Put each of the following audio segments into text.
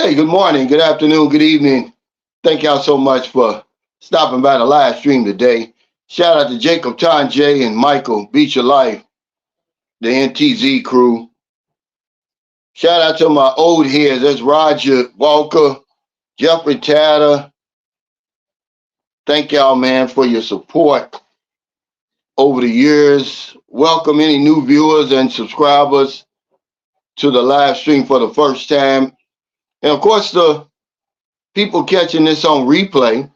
Hey, good morning, good afternoon, good evening. Thank y'all so much for stopping by the live stream today. Shout out to Jacob, John J, and Michael, Beach of Life, the NTZ crew. Shout out to my old heads. That's Roger Walker, Jeffrey Tatter. Thank y'all, man, for your support over the years. Welcome any new viewers and subscribers to the live stream for the first time. And of course, the people catching this on replay,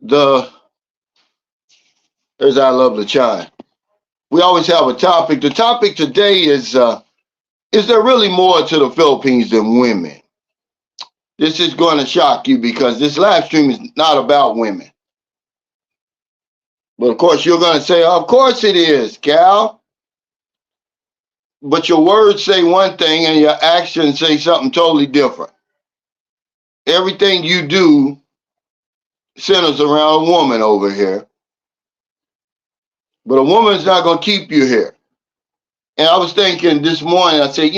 the there's our lovely chime. We always have a topic. The topic today is there really more to the Philippines than women? This is going to shock you because this live stream is not about women. But of course, you're going to say, of course it is, Cal. But your words say one thing and your actions say something totally different. Everything you do centers around a woman over here. But a woman's not going to keep you here. And I was thinking this morning, I said,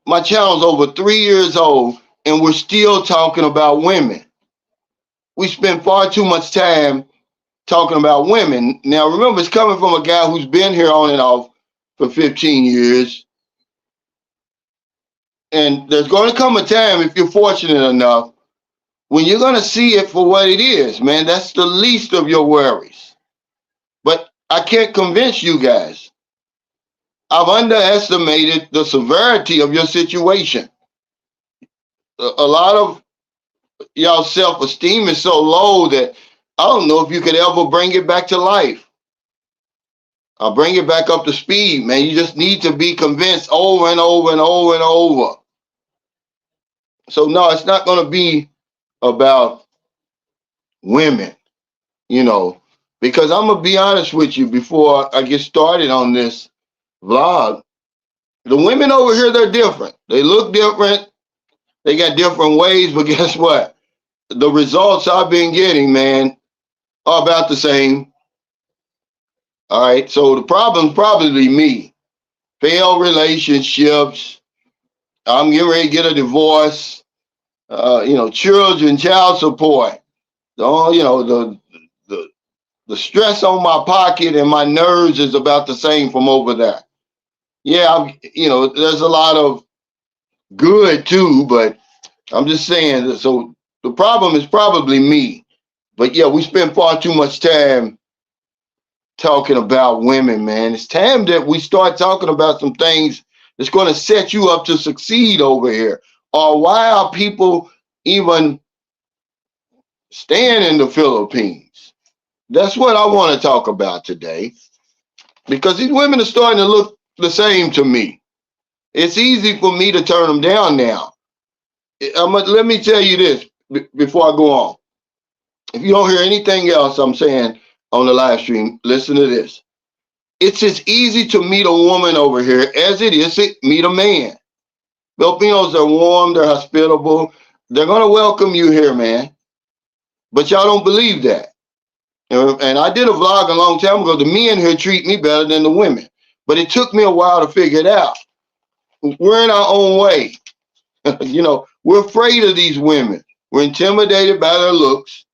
my channel's over 3 years old and we're still talking about women. We spend far too much time talking about women. Now, remember, it's coming from a guy who's been here on and off for 15 years. And there's going to come a time, if you're fortunate enough, when you're going to see it for what it is, man. That's the least of your worries. But I can't convince you guys. I've underestimated the severity of your situation. A lot of y'all self-esteem is so low that I don't know if you could ever bring it back to life. I'll bring it back up to speed, man. You just need to be convinced over and over and over and over. So no, it's not going to be about women, because I'm going to be honest with you before I get started on this vlog. The women over here, they're different. They look different. They got different ways, but guess what? The results I've been getting, man, are about the same. All right, so the problem's probably me. Failed relationships. I'm getting ready to get a divorce. Children, child support. The stress on my pocket and my nerves is about the same from over there. Yeah, there's a lot of good too, but I'm just saying that. So the problem is probably me. But yeah, we spend far too much time talking about women, man. It's time that we start talking about some things that's going to set you up to succeed over here. Or why are people even staying in the Philippines? That's what I want to talk about today, because these women are starting to look the same to me. It's easy for me to turn them down now. Let me tell you this before I go on. If you don't hear anything else I'm saying on the live stream, listen to this. It's as easy to meet a woman over here as it is to meet a man. Filipinos are warm, they're hospitable. They're going to welcome you here, man. But y'all don't believe that. And I did a vlog a long time ago. The men here treat me better than the women. But it took me a while to figure it out. We're in our own way. We're afraid of these women. We're intimidated by their looks.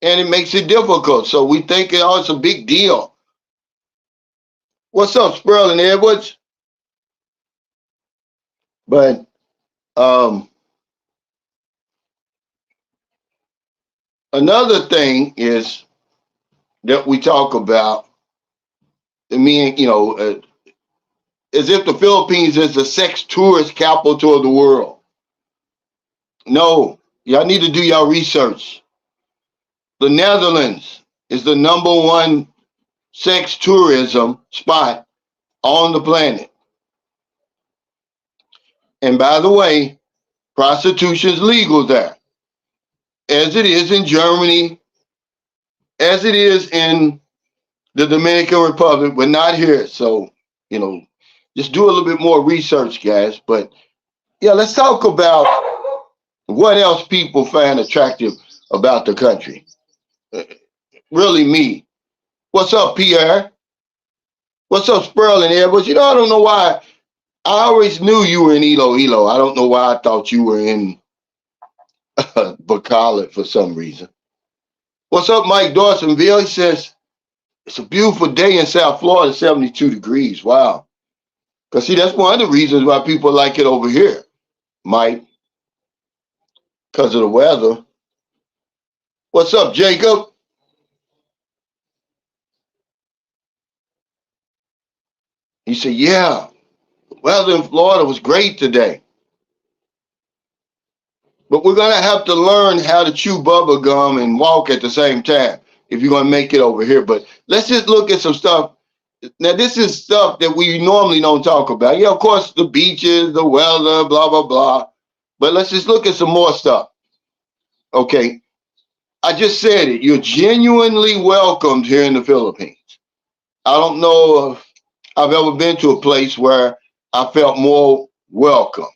And it makes it difficult. So we think, it's a big deal. What's up, Sperling Edwards? But another thing is that we talk about, as if the Philippines is the sex tourist capital of the world. No, y'all need to do y'all research. The Netherlands is the #1 sex tourism spot on the planet. And by the way, prostitution is legal there, as it is in Germany, as it is in the Dominican Republic, but not here. So, just do a little bit more research, guys. But yeah, let's talk about what else people find attractive about the country. Really me. What's up, Pierre? What's up, Sperling Edwards? I don't know why I always knew you were in Iloilo. I don't know why I thought you were in Bacalet for some reason. What's up, Mike Dawsonville? He says, it's a beautiful day in South Florida, 72 degrees. Wow. Because, see, that's one of the reasons why people like it over here, Mike, because of the weather. What's up, Jacob? He said, yeah, the weather in Florida was great today. But we're going to have to learn how to chew bubble gum and walk at the same time if you're going to make it over here. But let's just look at some stuff. Now, this is stuff that we normally don't talk about. Yeah, of course, the beaches, the weather, blah, blah, blah. But let's just look at some more stuff. Okay. I just said it. You're genuinely welcomed here in the Philippines. I don't know if I've ever been to a place where I felt more welcome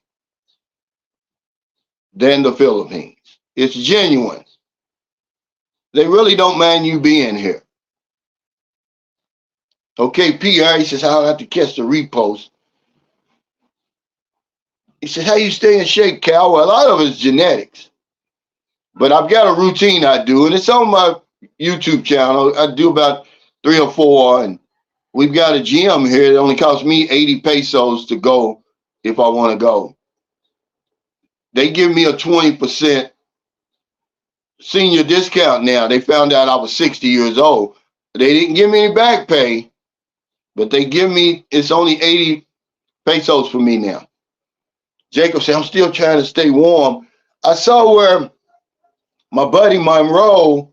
than the Philippines. It's genuine. They really don't mind you being here. Okay, PR, he says, I'll have to catch the repost. He said, how you stay in shape, Cal? Well, a lot of it's genetics. But I've got a routine I do, and it's on my YouTube channel. I do about 3 or 4, and we've got a gym here that only costs me 80 pesos to go if I want to go. They give me a 20% senior discount now. They found out I was 60 years old. They didn't give me any back pay, but they give me, it's only 80 pesos for me now. Jacob said, I'm still trying to stay warm. I saw where my buddy Monroe,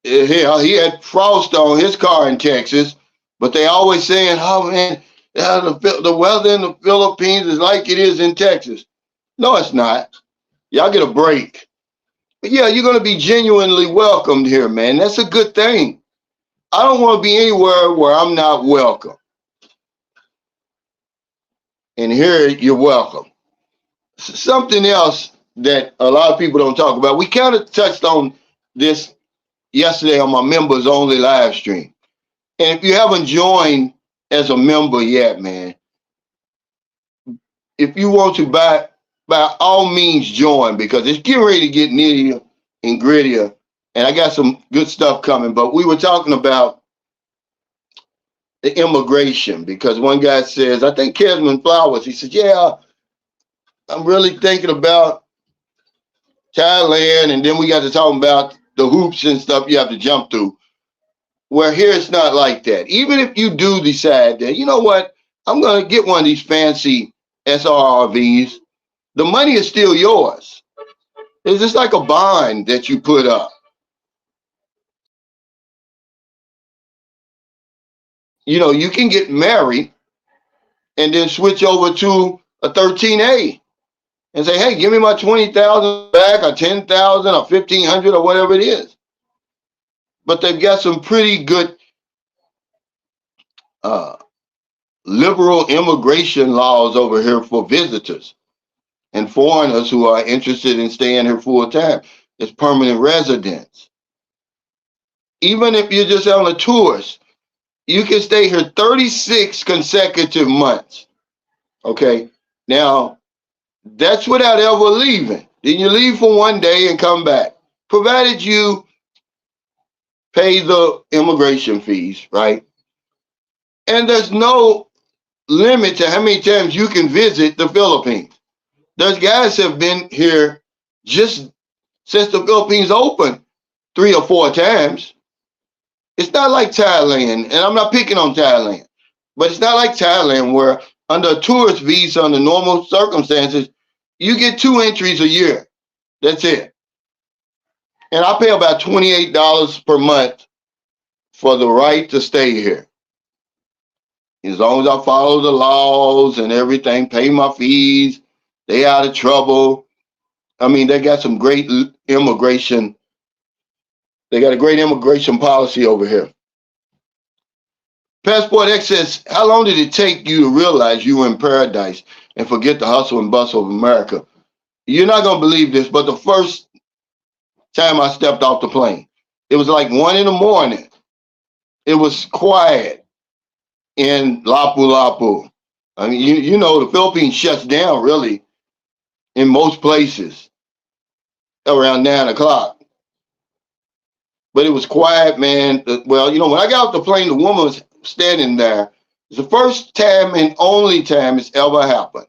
he had frost on his car in Texas, but they always saying, oh man, the weather in the Philippines is like it is in Texas. No, it's not. Y'all get a break. But yeah, you're going to be genuinely welcomed here, man. That's a good thing. I don't want to be anywhere where I'm not welcome. And here you're welcome. Something else that a lot of people don't talk about. We kind of touched on this yesterday on my members only live stream. And if you haven't joined as a member yet, man, if you want to by all means join, because it's getting ready to get nittier and grittier. And I got some good stuff coming. But we were talking about the immigration, because one guy says, I think Kesman Flowers, he said, yeah, I'm really thinking about Thailand. And then we got to talk about the hoops and stuff you have to jump through. Where here it's not like that. Even if you do decide that, you know what, I'm going to get one of these fancy SRRVs, the money is still yours. It's just like a bond that you put up. You know, you can get married and then switch over to a 13A and say, hey, give me my 20,000 back or 10,000 or 1,500 or whatever it is. But they've got some pretty good liberal immigration laws over here for visitors and foreigners who are interested in staying here full time. It's permanent residence. Even if you're just on a tourist, you can stay here 36 consecutive months. Okay. Now, that's without ever leaving. Then you leave for one day and come back, provided you pay the immigration fees, right? And there's no limit to how many times you can visit the Philippines. Those guys have been here just since the Philippines opened 3 or 4 times. It's not like Thailand, and I'm not picking on Thailand, but it's not like Thailand where under a tourist visa, under normal circumstances, you get 2 entries a year. That's it. And I pay about $28 per month for the right to stay here. As long as I follow the laws and everything, pay my fees, they out of trouble. I mean, they got some great immigration. They got a great immigration policy over here. Passport X says, how long did it take you to realize you were in paradise and forget the hustle and bustle of America? You're not going to believe this, but the first time I stepped off the plane, it was like 1 a.m. It was quiet. in Lapu-Lapu. I mean, you know, the Philippines shuts down really in most places around 9 o'clock. But it was quiet, man. Well, you know, when I got off the plane, the woman was standing there. It's the first time and only time it's ever happened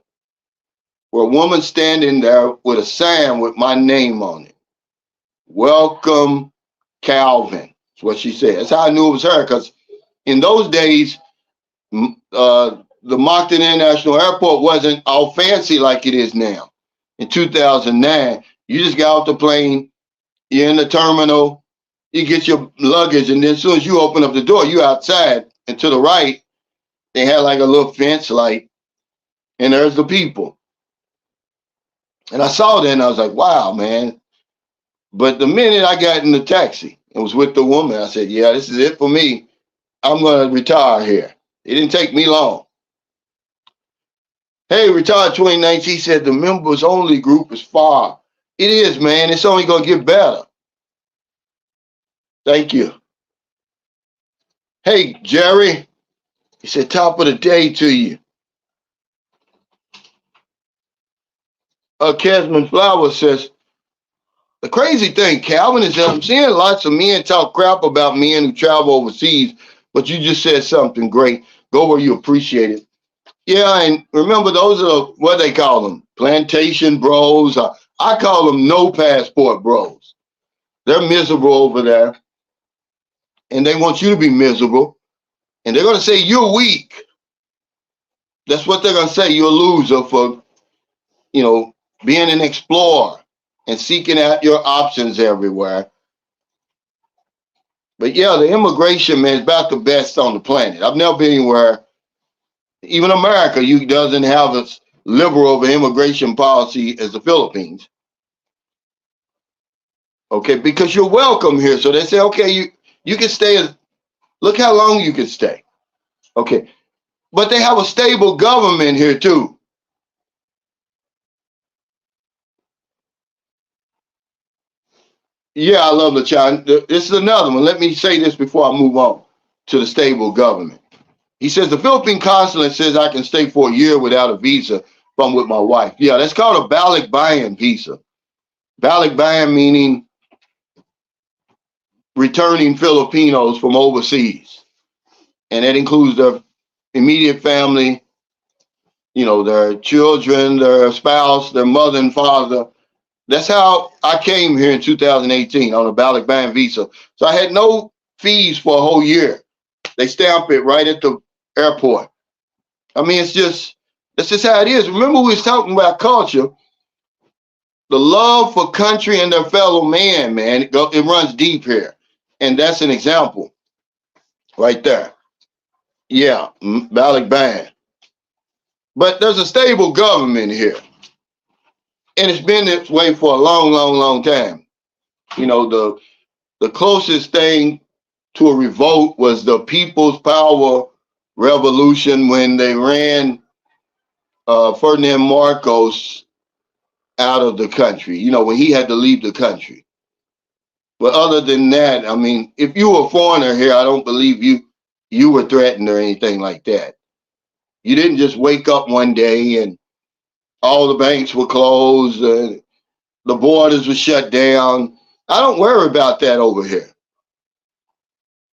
where a woman standing there with a sign with my name on it. Welcome, Calvin. That's what she said. That's how I knew it was her, because in those days, the Moncton International Airport wasn't all fancy like it is now. In 2009, you just got off the plane, you're in the terminal, you get your luggage, and then as soon as you open up the door, you outside. And to the right, they had like a little fence light, and there's the people. And I saw that, and I was like, wow, man. But the minute I got in the taxi and was with the woman, I said, yeah, this is it for me. I'm going to retire here. It didn't take me long. Hey, retired 2019 said the members only group is far. It is, man. It's only going to get better. Thank you. Hey, Jerry. He said, top of the day to you. Casman Flower says, the crazy thing, Calvin, is that I'm seeing lots of men talk crap about men who travel overseas, but you just said something great. Go where you appreciate it. Yeah, and remember, those are what they call them, plantation bros. I call them no passport bros. They're miserable over there, and they want you to be miserable, and they're going to say you're weak. That's what they're going to say. You're a loser for, you know, being an explorer and seeking out your options everywhere. But yeah, the immigration, man, is about the best on the planet. I've never been anywhere, even America, you doesn't have as liberal of an immigration policy as the Philippines. Okay, because you're welcome here. So they say, okay, you can stay. Look how long you can stay. Okay, but they have a stable government here too. Yeah, I love the China. This is another one. Let me say this before I move on to the stable government. He says the Philippine consulate says I can stay for a year without a visa if I'm with my wife. Yeah, that's called a balikbayan visa. Balikbayan meaning returning Filipinos from overseas. And that includes their immediate family, you know, their children, their spouse, their mother and father. That's how I came here in 2018 on a balikbayan visa. So I had no fees for a whole year. They stamp it right at the airport. I mean, that's just how it is. Remember, we was talking about culture. The love for country and their fellow man, it runs deep here. And that's an example right there. Yeah, balikbayan. But there's a stable government here. And it's been this way for a long, long, long time. You know, the closest thing to a revolt was the People's Power Revolution when they ran Ferdinand Marcos out of the country, you know, when he had to leave the country. But other than that, I mean, if you were a foreigner here, I don't believe you were threatened or anything like that. You didn't just wake up one day and all the banks were closed, the borders were shut down. I don't worry about that over here.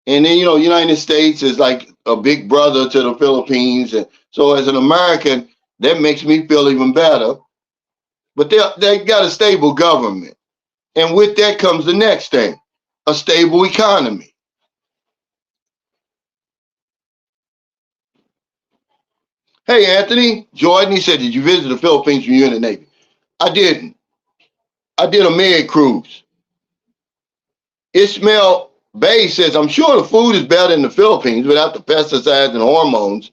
And then, you know, United States is like a big brother to the Philippines. And so as an American, that makes me feel even better. But they got a stable government. And with that comes the next thing, a stable economy. Hey, Anthony, Jordan, he said, did you visit the Philippines when you were in the Navy? I didn't. I did a med cruise. Ismail Bay says, I'm sure the food is better in the Philippines without the pesticides and hormones.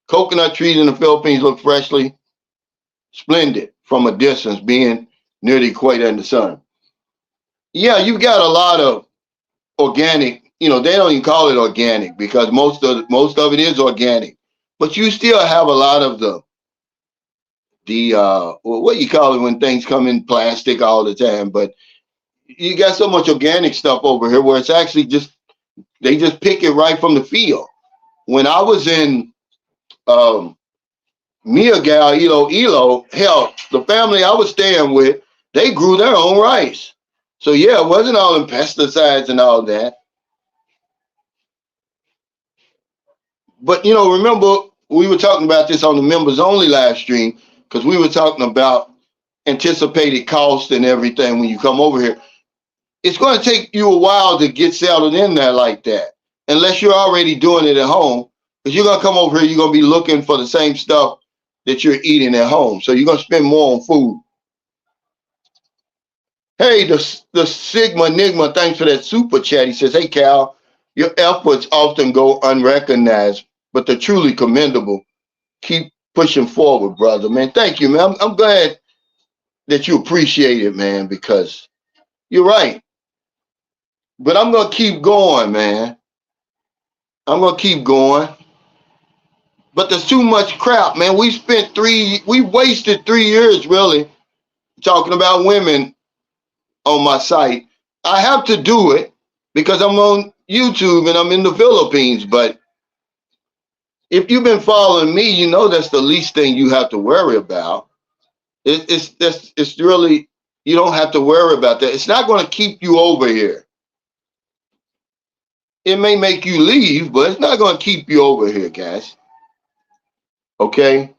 Coconut trees in the Philippines look freshly splendid from a distance, being near the equator and the sun. Yeah, you've got a lot of organic, you know, they don't even call it organic because most of it is organic. But you still have a lot of the what you call it when things come in plastic all the time, but you got so much organic stuff over here where it's actually just they just pick it right from the field. when I was in um, Miagal, Ilo, hell, the family I was staying with, they grew their own rice. So yeah, it wasn't all in pesticides and all that. But remember we were talking about this on the members only live stream because we were talking about anticipated cost and everything when you come over here. It's going to take you a while to get settled in there like that, unless you're already doing it at home. Because you're going to come over here, you're going to be looking for the same stuff that you're eating at home. So you're going to spend more on food. Hey, the Sigma Enigma, thanks for that super chat. He says, hey, Cal, your efforts often go unrecognized, but they're truly commendable. Keep pushing forward, brother, man. Thank you, man. I'm glad that you appreciate it, man, because you're right. But I'm going to keep going, man. I'm going to keep going. But there's too much crap, man. We wasted 3 years, really, talking about women on my site. I have to do it because I'm on YouTube and I'm in the Philippines. But if you've been following me, you know that's the least thing you have to worry about. It's really, you don't have to worry about that. It's not going to keep you over here. It may make you leave, but it's not going to keep you over here, guys. Okay?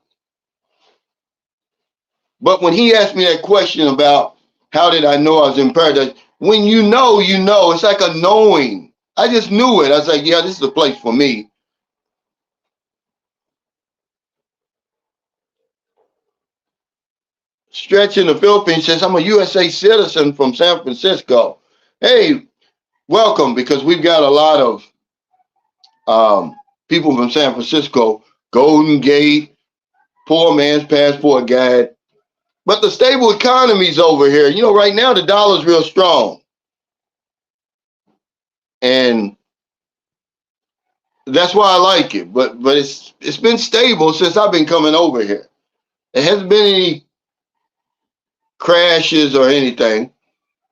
But when he asked me that question about how did I know I was in paradise, when you know, it's like a knowing. I just knew it. I was like, yeah, this is the place for me. Stretch in the Philippines says, I'm a USA citizen from San Francisco. Hey, welcome, because we've got a lot of people from San Francisco, Golden Gate, Poor Man's Passport Guide. But the stable economy's over here. Right now the dollar's real strong. And that's why I like it. But it's been stable since I've been coming over here. There hasn't been any crashes or anything.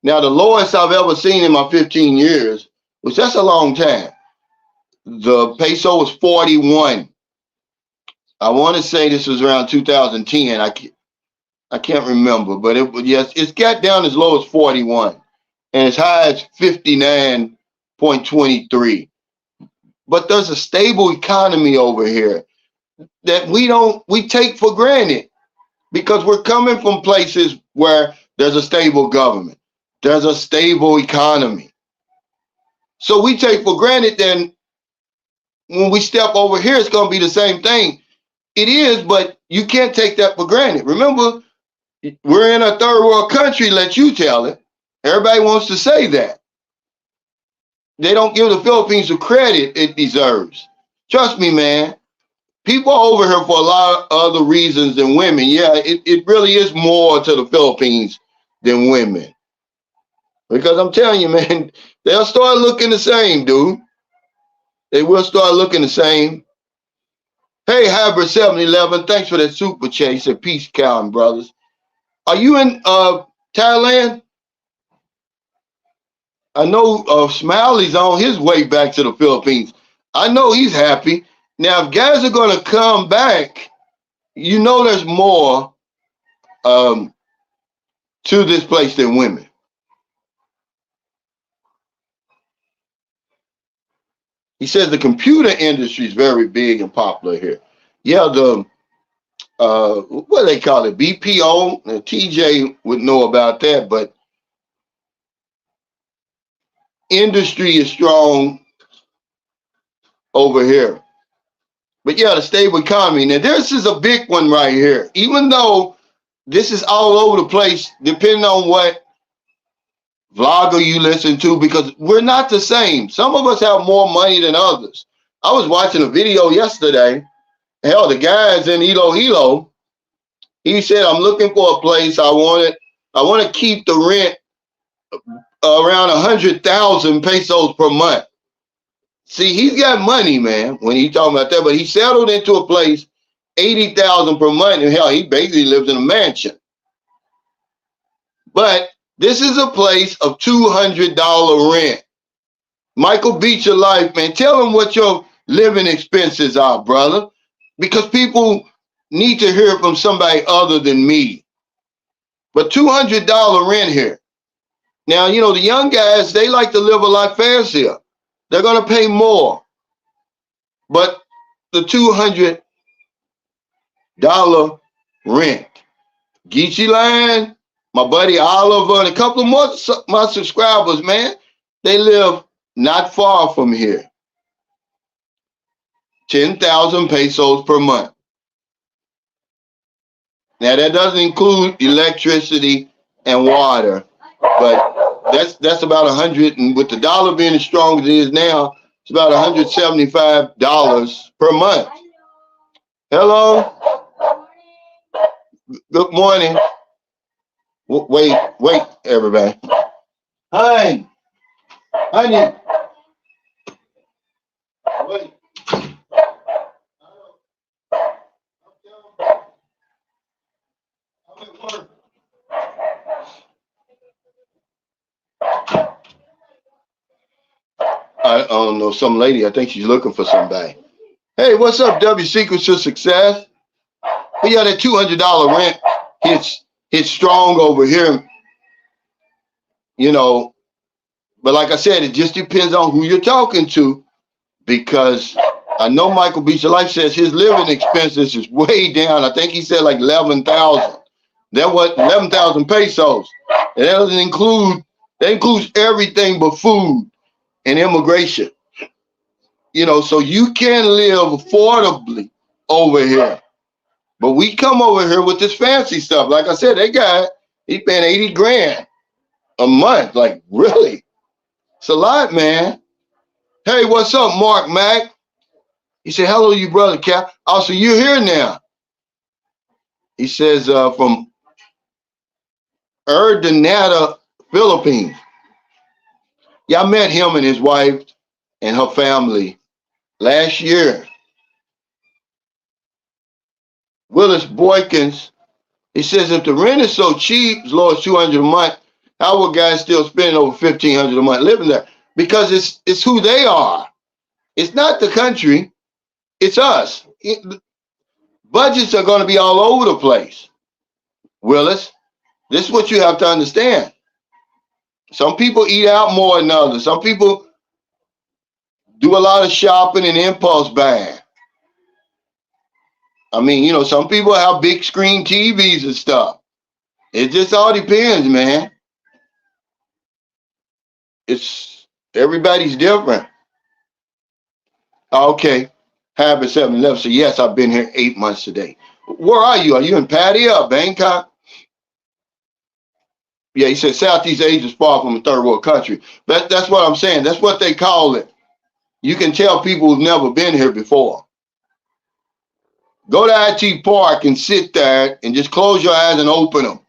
Now, the lowest I've ever seen in my 15 years, which that's a long time, the peso was 41. I want to say this was around 2010. I can't remember, but it's got down as low as 41 and as high as 59.23. But there's a stable economy over here that we take for granted because we're coming from places where there's a stable government. There's a stable economy. So we take for granted then when we step over here, it's going to be the same thing. It is, but you can't take that for granted. Remember, we're in a third world country, let you tell it. Everybody wants to say that. They don't give the Philippines the credit it deserves. Trust me, man. People are over here for a lot of other reasons than women. Yeah, it really is more to the Philippines than women. Because I'm telling you, man, they'll start looking the same, dude. They will start looking the same. Hey, Hybrid 711, thanks for that super chat. He said, peace, Calvin brothers. Are you in Thailand? I know Smiley's on his way back to the Philippines. I know he's happy. Now, if guys are going to come back, there's more to this place than women. He says the computer industry is very big and popular here. Yeah, the what do they call it? BPO. TJ would know about that, but industry is strong over here. But yeah, the stable economy. Now, this is a big one right here. Even though this is all over the place, depending on what vlogger you listen to, because we're not the same. Some of us have more money than others. I was watching a video yesterday. Hell, the guy's in Iloilo. He said, I'm looking for a place. I want to keep the rent around 100,000 pesos per month. See, he's got money, man, when he's talking about that, but he settled into a place, 80,000 per month, and hell, he basically lives in a mansion. But this is a place of $200 rent. Michael Beach your life, man. Tell him what your living expenses are, brother, because people need to hear from somebody other than me. But $200 rent here. Now, you know, the young guys, they like to live a lot fancier. They're going to pay more. But the $200 rent. Geechee Line, my buddy Oliver, and a couple of more my subscribers, man, they live not far from here. 10,000 pesos per month. Now that doesn't include electricity and water, but that's about 100, and with the dollar being as strong as it is now, it's about $175 per month. Hello. Good morning. Wait, everybody. Hi. Honey. Wait. I don't know, some lady, I think she's looking for somebody. Hey, what's up, W Secrets to Success? But yeah, that $200 rent hits strong over here, you know. But like I said, it just depends on who you're talking to, because I know Michael Beach of Life says his living expenses is way down. I think he said like 11,000. That was 11,000 pesos. And that includes everything but food and immigration. You know, so you can live affordably over here. But we come over here with this fancy stuff. Like I said, he's paying 80 grand a month. Like, really? It's a lot, man. Hey, what's up, Mark Mac? He said, hello, you brother, Cap. Oh, so you're here now. He says, from Urdaneta, Philippines. Yeah, I met him and his wife and her family last year. Willis Boykins, he says, if the rent is so cheap, as low as $200 a month, how will guys still spend over $1,500 a month living there? Because it's who they are. It's not the country. It's us. Budgets are going to be all over the place. Willis, this is what you have to understand. Some people eat out more than others. Some people do a lot of shopping and impulse buying. I mean, you know, some people have big screen TVs and stuff. It just all depends, man. Everybody's different. Okay. Habit 711. So yes, I've been here 8 months today. Where are you? Are you in Pattaya or Bangkok? Yeah, he said Southeast Asia is far from a third world country. That's what I'm saying. That's what they call it. You can tell people who've never been here before. Go to IT Park and sit there and just close your eyes and open them.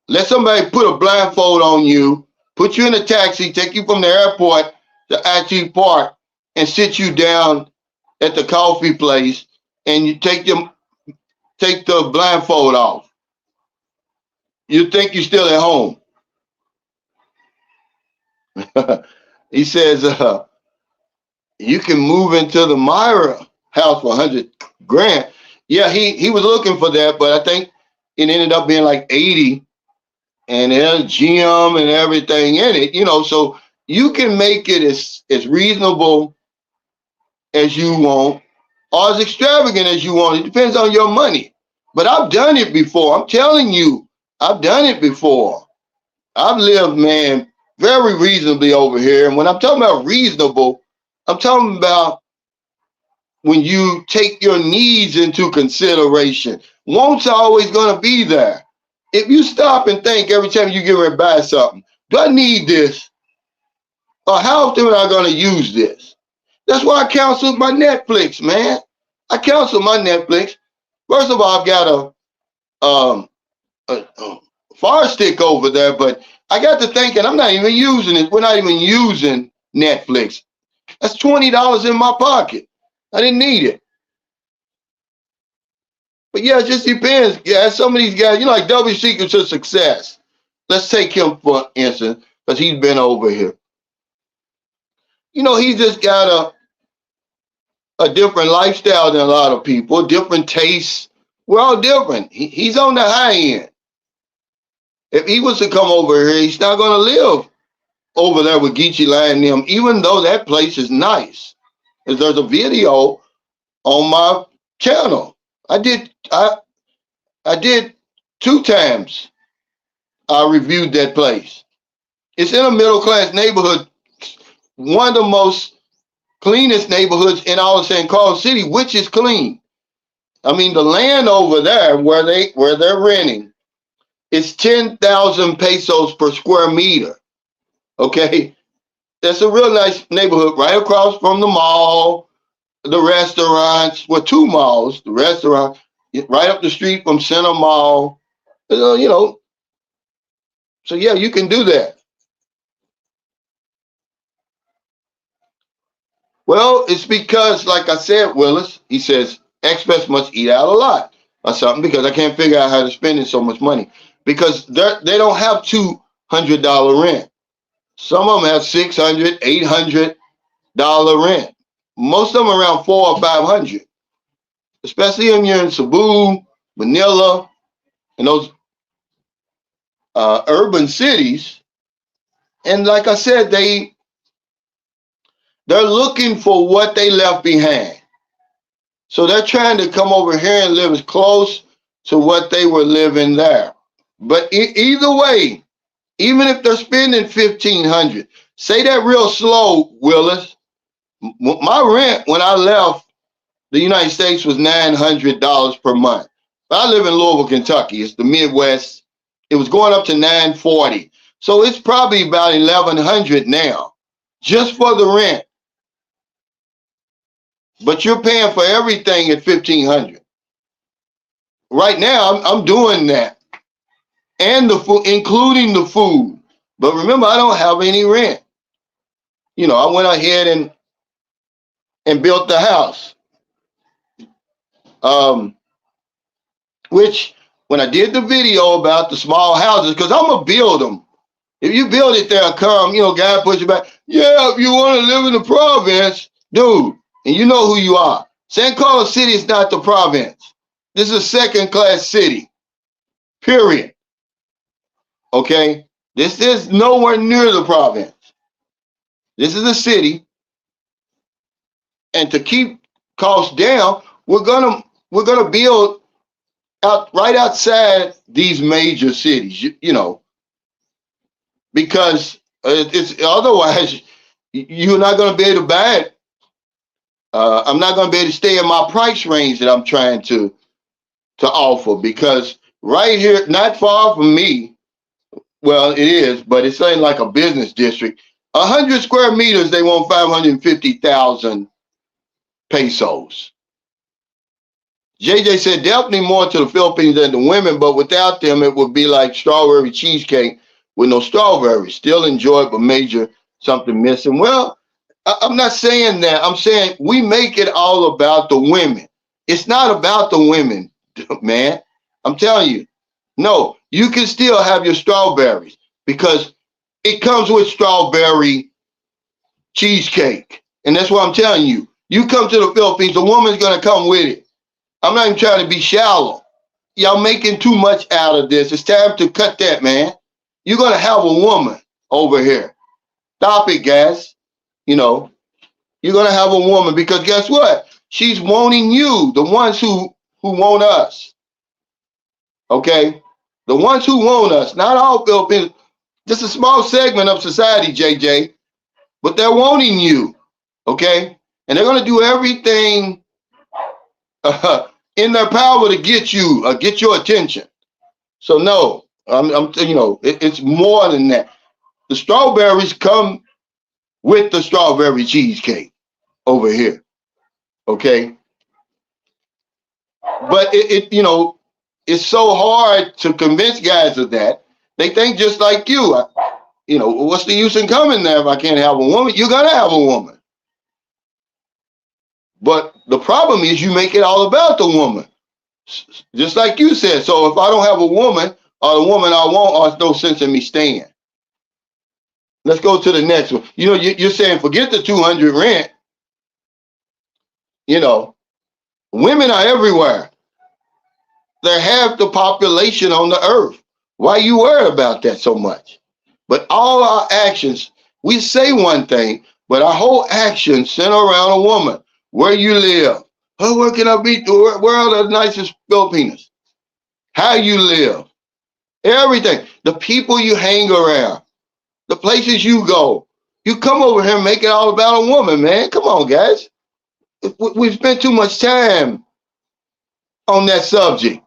Let somebody put a blindfold on you, put you in a taxi, take you from the airport to IT Park and sit you down at the coffee place, and you take the blindfold off. You think you're still at home. He says, you can move into the Myra house for 100 grand. Yeah, he was looking for that, but I think it ended up being like 80, and there's a gym and everything in it, you know, so you can make it as reasonable as you want or as extravagant as you want. It depends on your money. But I've done it before. I'm telling you, I've done it before. I've lived, man, very reasonably over here. And when I'm talking about reasonable, I'm talking about when you take your needs into consideration. Wants always going to be there. If you stop and think every time you get ready to buy something, do I need this? Or how often am I going to use this? That's why I canceled my Netflix, man. I canceled my Netflix. First of all, I've got a Fire Stick over there, but I got to thinking I'm not even using it. We're not even using Netflix. That's $20 in my pocket. I didn't need it. But yeah, it just depends. Yeah, some of these guys, you know, like W Secrets to Success. Let's take him for instance, because he's been over here. You know, he just got a different lifestyle than a lot of people, different tastes. We're all different. He's on the high end. If he was to come over here, he's not going to live over there with Geechee Lion and them, even though that place is nice. There's a video on my channel. I did 2 times. I reviewed that place. It's in a middle class neighborhood, one of the most cleanest neighborhoods in all of St. Carlos City, which is clean. I mean, the land over there where they're renting is 10,000 pesos per square meter. Okay, that's a real nice neighborhood right across from the mall, the restaurants. Well, 2 malls, the restaurant right up the street from Center Mall. You know, so yeah, you can do that. Well, it's because, like I said, Willis, he says, expats must eat out a lot or something because I can't figure out how to spend so much money because they don't have $200 rent. Some of them have $600, $800 rent. Most of them around $400 or $500, especially when you're in Cebu, Manila, and those urban cities. And like I said, they're looking for what they left behind. So they're trying to come over here and live as close to what they were living there. But either way, even if they're spending $1,500, say that real slow, Willis. My rent when I left the United States was $900 per month. I live in Louisville, Kentucky. It's the Midwest. It was going up to $940. So it's probably about $1,100 now, just for the rent. But you're paying for everything at $1,500. Right now, I'm doing that, and the food, including the food. But remember, I don't have any rent. You know, I went ahead and built the house. Which when I did the video about the small houses, because I'm gonna build them. If you build it, they'll come. You know, guy puts you back. Yeah, if you want to live in the province, dude, and you know who you are. San Carlos City is not the province. This is a second-class city. Period. Okay, this is nowhere near the province. This is a city, and to keep costs down, we're gonna build out right outside these major cities. You know, because it's otherwise you're not going to be able to buy it. I'm not going to be able to stay in my price range that I'm trying to offer because right here, not far from me, well, it is, but it's ain't like a business district. 100 square meters, they want 550,000 pesos. JJ said definitely more to the Philippines than the women, but without them, it would be like strawberry cheesecake with no strawberries. Still enjoy it, but major something missing. Well, I'm not saying that. I'm saying we make it all about the women. It's not about the women, man. I'm telling you. No, you can still have your strawberries because it comes with strawberry cheesecake. And that's what I'm telling you. You come to the Philippines, the woman's going to come with it. I'm not even trying to be shallow. Y'all making too much out of this. It's time to cut that, man. You're going to have a woman over here. Stop it, guys. You know, you're going to have a woman because guess what? She's wanting you, the ones who want us. Okay? The ones who want us, not all Filipinos, just a small segment of society, JJ, but they're wanting you. Okay? And they're going to do everything in their power to get you, get your attention. So no, you know, it's more than that. The strawberries come with the strawberry cheesecake over here, okay? But you know, it's so hard to convince guys of that. They think just like you. You know, what's the use in coming there if I can't have a woman? You're gonna have a woman. But the problem is you make it all about the woman. Just like you said. So if I don't have a woman or the woman I want, there's no sense in me staying. Let's go to the next one. You know, you're saying forget the 200 rent. You know, women are everywhere. They're half the population on the earth. Why you worried about that so much? But all our actions, we say one thing, but our whole actions center around a woman. Where you live. Oh, where can I be? Where are the nicest Filipinos? How you live. Everything. The people you hang around. The places you go. You come over here and make it all about a woman, man. Come on, guys. We spent too much time on that subject.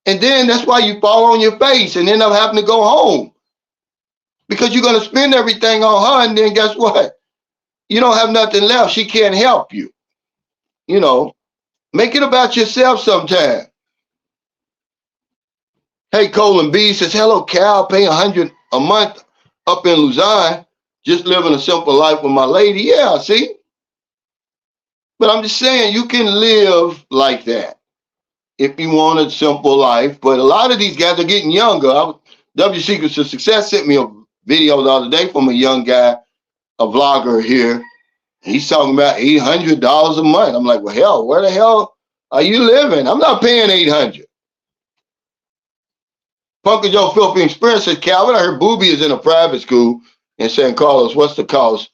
And then that's why you fall on your face and end up having to go home. Because you're going to spend everything on her, and then guess what? You don't have nothing left. She can't help you. You know, make it about yourself sometime. Hey, Colin B says, hello, Cal, paying $100 a month up in Luzon, just living a simple life with my lady. Yeah, see? But I'm just saying, you can live like that if you want a simple life. But a lot of these guys are getting younger. W Secrets of Success sent me a video the other day from a young guy, a vlogger here. He's talking about $800 a month. I'm like, well, hell, where the hell are you living? I'm not paying $800. Punky Joe Philippine Experience says, Calvin, I heard Booby is in a private school in San Carlos. What's the cost?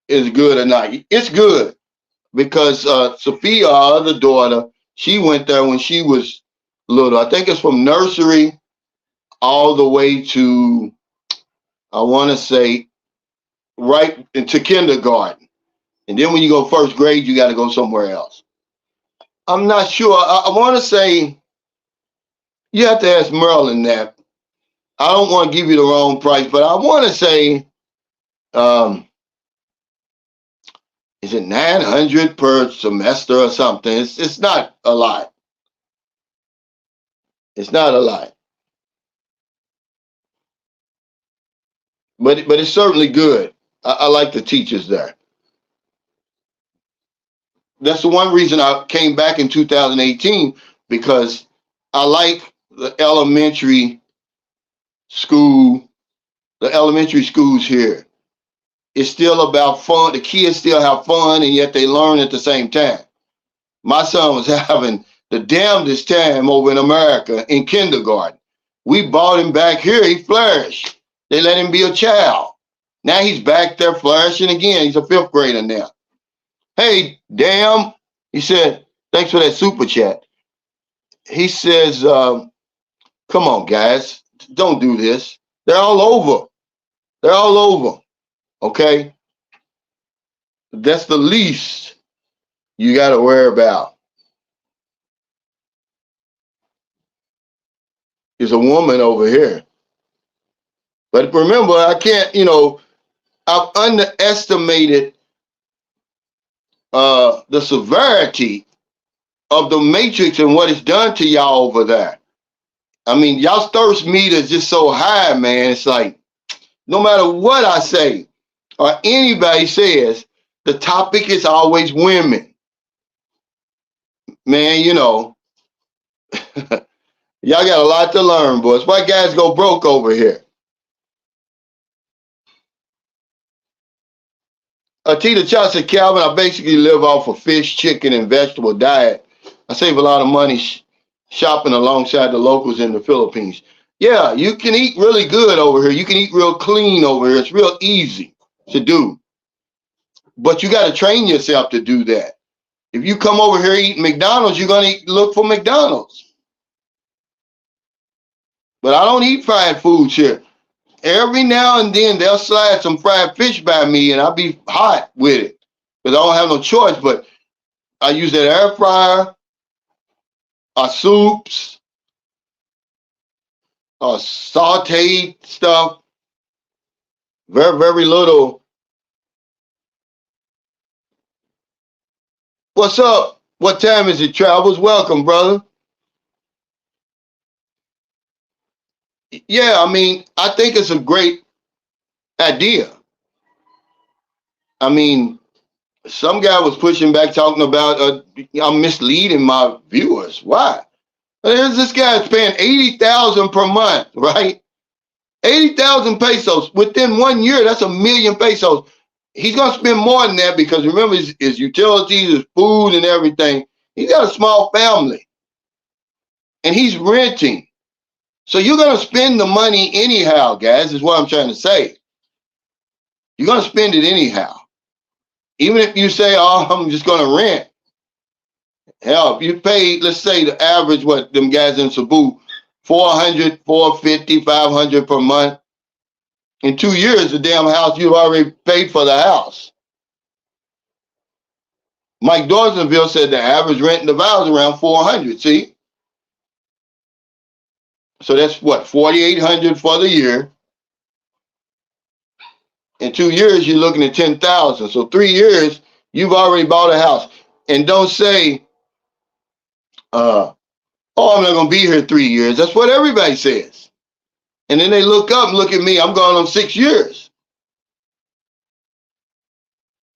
Is it good or not? It's good because Sophia, our other daughter, she went there when she was little. I think it's from nursery all the way to, I want to say, right into kindergarten. And then when you go first grade, you got to go somewhere else. I'm not sure. I want to say, you have to ask Merlin that. I don't want to give you the wrong price, but I want to say, is it $900 per semester or something? It's not a lot. It's not a lot. But it's certainly good. I like the teachers there. That's the one reason I came back in 2018, because I like the elementary schools here. It's still about fun. The kids still have fun, and yet they learn at the same time. My son was having the damnedest time over in America in kindergarten. We brought him back here. He flourished. They let him be a child. Now he's back there flourishing again. He's a fifth grader now. Hey, damn. He said, thanks for that super chat. He says, come on, guys. Don't do this. They're all over. They're all over. Okay? That's the least you got to worry about. Is a woman over here. But remember, I can't, I've underestimated the severity of the matrix and what it's done to y'all over there. I mean, y'all's thirst meter is just so high, man. It's like, no matter what I say or anybody says, the topic is always women. Man, y'all got a lot to learn, boys. Why guys go broke over here? Tita Chow said, Calvin, I basically live off a fish, chicken, and vegetable diet. I save a lot of money shopping alongside the locals in the Philippines. Yeah, you can eat really good over here. You can eat real clean over here. It's real easy to do. But you got to train yourself to do that. If you come over here eating McDonald's, you're going to look for McDonald's. But I don't eat fried foods here. Every now and then they'll slide some fried fish by me and I'll be hot with it because I don't have no choice. But I use that air fryer, soups, sauteed stuff. Very, very little. What's up? What time is it, Travels? Welcome, brother. Yeah, I mean, I think it's a great idea. I mean, some guy was pushing back talking about I'm misleading my viewers. Why? There's this guy that's paying $80,000 per month, right? 80,000 pesos within 1 year. That's 1 million pesos. He's going to spend more than that because remember his utilities, his food and everything. He's got a small family and he's renting. So you're going to spend the money anyhow, guys, is what I'm trying to say. You're going to spend it anyhow. Even if you say, oh, I'm just going to rent. Hell, if you pay, let's say the average, what them guys in Cebu, 400, 450, 500 per month. In 2 years, the damn house, you've already paid for the house. Mike Dorsonville said the average rent in the valley is around 400. See? So that's what, 4,800 for the year. In 2 years, you're looking at 10,000. So 3 years, you've already bought a house. And don't say, oh, I'm not going to be here 3 years. That's what everybody says. And then they look up and look at me. I'm going on 6 years.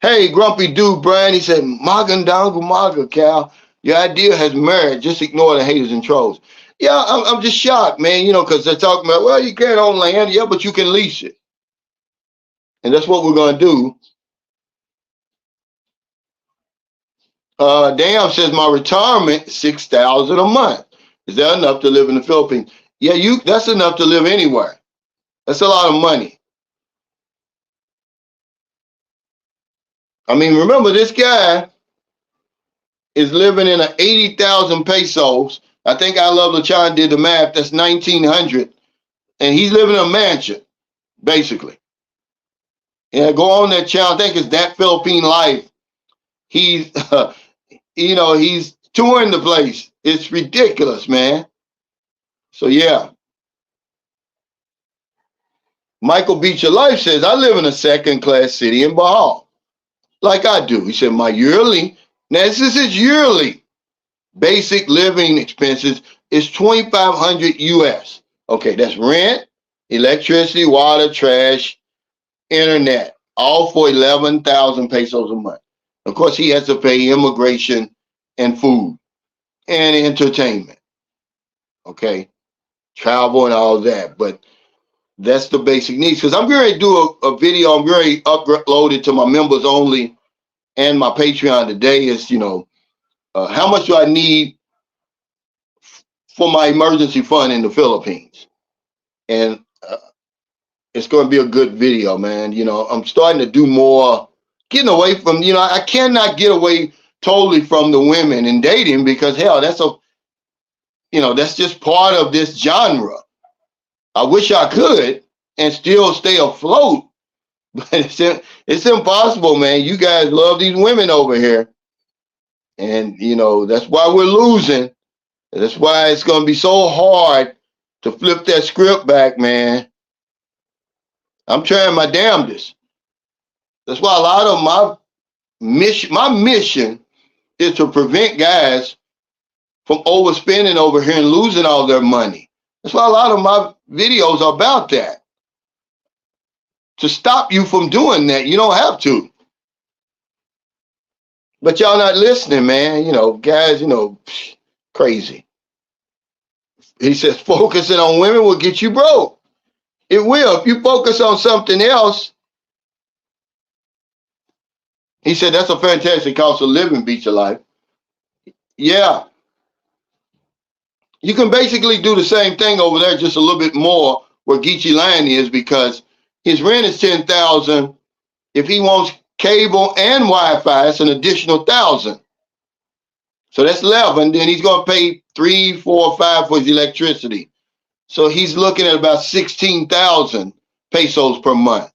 Hey, grumpy dude, Brian, he said, Maga Dangu Maga, Cal. Your idea has merit. Just ignore the haters and trolls. Yeah, I'm just shocked, man, because they're talking about, well, you can't own land. Yeah, but you can lease it. And that's what we're going to do. Damn says my retirement, $6,000 a month. Is that enough to live in the Philippines? Yeah, that's enough to live anywhere. That's a lot of money. I mean, remember, this guy is living in 80,000 pesos. I think I Love LaChan did the math. That's 1,900. And he's living in a mansion, basically. Yeah, go on that channel. I think it's That Philippine Life. He's, he's touring the place. It's ridiculous, man. So, yeah. Michael Beecher Life says, I live in a second-class city in Bahal. Like I do. He said, my yearly, now this is his yearly basic living expenses is 2,500 US. Okay, that's rent, electricity, water, trash, internet, all for 11,000 pesos a month. Of course, he has to pay immigration and food and entertainment. Okay, travel and all that. But that's the basic needs. Because I'm going to do a video. I'm going to upload it to my members only and my Patreon today. Is how much do I need for my emergency fund in the Philippines? And it's going to be a good video, man. I'm starting to do more, getting away from. I cannot get away totally from the women and dating because hell, that's just part of this genre. I wish I could and still stay afloat, but it's impossible, man. You guys love these women over here. And, that's why we're losing. That's why it's going to be so hard to flip that script back, man. I'm trying my damnedest. That's why a lot of my mission is to prevent guys from overspending over here and losing all their money. That's why a lot of my videos are about that. To stop you from doing that. You don't have to. But y'all not listening, man. Guys, crazy. He says focusing on women will get you broke. It will. If you focus on something else, he said that's a fantastic cost of living, Beach of Life. Yeah. You can basically do the same thing over there, just a little bit more where Geechee Land is, because his rent is 10,000. If he wants cable and Wi-Fi, it's an additional 1,000. So that's 11. Then he's going to pay 3, 4, 5 for his electricity. So he's looking at about 16,000 pesos per month.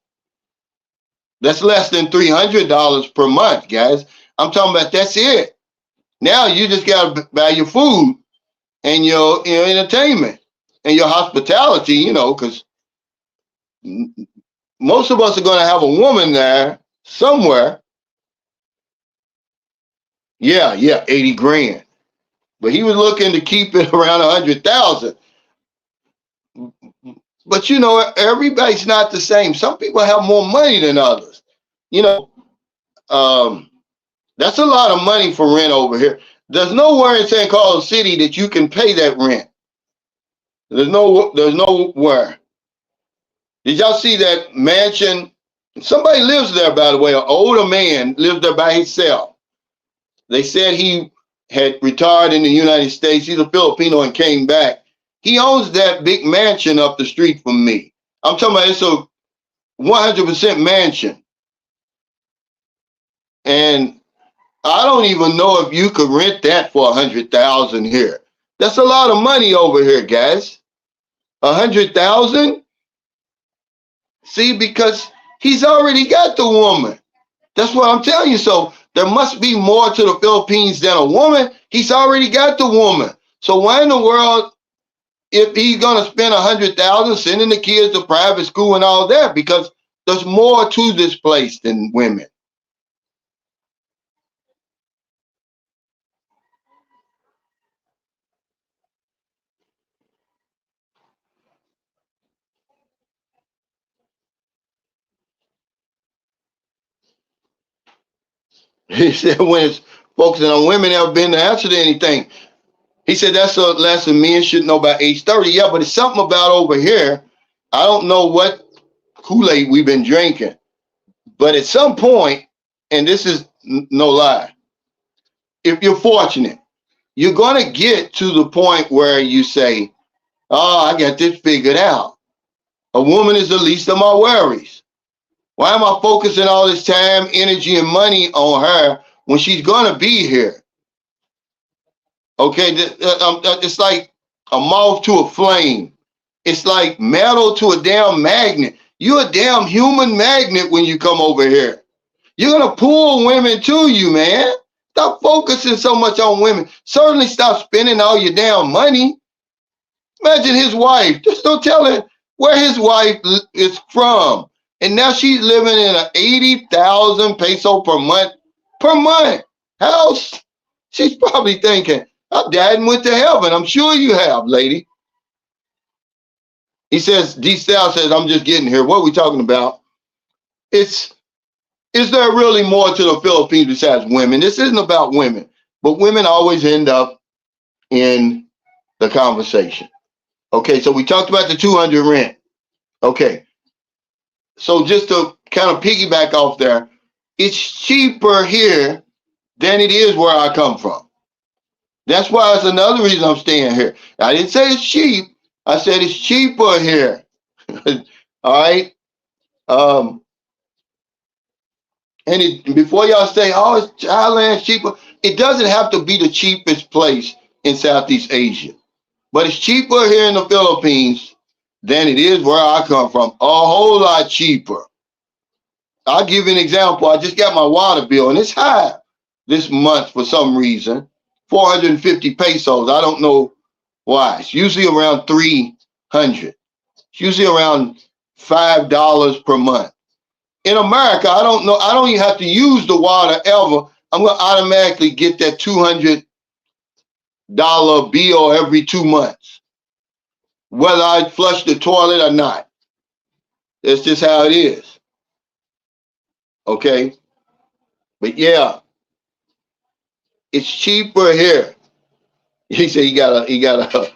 That's less than $300 per month, guys. I'm talking about that's it. Now you just got to buy your food and your entertainment and your hospitality, because most of us are going to have a woman there somewhere. Yeah, 80 grand. But he was looking to keep it around 100,000. But everybody's not the same. Some people have more money than others. That's a lot of money for rent over here. There's nowhere in San Carlos City that you can pay that rent. There's nowhere. Did y'all see that mansion Somebody lives there, by the way. An older man lives there by himself. They said he had retired in the United States. He's a Filipino and came back. He owns that big mansion up the street from me. I'm talking about it's a 100% mansion. And I don't even know if you could rent that for 100,000 here. That's a lot of money over here, guys. 100,000? See, because he's already got the woman. That's what I'm telling you. So there must be more to the Philippines than a woman. He's already got the woman. So why in the world, if he's gonna spend 100,000 sending the kids to private school and all that? Because there's more to this place than women. He said when it's focusing on women, never been the answer to anything. He said that's a lesson men should know by age 30. Yeah, but it's something about over here. I don't know what Kool-Aid we've been drinking, but at some point, and this is no lie, if you're fortunate, you're going to get to the point where you say, oh, I got this figured out. A woman is the least of my worries. Why am I focusing all this time, energy, and money on her when she's going to be here? Okay, it's like a moth to a flame. It's like metal to a damn magnet. You're a damn human magnet when you come over here. You're going to pull women to you, man. Stop focusing so much on women. Certainly stop spending all your damn money. Imagine his wife. Just don't tell him where his wife is from. And now she's living in an 80,000 peso per month house. She's probably thinking, I've died and went to heaven. I'm sure you have, lady. He says, D. Sal says, I'm just getting here. What are we talking about? Is there really more to the Philippines besides women? This isn't about women, but women always end up in the conversation. Okay, so we talked about the 200 rent. Okay, so just to kind of piggyback off there, it's cheaper here than it is where I come from. That's why it's another reason I'm staying here. I didn't say it's cheap. I said it's cheaper here. All right. Before y'all say, oh, it's Thailand's cheaper, it doesn't have to be the cheapest place in Southeast Asia. But it's cheaper here in the Philippines than it is where I come from. A whole lot cheaper. I'll give you an example. I just got my water bill, and it's high this month for some reason. 450 pesos. I don't know why. It's usually around 300. It's usually around $5 per month. In America, I don't know. I don't even have to use the water ever. I'm going to automatically get that $200 bill every 2 months, whether I flush the toilet or not. That's just how it is. Okay. But yeah, it's cheaper here. He said he got a,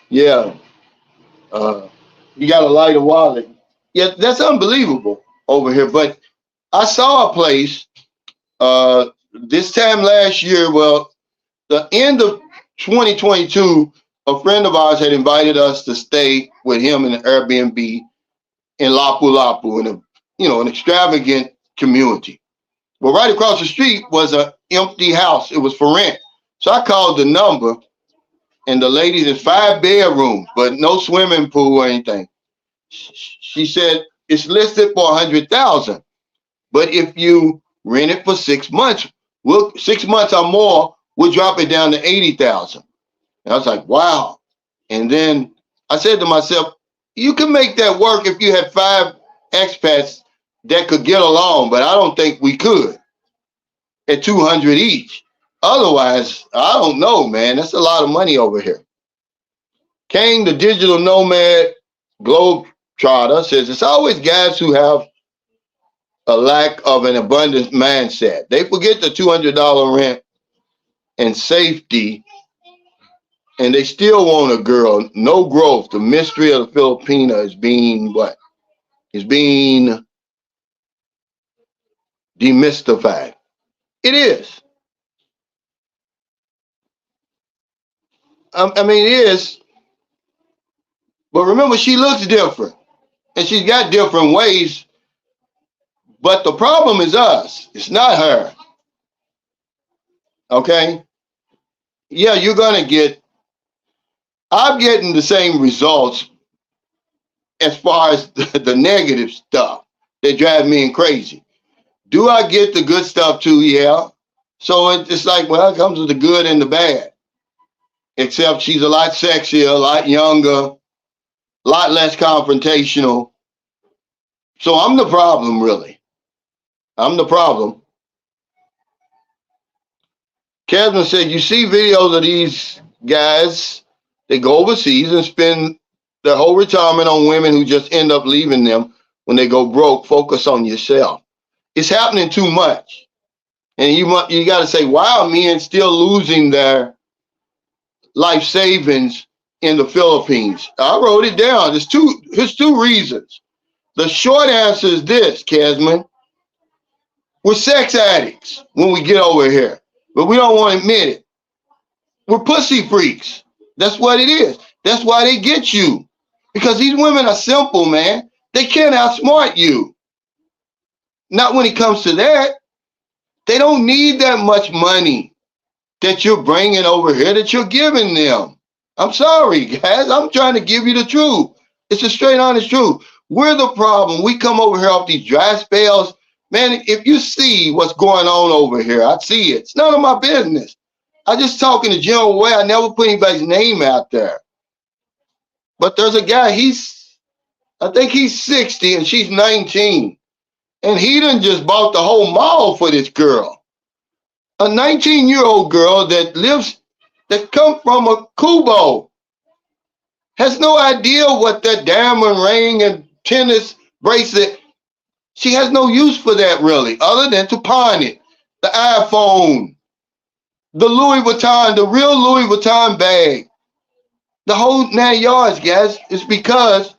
yeah, you got a lighter wallet. Yeah, that's unbelievable over here. But I saw a place this time last year. Well, the end of 2022, a friend of ours had invited us to stay with him in an Airbnb in Lapu-Lapu, in an extravagant community. Well, right across the street was an empty house. It was for rent. So I called the number, and the lady, there's 5 bedrooms, but no swimming pool or anything. She said it's listed for 100,000, but if you rent it for 6 months, 6 months or more, we'll drop it down to 80,000. And I was like, wow. And then I said to myself, you can make that work if you had 5 expats that could get along, but I don't think we could at 200 each. Otherwise, I don't know, man. That's a lot of money over here. Kane, the digital nomad globe trotter, says it's always guys who have a lack of an abundance mindset. They forget the $200 rent and safety, and they still want a girl. No growth. The mystery of the Filipina is being what? Is being demystified. It is. I mean, it is. But remember, she looks different, and she's got different ways. But the problem is us. It's not her. Okay? Yeah, you're gonna get. I'm getting the same results as far as the negative stuff that drives me crazy. Do I get the good stuff too? Yeah. So it's like, well, it comes with the good and the bad. Except she's a lot sexier, a lot younger, a lot less confrontational. So I'm the problem, really. I'm the problem. Casman said, you see videos of these guys, they go overseas and spend their whole retirement on women who just end up leaving them when they go broke. Focus on yourself. It's happening too much. And you got to say, why are men still losing their life savings in the Philippines? I wrote it down. Here's two reasons. The short answer is this, Casman. We're sex addicts when we get over here, but we don't want to admit it. We're pussy freaks. That's what it is. That's why they get you. Because these women are simple, man. They can't outsmart you. Not when it comes to that. They don't need that much money that you're bringing over here that you're giving them. I'm sorry, guys. I'm trying to give you the truth. It's a straight, honest truth. We're the problem. We come over here off these dry spells. Man, if you see what's going on over here, I see it. It's none of my business. I just talk in a general way. I never put anybody's name out there. But there's a guy, I think he's 60 and she's 19. And he done just bought the whole mall for this girl. A 19-year-old girl that come from a Kubo, has no idea what that diamond ring and tennis bracelet, she has no use for that really, other than to pawn it. The iPhone, the Louis Vuitton, the real Louis Vuitton bag, the whole 9 yards, guys, is because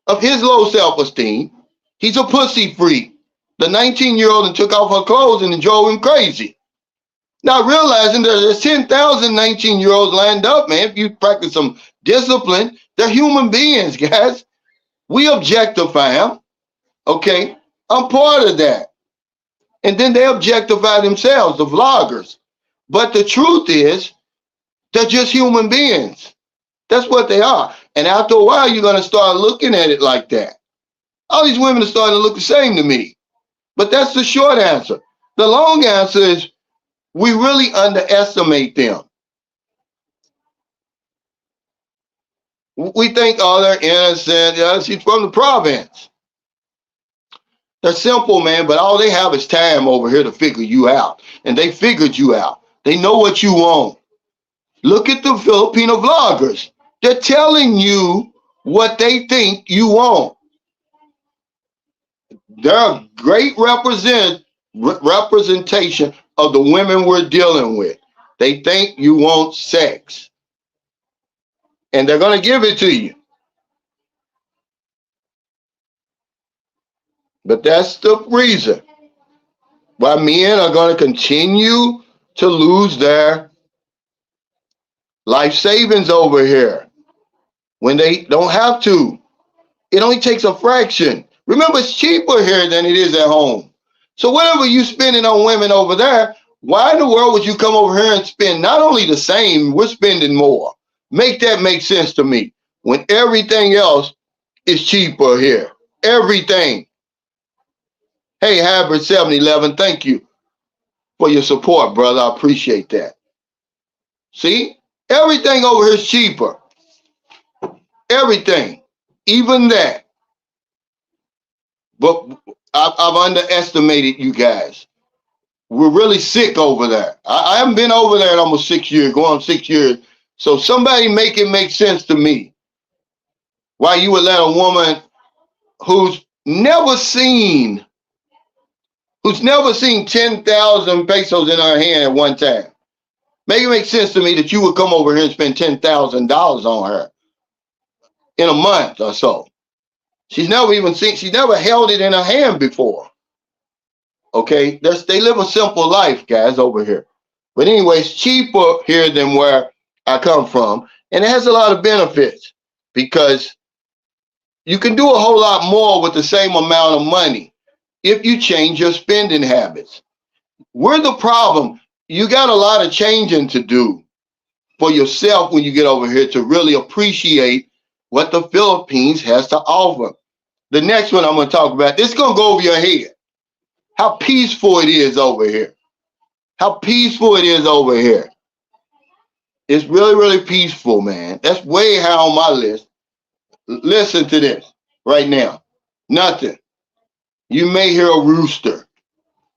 of his low self-esteem. He's a pussy freak. The 19-year-old and took off her clothes and drove him crazy. Not realizing that there's 10,000 19-year-olds lined up, man. If you practice some discipline, they're human beings, guys. We objectify them, okay? I'm part of that. And then they objectify themselves, the vloggers. But the truth is, they're just human beings. That's what they are. And after a while, you're going to start looking at it like that. All these women are starting to look the same to me. But that's the short answer. The long answer is we really underestimate them. We think, oh, they're innocent. Yeah, she's from the province. They're simple, man, but all they have is time over here to figure you out. And they figured you out. They know what you want. Look at the Filipino vloggers. They're telling you what they think you want. They're a great representation of the women we're dealing with. They think you want sex. And they're going to give it to you. But that's the reason why men are going to continue to lose their life savings over here when they don't have to. It only takes a fraction. Remember, it's cheaper here than it is at home. So whatever you spending on women over there, why in the world would you come over here and spend not only the same, we're spending more. Make that make sense to me when everything else is cheaper here. Everything. Hey, Hybrid 711, thank you for your support, brother. I appreciate that. See, everything over here is cheaper. Everything, even that. But I've underestimated you guys. We're really sick over there. I haven't been over there in almost 6 years, going on 6 years. So somebody make it make sense to me. Why you would let a woman who's never seen 10,000 pesos in her hand at one time. Make it make sense to me that you would come over here and spend $10,000 on her in a month or so. She's never held it in her hand before. Okay, they live a simple life, guys, over here. But anyway, it's cheaper here than where I come from, and it has a lot of benefits because you can do a whole lot more with the same amount of money if you change your spending habits. We're the problem. You got a lot of changing to do for yourself when you get over here to really appreciate what the Philippines has to offer. The next one I'm going to talk about, this is going to go over your head. How peaceful it is over here. How peaceful it is over here. It's really, really peaceful, man. That's way high on my list. Listen to this right now. Nothing. You may hear a rooster.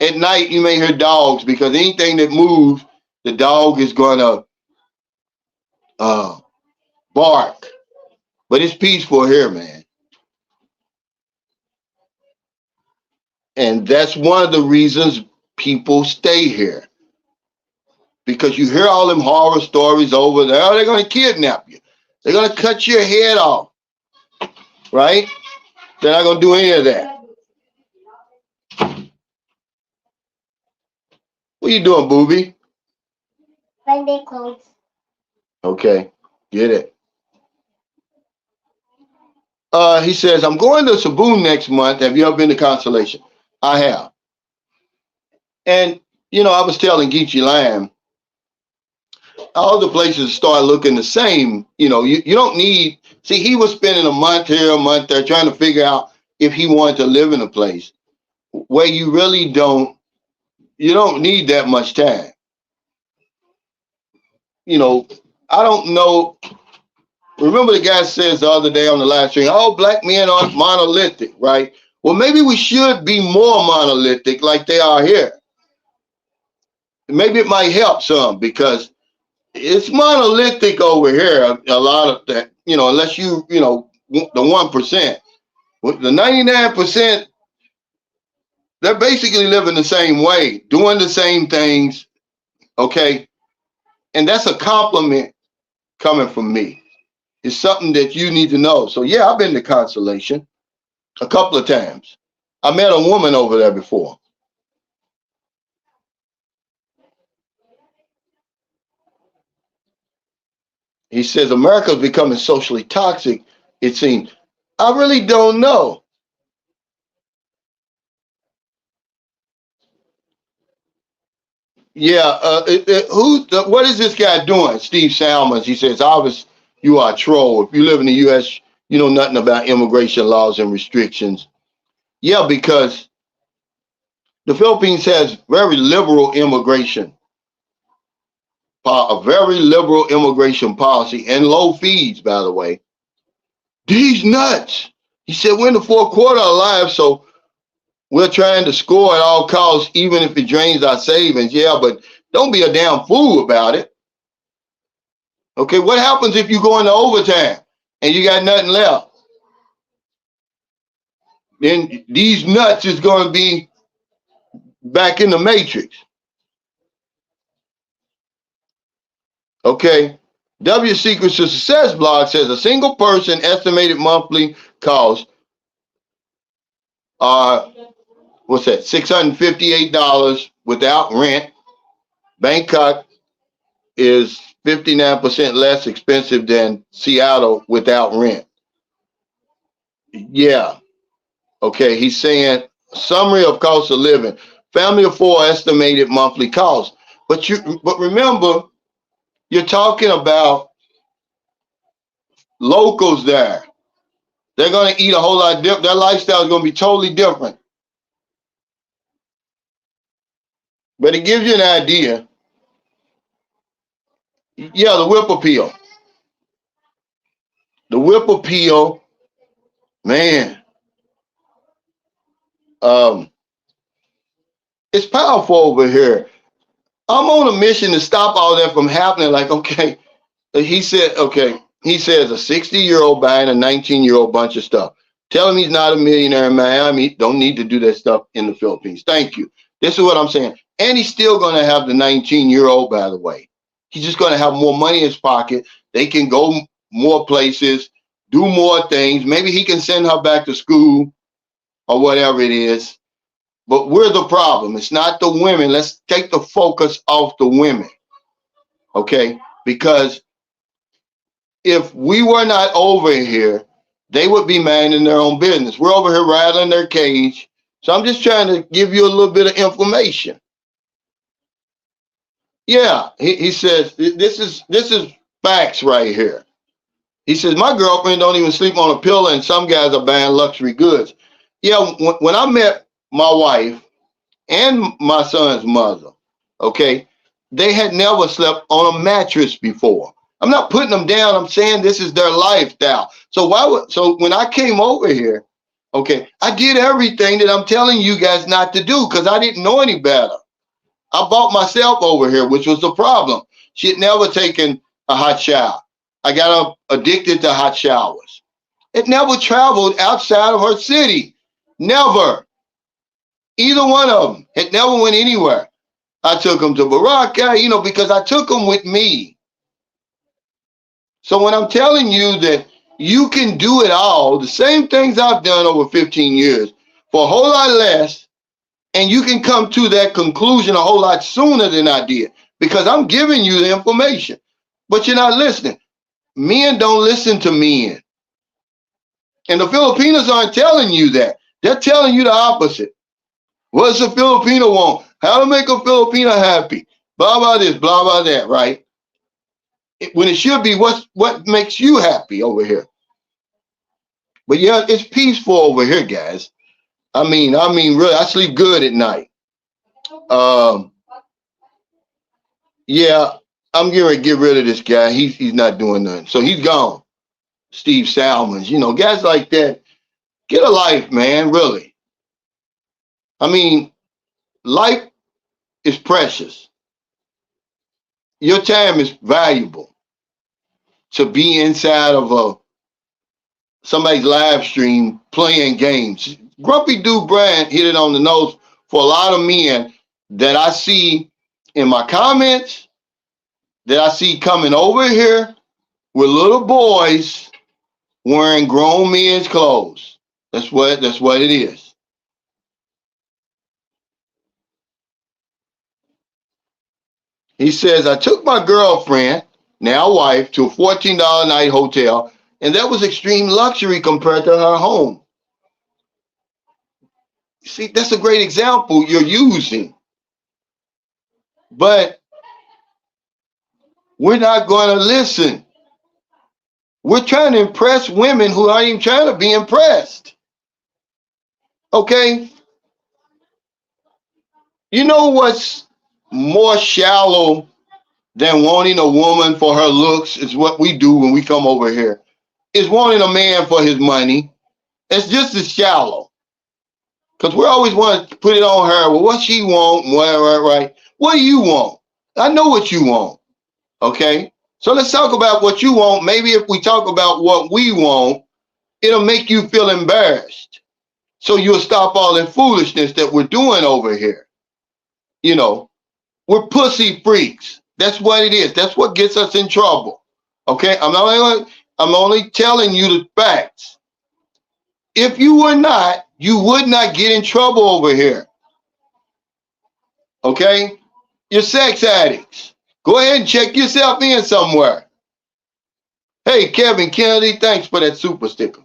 At night, you may hear dogs because anything that moves, the dog is going to bark. But it's peaceful here, man. And that's one of the reasons people stay here. Because you hear all them horror stories over there. Oh, they're going to kidnap you. They're going to cut your head off. Right? They're not going to do any of that. What are you doing, booby? Finding clothes. Okay, get it. He says, I'm going to Cebu next month. Have you ever been to Constellation? I have. And, I was telling Geechee Lamb, all the places start looking the same. You don't need, see, he was spending a month here, a month there, trying to figure out if he wanted to live in a place where you really don't need that much time. I don't know. Remember the guy says the other day on the live stream, oh, black men aren't monolithic, right? Well, maybe we should be more monolithic like they are here. Maybe it might help some because it's monolithic over here. A lot of that, unless the 1%. The 99%, they're basically living the same way, doing the same things, okay? And that's a compliment coming from me. It's something that you need to know. So, yeah, I've been to Constellation a couple of times. I met a woman over there before. He says, America's becoming socially toxic, it seems. I really don't know. Yeah, what is this guy doing? Steve Salmons, he says, obviously, you are a troll. If you live in the U.S., you know nothing about immigration laws and restrictions. Yeah, because the Philippines has very liberal immigration, a very liberal immigration policy and low fees, by the way. These nuts. He said, we're in the fourth quarter of life, so we're trying to score at all costs, even if it drains our savings. Yeah, but don't be a damn fool about it. Okay, what happens if you go into overtime and you got nothing left? Then these nuts is going to be back in the matrix. Okay, W Secrets to Success blog says a single person estimated monthly cost are, what's that, $658 without rent. Bangkok is 59% less expensive than Seattle without rent. Yeah. Okay, he's saying summary of cost of living. Family of four estimated monthly cost. But remember, you're talking about locals there. They're going to eat a whole lot different. Their lifestyle is going to be totally different. But it gives you an idea. Yeah, the whip appeal. The whip appeal, man. It's powerful over here. I'm on a mission to stop all that from happening. Like, okay, he says a 60-year-old buying a 19-year-old bunch of stuff. Tell him he's not a millionaire in Miami. Don't need to do that stuff in the Philippines. Thank you. This is what I'm saying. And he's still going to have the 19-year-old, by the way. He's just going to have more money in his pocket. They can go more places, do more things. Maybe he can send her back to school or whatever it is. but we're the problem. It's not the women. Let's take the focus off the women, okay? Because if we were not over here, they would be minding their own business. We're over here rattling their cage. So I'm just trying to give you a little bit of information. Yeah, he says this is facts right here. He says my girlfriend don't even sleep on a pillow, and some guys are buying luxury goods. Yeah, when I met my wife and my son's mother, okay, they had never slept on a mattress before. I'm not putting them down. I'm saying this is their lifestyle. So when I came over here, okay, I did everything that I'm telling you guys not to do because I didn't know any better. I bought myself over here, which was the problem. She had never taken a hot shower. I got addicted to hot showers. It never traveled outside of her city. Never. Either one of them. It never went anywhere. I took them to Baraka, because I took them with me. So when I'm telling you that you can do it all, the same things I've done over 15 years, for a whole lot less, and you can come to that conclusion a whole lot sooner than I did, because I'm giving you the information, but you're not listening. Men don't listen to men. And the Filipinos aren't telling you that. They're telling you the opposite. What's a Filipino want? How to make a Filipino happy? Blah, blah this, blah, blah that, right? When it should be what makes you happy over here. But yeah, it's peaceful over here, guys. I mean, really, I sleep good at night. Yeah, I'm going to get rid of this guy. He's not doing nothing. So he's gone. Steve Salmons, guys like that. Get a life, man, really. I mean, life is precious. Your time is valuable to be inside of somebody's live stream playing games. Grumpy Dude Bryant hit it on the nose for a lot of men that I see in my comments, that I see coming over here with little boys wearing grown men's clothes. That's what it is. He says, I took my girlfriend, now wife, to a $14 a night hotel, and that was extreme luxury compared to her home. See, that's a great example you're using. But we're not going to listen. We're trying to impress women who aren't even trying to be impressed. Okay? You know what's more shallow than wanting a woman for her looks is what we do when we come over here. Is wanting a man for his money. It's just as shallow. Because we always want to put it on her. Well, what she want, right? What do you want? I know what you want. Okay? So let's talk about what you want. Maybe if we talk about what we want, it'll make you feel embarrassed. So you'll stop all that foolishness that we're doing over here. We're pussy freaks. That's what it is. That's what gets us in trouble. Okay? I'm only telling you the facts. If you were not, you would not get in trouble over here. Okay? You're sex addicts. Go ahead and check yourself in somewhere. Hey, Kevin Kennedy, thanks for that super sticker.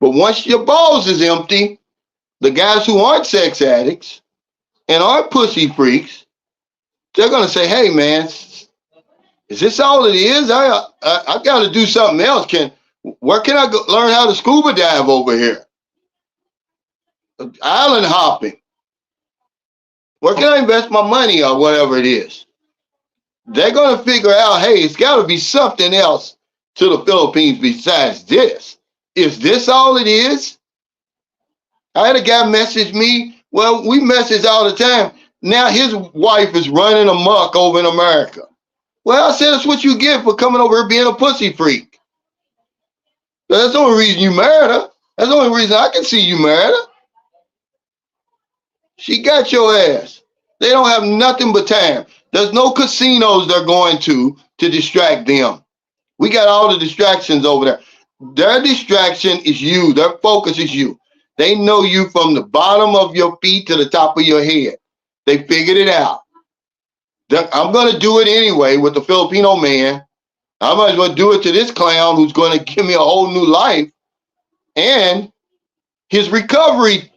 But once your balls is empty, the guys who aren't sex addicts and aren't pussy freaks, they're going to say, hey, man, is this all it is? I got to do something else. Where can I go learn how to scuba dive over here? Island hopping. Where can I invest my money or whatever it is? They're going to figure out, hey, it's got to be something else to the Philippines besides this. Is this all it is? I had a guy message me. Well, we message all the time. Now his wife is running amok over in America. Well, I said, that's what you get for coming over here being a pussy freak. That's the only reason you married her. That's the only reason I can see you married her. She got your ass. They don't have nothing but time. There's no casinos they're going to distract them. We got all the distractions over there. Their distraction is you. Their focus is you. They know you from the bottom of your feet to the top of your head. They figured it out. I'm going to do it anyway with the Filipino man. I might as well do it to this clown who's going to give me a whole new life. And his recovery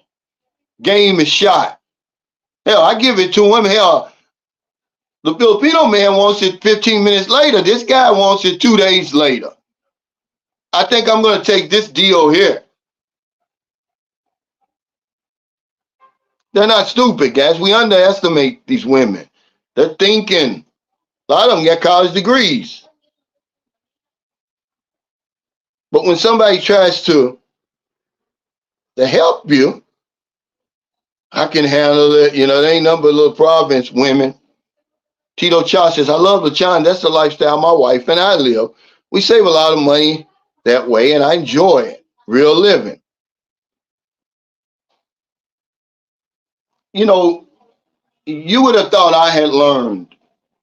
game is shot. Hell, I give it to him. Hell, the Filipino man wants it 15 minutes later. This guy wants it 2 days later. I think I'm going to take this deal here. They're not stupid, guys. We underestimate these women. They're thinking. A lot of them got college degrees. But when somebody tries to help you, I can handle it. You know, there ain't nothing but little province women. Tito Cha says, I love Lachan. That's the lifestyle my wife and I live. We save a lot of money that way, and I enjoy it. Real living. You know, you would have thought I had learned,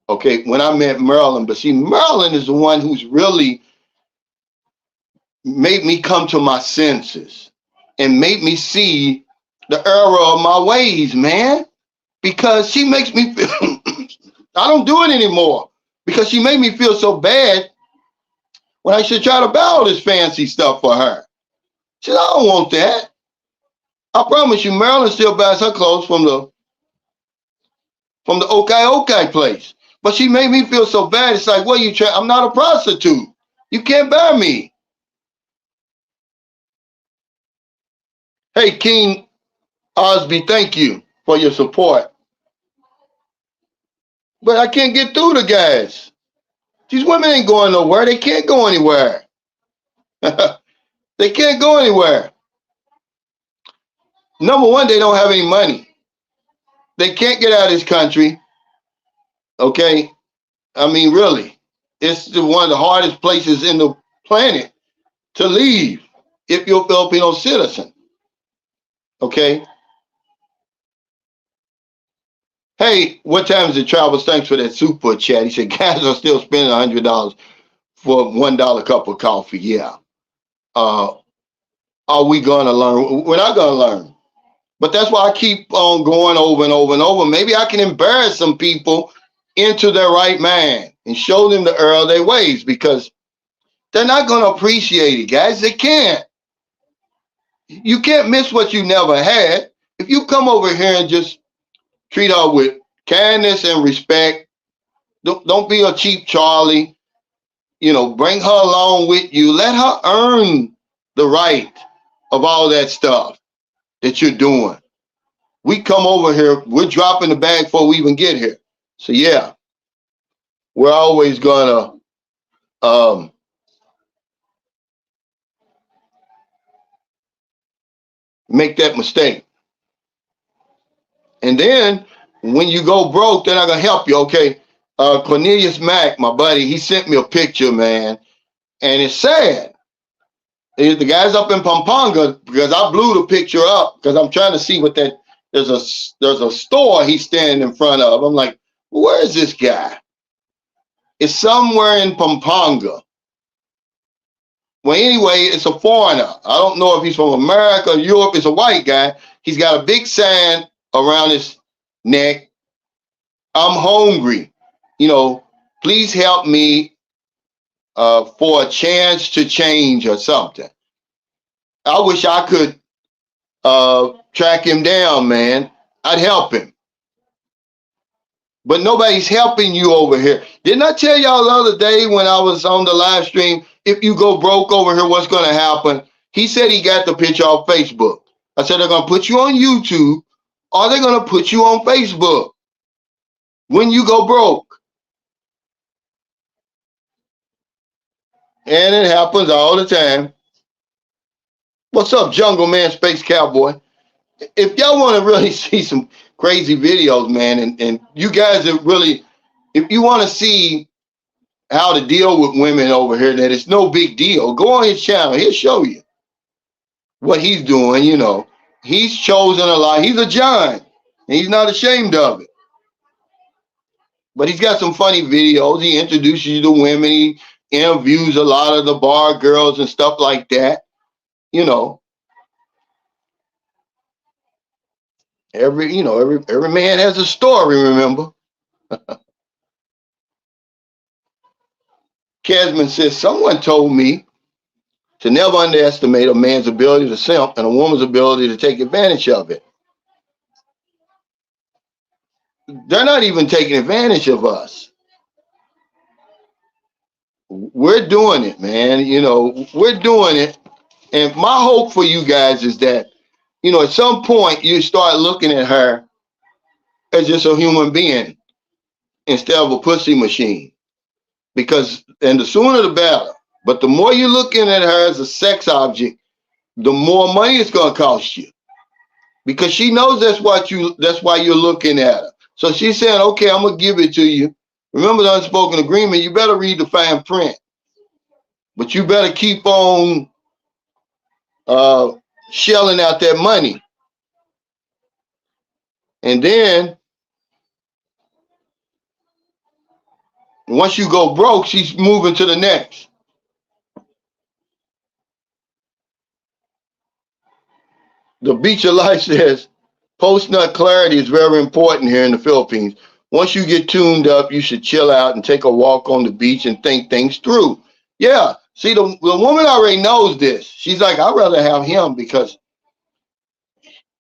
okay, when I met Marilyn. But see, Marilyn is the one who's really made me come to my senses and made me see the error of my ways, man. Because she makes me feel, I don't do it anymore. Because she made me feel so bad when I should try to buy all this fancy stuff for her. She said, I don't want that. I promise you, Marilyn still buys her clothes from the Okay place. But she made me feel so bad. It's like, what are you trying? I'm not a prostitute. You can't buy me. Hey, King Osby, thank you for your support. But I can't get through the guys. These women ain't going nowhere. They can't go anywhere. They can't go anywhere. Number one, they don't have any money. They can't get out of this country. Okay? I mean, really. It's one of the hardest places in the planet to leave if you're a Filipino citizen. Okay? Hey, what time is it, Travels? Thanks for that super chat. He said, guys are still spending $100 for $1 cup of coffee. Yeah. Are we going to learn? We're not going to learn. But that's why I keep on going over and over and over. Maybe I can embarrass some people into their right mind and show them the error of their ways, because they're not going to appreciate it, guys. They can't. You can't miss what you never had. If you come over here and just treat her with kindness and respect, don't be a cheap Charlie. You know, bring her along with you. Let her earn the right of all that stuff that you're doing. We come over here, we're dropping the bag before we even get here. So yeah, we're always gonna make that mistake. And then when you go broke, they're not gonna help you. Okay. Cornelius Mack, my buddy, he sent me a picture, man, and it's sad. The guy's up in Pampanga, because I blew the picture up because I'm trying to see what that. There's a store he's standing in front of. I'm like, where is this guy? It's somewhere in Pampanga. Well, anyway, it's a foreigner. I don't know if he's from America or Europe. It's a white guy. He's got a big sign around his neck. I'm hungry. You know, please help me for a chance to change or something. I wish I could track him down, man. I'd help him. But nobody's helping you over here. Didn't I tell y'all the other day when I was on the live stream, if you go broke over here, what's going to happen? He said he got the picture off Facebook. I said they're going to put you on YouTube, or they're going to put you on Facebook when you go broke. And it happens all the time. What's up, Jungle Man, Space Cowboy? If y'all want to really see some crazy videos, man, and you guys are really, if you want to see how to deal with women over here, that it's no big deal, go on his channel. He'll show you what he's doing. You know, he's chosen a lot. He's a giant, and he's not ashamed of it. But he's got some funny videos. He introduces you to women. He interviews a lot of the bar girls and stuff like that. You know, Every man has a story, remember? Casman says, someone told me to never underestimate a man's ability to simp and a woman's ability to take advantage of it. They're not even taking advantage of us. We're doing it, man. We're doing it. And my hope for you guys is that, at some point you start looking at her as just a human being instead of a pussy machine. And the sooner the better. But the more you're looking at her as a sex object, the more money it's gonna cost you. Because she knows that's why you're looking at her. So she's saying, okay, I'm gonna give it to you. Remember the unspoken agreement, you better read the fine print. But you better keep on shelling out that money. And then once you go broke, she's moving to the next. The Beach of Life says, post-nut clarity is very important here in the Philippines. Once you get tuned up, you should chill out and take a walk on the beach and think things through. Yeah, see, the woman already knows this. She's like, I'd rather have him because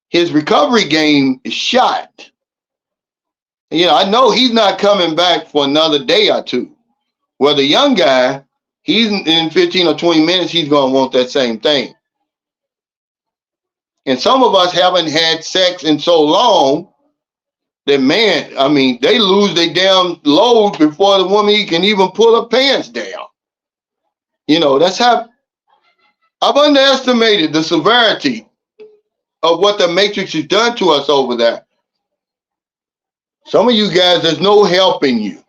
his recovery game is shot. I know he's not coming back for another day or two. Well, the young guy, he's in 15 or 20 minutes, he's going to want that same thing. And some of us haven't had sex in so long that, man, they lose their damn load before the woman can even pull her pants down. That's how I've underestimated the severity of what the Matrix has done to us over there. Some of you guys, there's no helping you.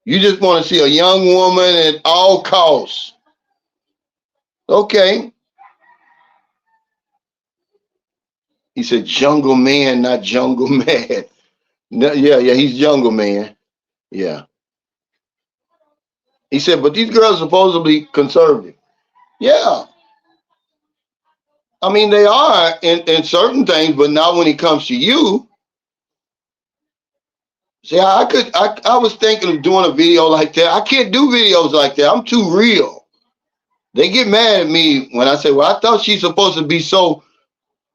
You just want to see a young woman at all costs. Okay. He said, jungle man, not jungle man. No, yeah, he's jungle man. Yeah. He said, but these girls are supposedly conservative. Yeah. They are in certain things, but not when it comes to you. See, I was thinking of doing a video like that. I can't do videos like that. I'm too real. They get mad at me when I say, well, I thought she's supposed to be so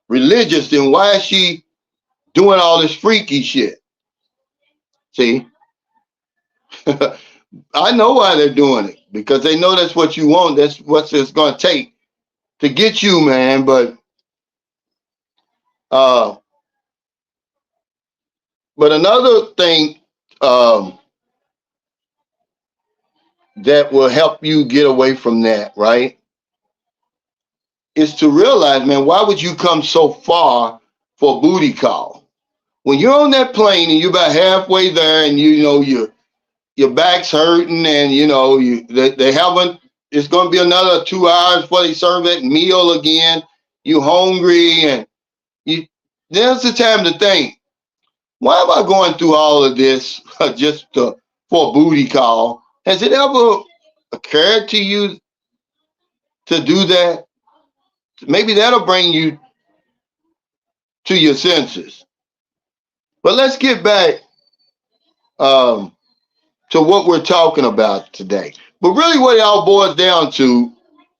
religious, then why is she doing all this freaky shit? See? I know why they're doing it, because they know that's what you want. That's what it's going to take to get you, man. But another thing that will help you get away from that, right, is to realize, man, why would you come so far for a booty call? When you're on that plane and you're about halfway there and your back's hurting and they haven't, it's going to be another 2 hours before they serve that meal again. You hungry and there's the time to think, why am I going through all of this just for a booty call? Has it ever occurred to you to do that? Maybe that'll bring you to your senses. But let's get back to what we're talking about today. But really what it all boils down to,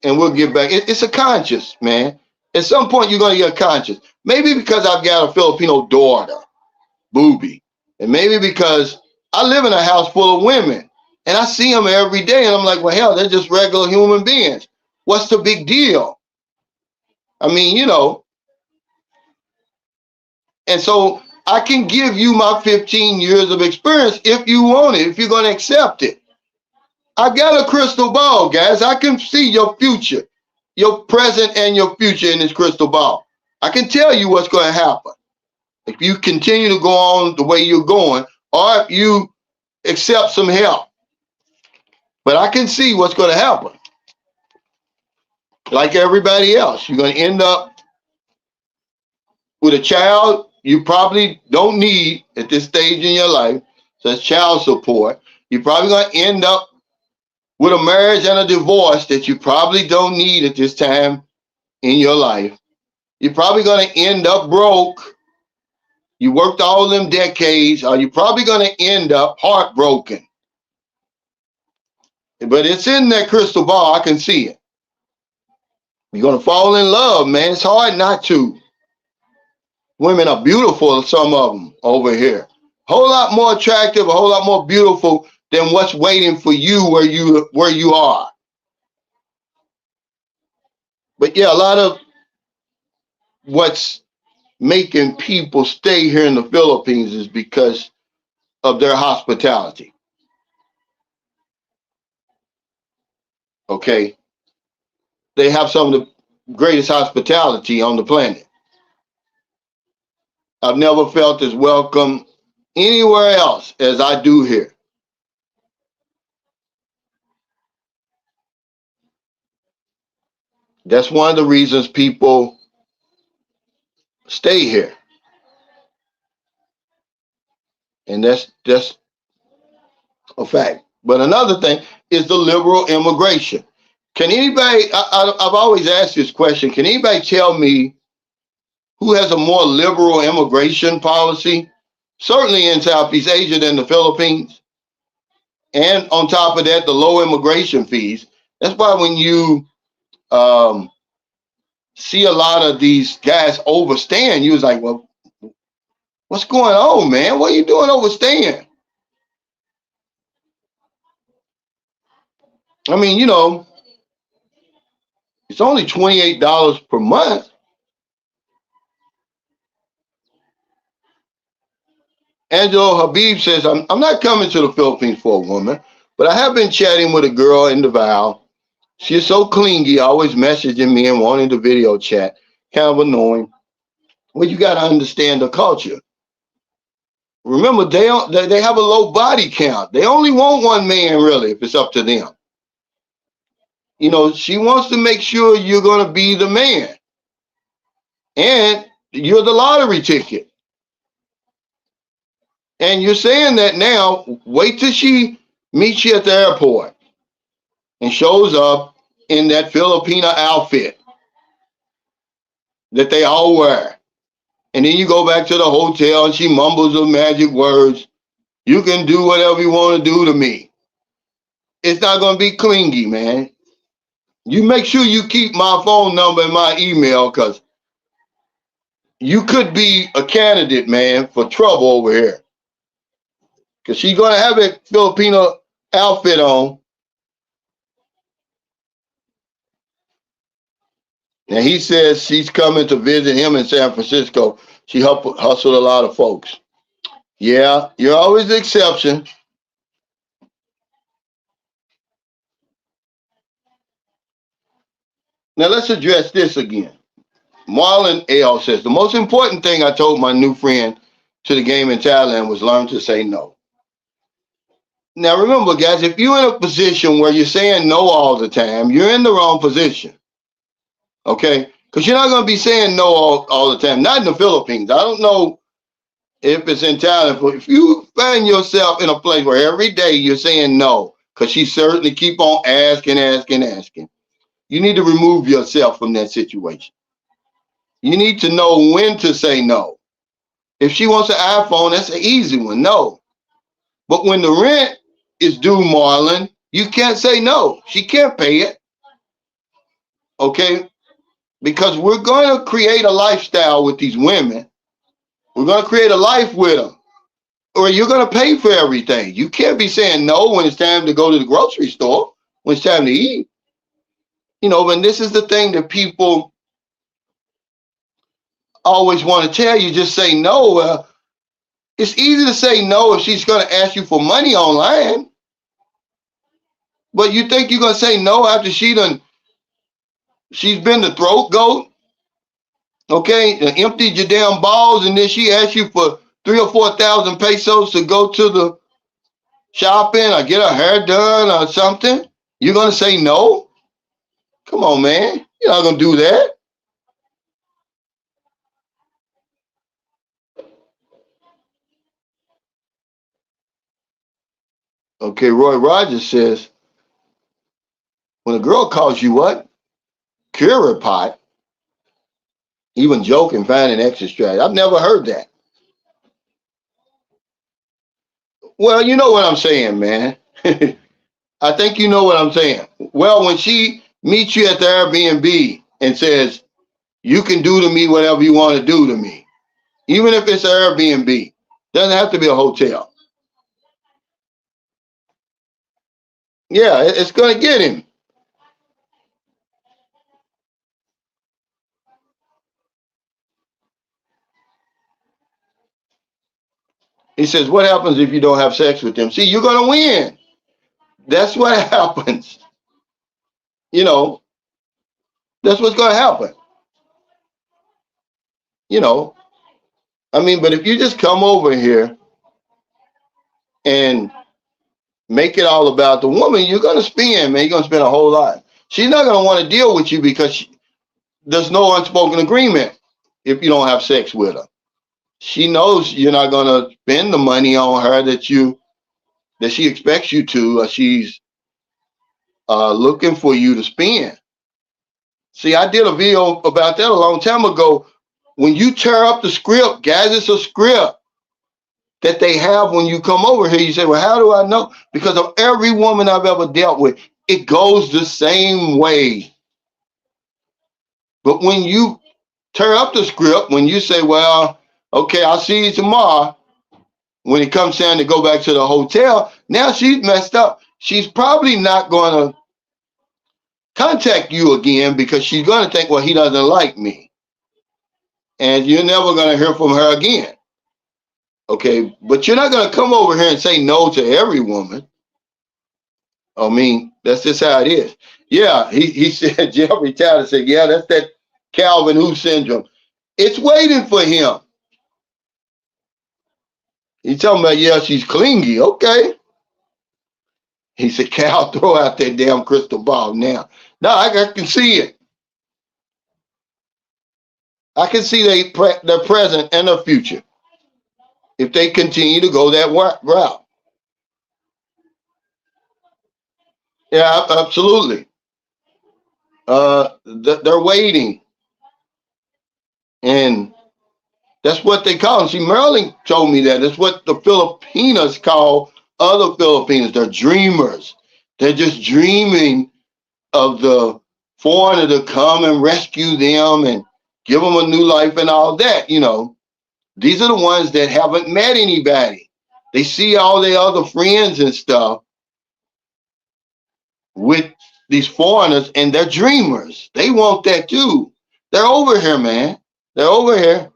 and we'll get back, it's a conscious, man. At some point you're going to get conscious. Maybe because I've got a Filipino daughter, Booby. And maybe because I live in a house full of women and I see them every day and I'm like, well, hell, they're just regular human beings. What's the big deal? And so I can give you my 15 years of experience if you want it, if you're going to accept it. I've got a crystal ball, guys. I can see your future, your present and your future in this crystal ball. I can tell you what's going to happen if you continue to go on the way you're going, or if you accept some help. But I can see what's going to happen. Like everybody else, you're going to end up with a child you probably don't need at this stage in your life, so that's child support. You're probably going to end up with a marriage and a divorce that you probably don't need at this time in your life. You're probably going to end up broke. You worked all them decades, or you're probably going to end up heartbroken. But it's in that crystal ball. I can see it. You're going to fall in love, man. It's hard not to. Women are beautiful, some of them over here. A whole lot more attractive, a whole lot more beautiful than what's waiting for you where you are. But yeah, a lot of what's making people stay here in the Philippines is because of their hospitality. Okay? They have some of the greatest hospitality on the planet. I've never felt as welcome anywhere else as I do here. That's one of the reasons people stay here. And that's a fact. But another thing is the liberal immigration. Can anybody, I've always asked this question, can anybody tell me who has a more liberal immigration policy? Certainly in Southeast Asia than the Philippines. And on top of that, the low immigration fees. That's why when you see a lot of these guys overstaying, you was like, well, what's going on, man? What are you doing overstaying? I mean, it's only $28 per month. Angelo Habib says, I'm not coming to the Philippines for a woman, but I have been chatting with a girl in Davao. She is so clingy, always messaging me and wanting to video chat. Kind of annoying. Well, you got to understand the culture. Remember, they have a low body count. They only want one man, really, if it's up to them. She wants to make sure you're going to be the man. And you're the lottery ticket. And you're saying that now. Wait till she meets you at the airport and shows up in that Filipina outfit that they all wear. And then you go back to the hotel and she mumbles the magic words. You can do whatever you want to do to me. It's not going to be clingy, man. You make sure you keep my phone number and my email, because you could be a candidate, man, for trouble over here. Because she's going to have a Filipino outfit on. And he says she's coming to visit him in San Francisco. She hustled a lot of folks. Yeah, you're always the exception. Now let's address this again. Marlon L. says, the most important thing I told my new friend to the game in Thailand was learn to say no. Now remember, guys, if you're in a position where you're saying no all the time, you're in the wrong position. Okay? Because you're not going to be saying no all the time. Not in the Philippines. I don't know if it's in Thailand, but if you find yourself in a place where every day you're saying no, because she certainly keep on asking, you need to remove yourself from that situation. You need to know when to say no. If she wants an iPhone, that's an easy one, no. But when the rent is due, Marlon, you can't say no. She can't pay it. Okay? Because we're going to create a lifestyle with these women. We're going to create a life with them. Or you're going to pay for everything. You can't be saying no when it's time to go to the grocery store, when it's time to eat. And this is the thing that people always want to tell you, just say no. It's easy to say no if she's going to ask you for money online. But you think you're going to say no after she's been the throat goat? Okay, emptied your damn balls, and then she asks you for 3,000 or 4,000 pesos to go to the shopping or get her hair done or something. You're going to say no? Come on, man. You're not going to do that. Okay, Roy Rogers says, when a girl calls you what? Curry pot, even joking, finding extra strategy. I've never heard that. Well, you know what I'm saying, man. I think you know what I'm saying. Well, when she meets you at the Airbnb and says, you can do to me whatever you want to do to me, even if it's an Airbnb, doesn't have to be a hotel. Yeah, it's going to get him. He says, what happens if you don't have sex with them? See, you're going to win. That's what happens. You know, that's what's going to happen. You know, I mean, but if you just come over here and make it all about the woman, you're going to spend, man. You're going to spend a whole lot. She's not going to want to deal with you because there's no unspoken agreement if you don't have sex with her. She knows you're not going to spend the money on her that she expects you to, or she's looking for you to spend. See, I did a video about that a long time ago. When you tear up the script, guys, it's a script that they have when you come over here. You say, well, how do I know? Because of every woman I've ever dealt with, it goes the same way. But when you tear up the script, when you say, well, okay, I'll see you tomorrow, when it comes time to go back to the hotel, now she's messed up. She's probably not going to contact you again because she's going to think, well, he doesn't like me. And you're never going to hear from her again. Okay, but you're not going to come over here and say no to every woman. I mean, that's just how it is. Yeah, he said, Jeffrey Tyler said, yeah, that's that Calvin Who syndrome. It's waiting for him. He's talking about, yeah, she's clingy. Okay. He said, Cal, throw out that damn crystal ball now. No, I can see it. I can see their present and their future if they continue to go that route. Yeah, absolutely. They're waiting. And that's what they call them. See, Marilyn told me that. It's what the Filipinas call other Filipinos. They're dreamers. They're just dreaming of the foreigner to come and rescue them and give them a new life and all that. You know, these are the ones that haven't met anybody. They see all their other friends and stuff with these foreigners, and they're dreamers. They want that too. They're over here, man. They're over here.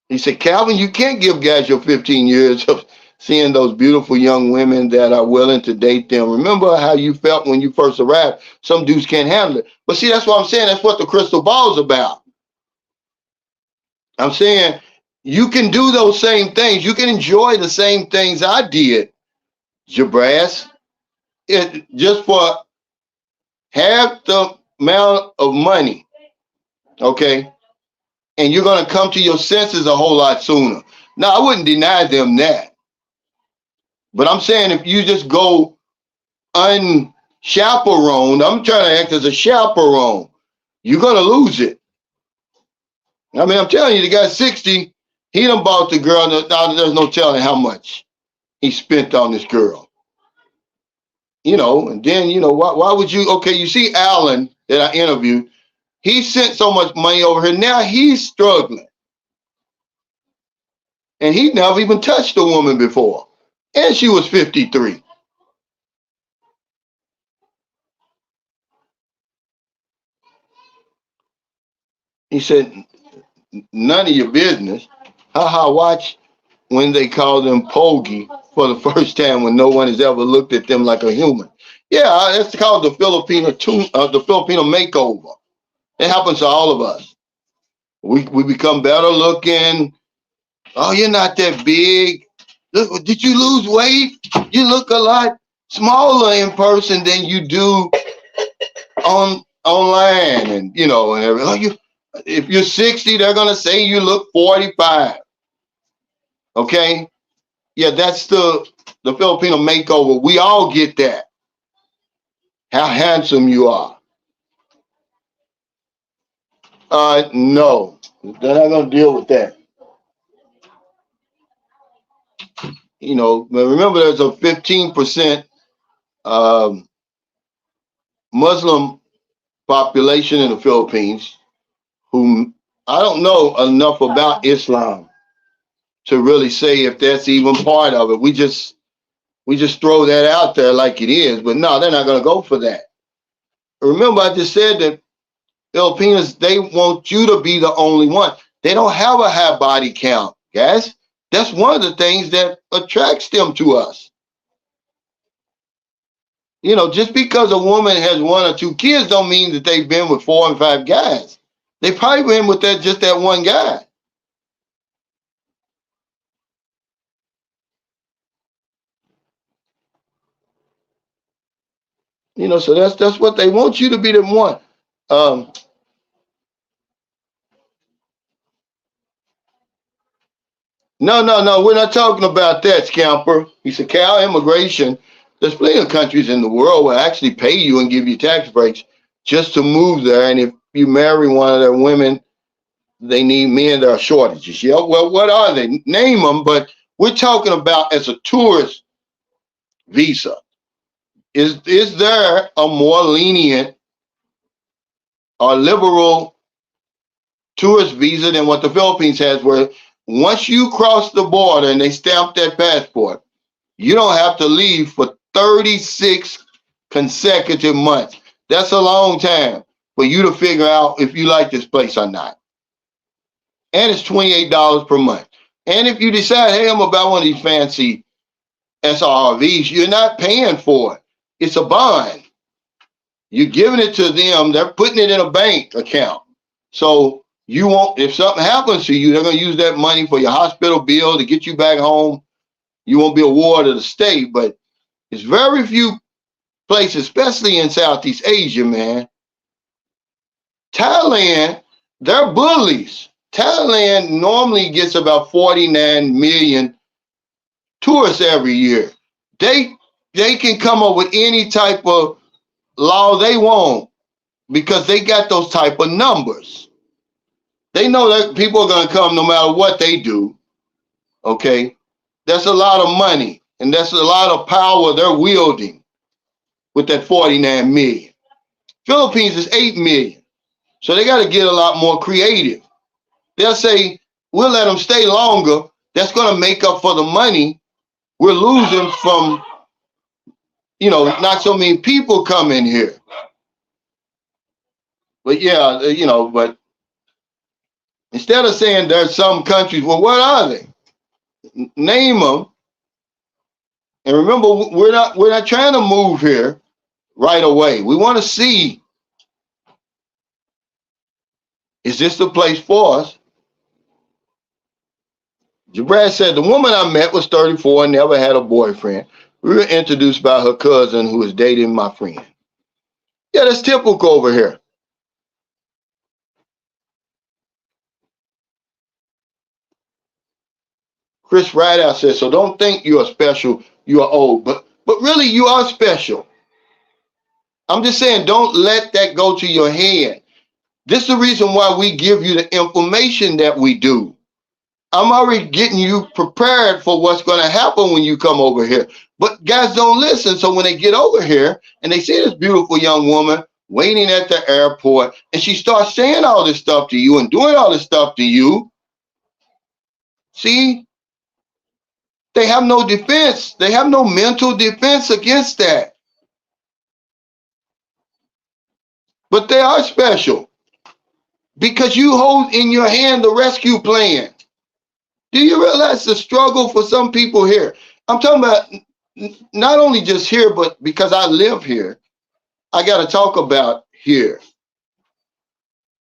He said, Calvin, you can't give guys your 15 years of seeing those beautiful young women that are willing to date them. Remember how you felt when you first arrived. Some dudes can't handle it. But see, that's what I'm saying. That's what the crystal ball's about. I'm saying you can do those same things. You can enjoy the same things I did, Jabras. It just for half the amount of money, okay? And you're going to come to your senses a whole lot sooner. Now, I wouldn't deny them that. But I'm saying if you just go unchaperoned, I'm trying to act as a chaperone, you're going to lose it. I mean, I'm telling you, the guy 60, he done bought the girl. Now there's no telling how much he spent on this girl. You know, and then, you know, why would you? Okay, you see Alan that I interviewed. He sent so much money over here. Now he's struggling. And he never even touched a woman before. And she was 53. He said, none of your business. Haha, watch when they call them pogie for the first time when no one has ever looked at them like a human. Yeah, that's called the the Filipino makeover. It happens to all of us. We become better looking. Oh, you're not that big. Look, did you lose weight? You look a lot smaller in person than you do online, and you know, and everything. Oh, if you're 60, they're gonna say you look 45. Okay, yeah, that's the Filipino makeover. We all get that. How handsome you are. No, They're not going to deal with that. But remember, there's a 15% um, Muslim population in the Philippines who I don't know enough about Islam to really say if that's even part of it. We just throw that out there like it is, but no, they're not going to go for that. Remember, I just said that Filipinos, they want you to be the only one. They don't have a high body count, guys. That's one of the things that attracts them to us. Just because a woman has one or two kids don't mean that they've been with 4 and 5 guys. They've probably been with just that one guy. So that's what they want you to be the one. Um, no, we're not talking about that, scamper. He said, Cal, immigration. There's plenty of countries in the world will actually pay you and give you tax breaks just to move there. And if you marry one of their women, they need men. There are shortages. Yeah, well, what are they? Name them. But we're talking about as a tourist visa. Is there a more lenient or liberal tourist visa than what the Philippines has, where once you cross the border and they stamp that passport, you don't have to leave for 36 consecutive months. That's a long time for you to figure out if you like this place or not. And it's $28 per month. And if you decide, hey, I'm about one of these fancy SRVs, you're not paying for it. It's a bond. You're giving it to them. They're putting it in a bank account. So you won't, if something happens to you, they're going to use that money for your hospital bill to get you back home. You won't be a ward of the state, but it's very few places, especially in Southeast Asia, man. Thailand, they're bullies. Thailand normally gets about 49 million tourists every year. They can come up with any type of law they want because they got those type of numbers. They know that people are going to come no matter what they do. Okay, that's a lot of money and that's a lot of power they're wielding with that 49 million. Philippines is 8 million. So they got to get a lot more creative. They'll say, we'll let them stay longer. That's going to make up for the money we're losing from, not so many people coming here. But yeah, but instead of saying there's some countries, well, what are they? Name them. And remember, we're not trying to move here right away. We want to see, is this the place for us? Jabraz said, the woman I met was 34 and never had a boyfriend. We were introduced by her cousin who was dating my friend. Yeah, that's typical over here. Chris Rideout says, so don't think you are special, you are old. But really, you are special. I'm just saying, don't let that go to your head. This is the reason why we give you the information that we do. I'm already getting you prepared for what's going to happen when you come over here. But guys don't listen. So when they get over here and they see this beautiful young woman waiting at the airport and she starts saying all this stuff to you and doing all this stuff to you, see, they have no defense. They have no mental defense against that. But they are special because you hold in your hand the rescue plan. Do you realize the struggle for some people here? I'm talking about not only just here, but because I live here, I got to talk about here.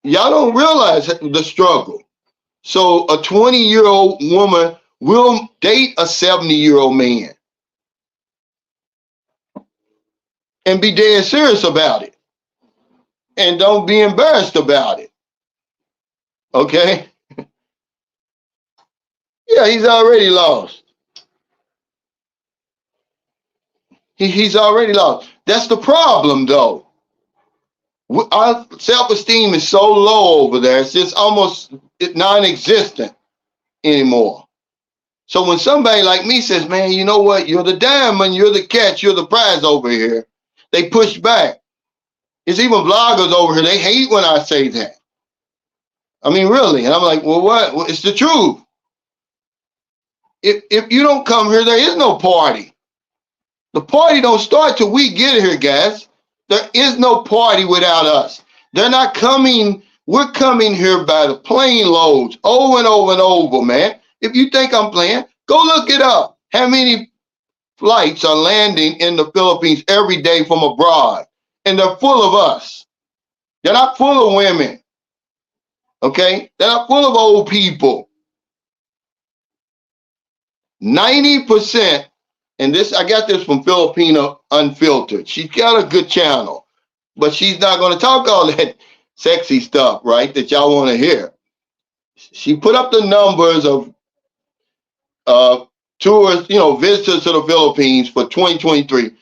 Y'all don't realize the struggle. So a 20-year-old woman will date a 70-year-old man and be dead serious about it. And don't be embarrassed about it. Okay? Yeah, he's already lost. He's already lost. That's the problem, though. Our self-esteem is so low over there. It's just almost non-existent anymore. So when somebody like me says, man, you know what? You're the diamond, you're the catch, you're the prize over here. They push back. It's even bloggers over here. They hate when I say that. I mean, really. And I'm like, well, what? Well, it's the truth. If you don't come here, there is no party. The party don't start till we get here, guys. There is no party without us. They're not coming. We're coming here by the plane loads over and over and over, man. If you think I'm playing, go look it up. How many flights are landing in the Philippines every day from abroad? And they're full of us. They're not full of women. Okay? They're not full of old people. 90%, and this, I got this from Filipino Unfiltered. She's got a good channel, but she's not going to talk all that sexy stuff, right, that y'all want to hear. She put up the numbers of tourists, visitors to the Philippines for 2023.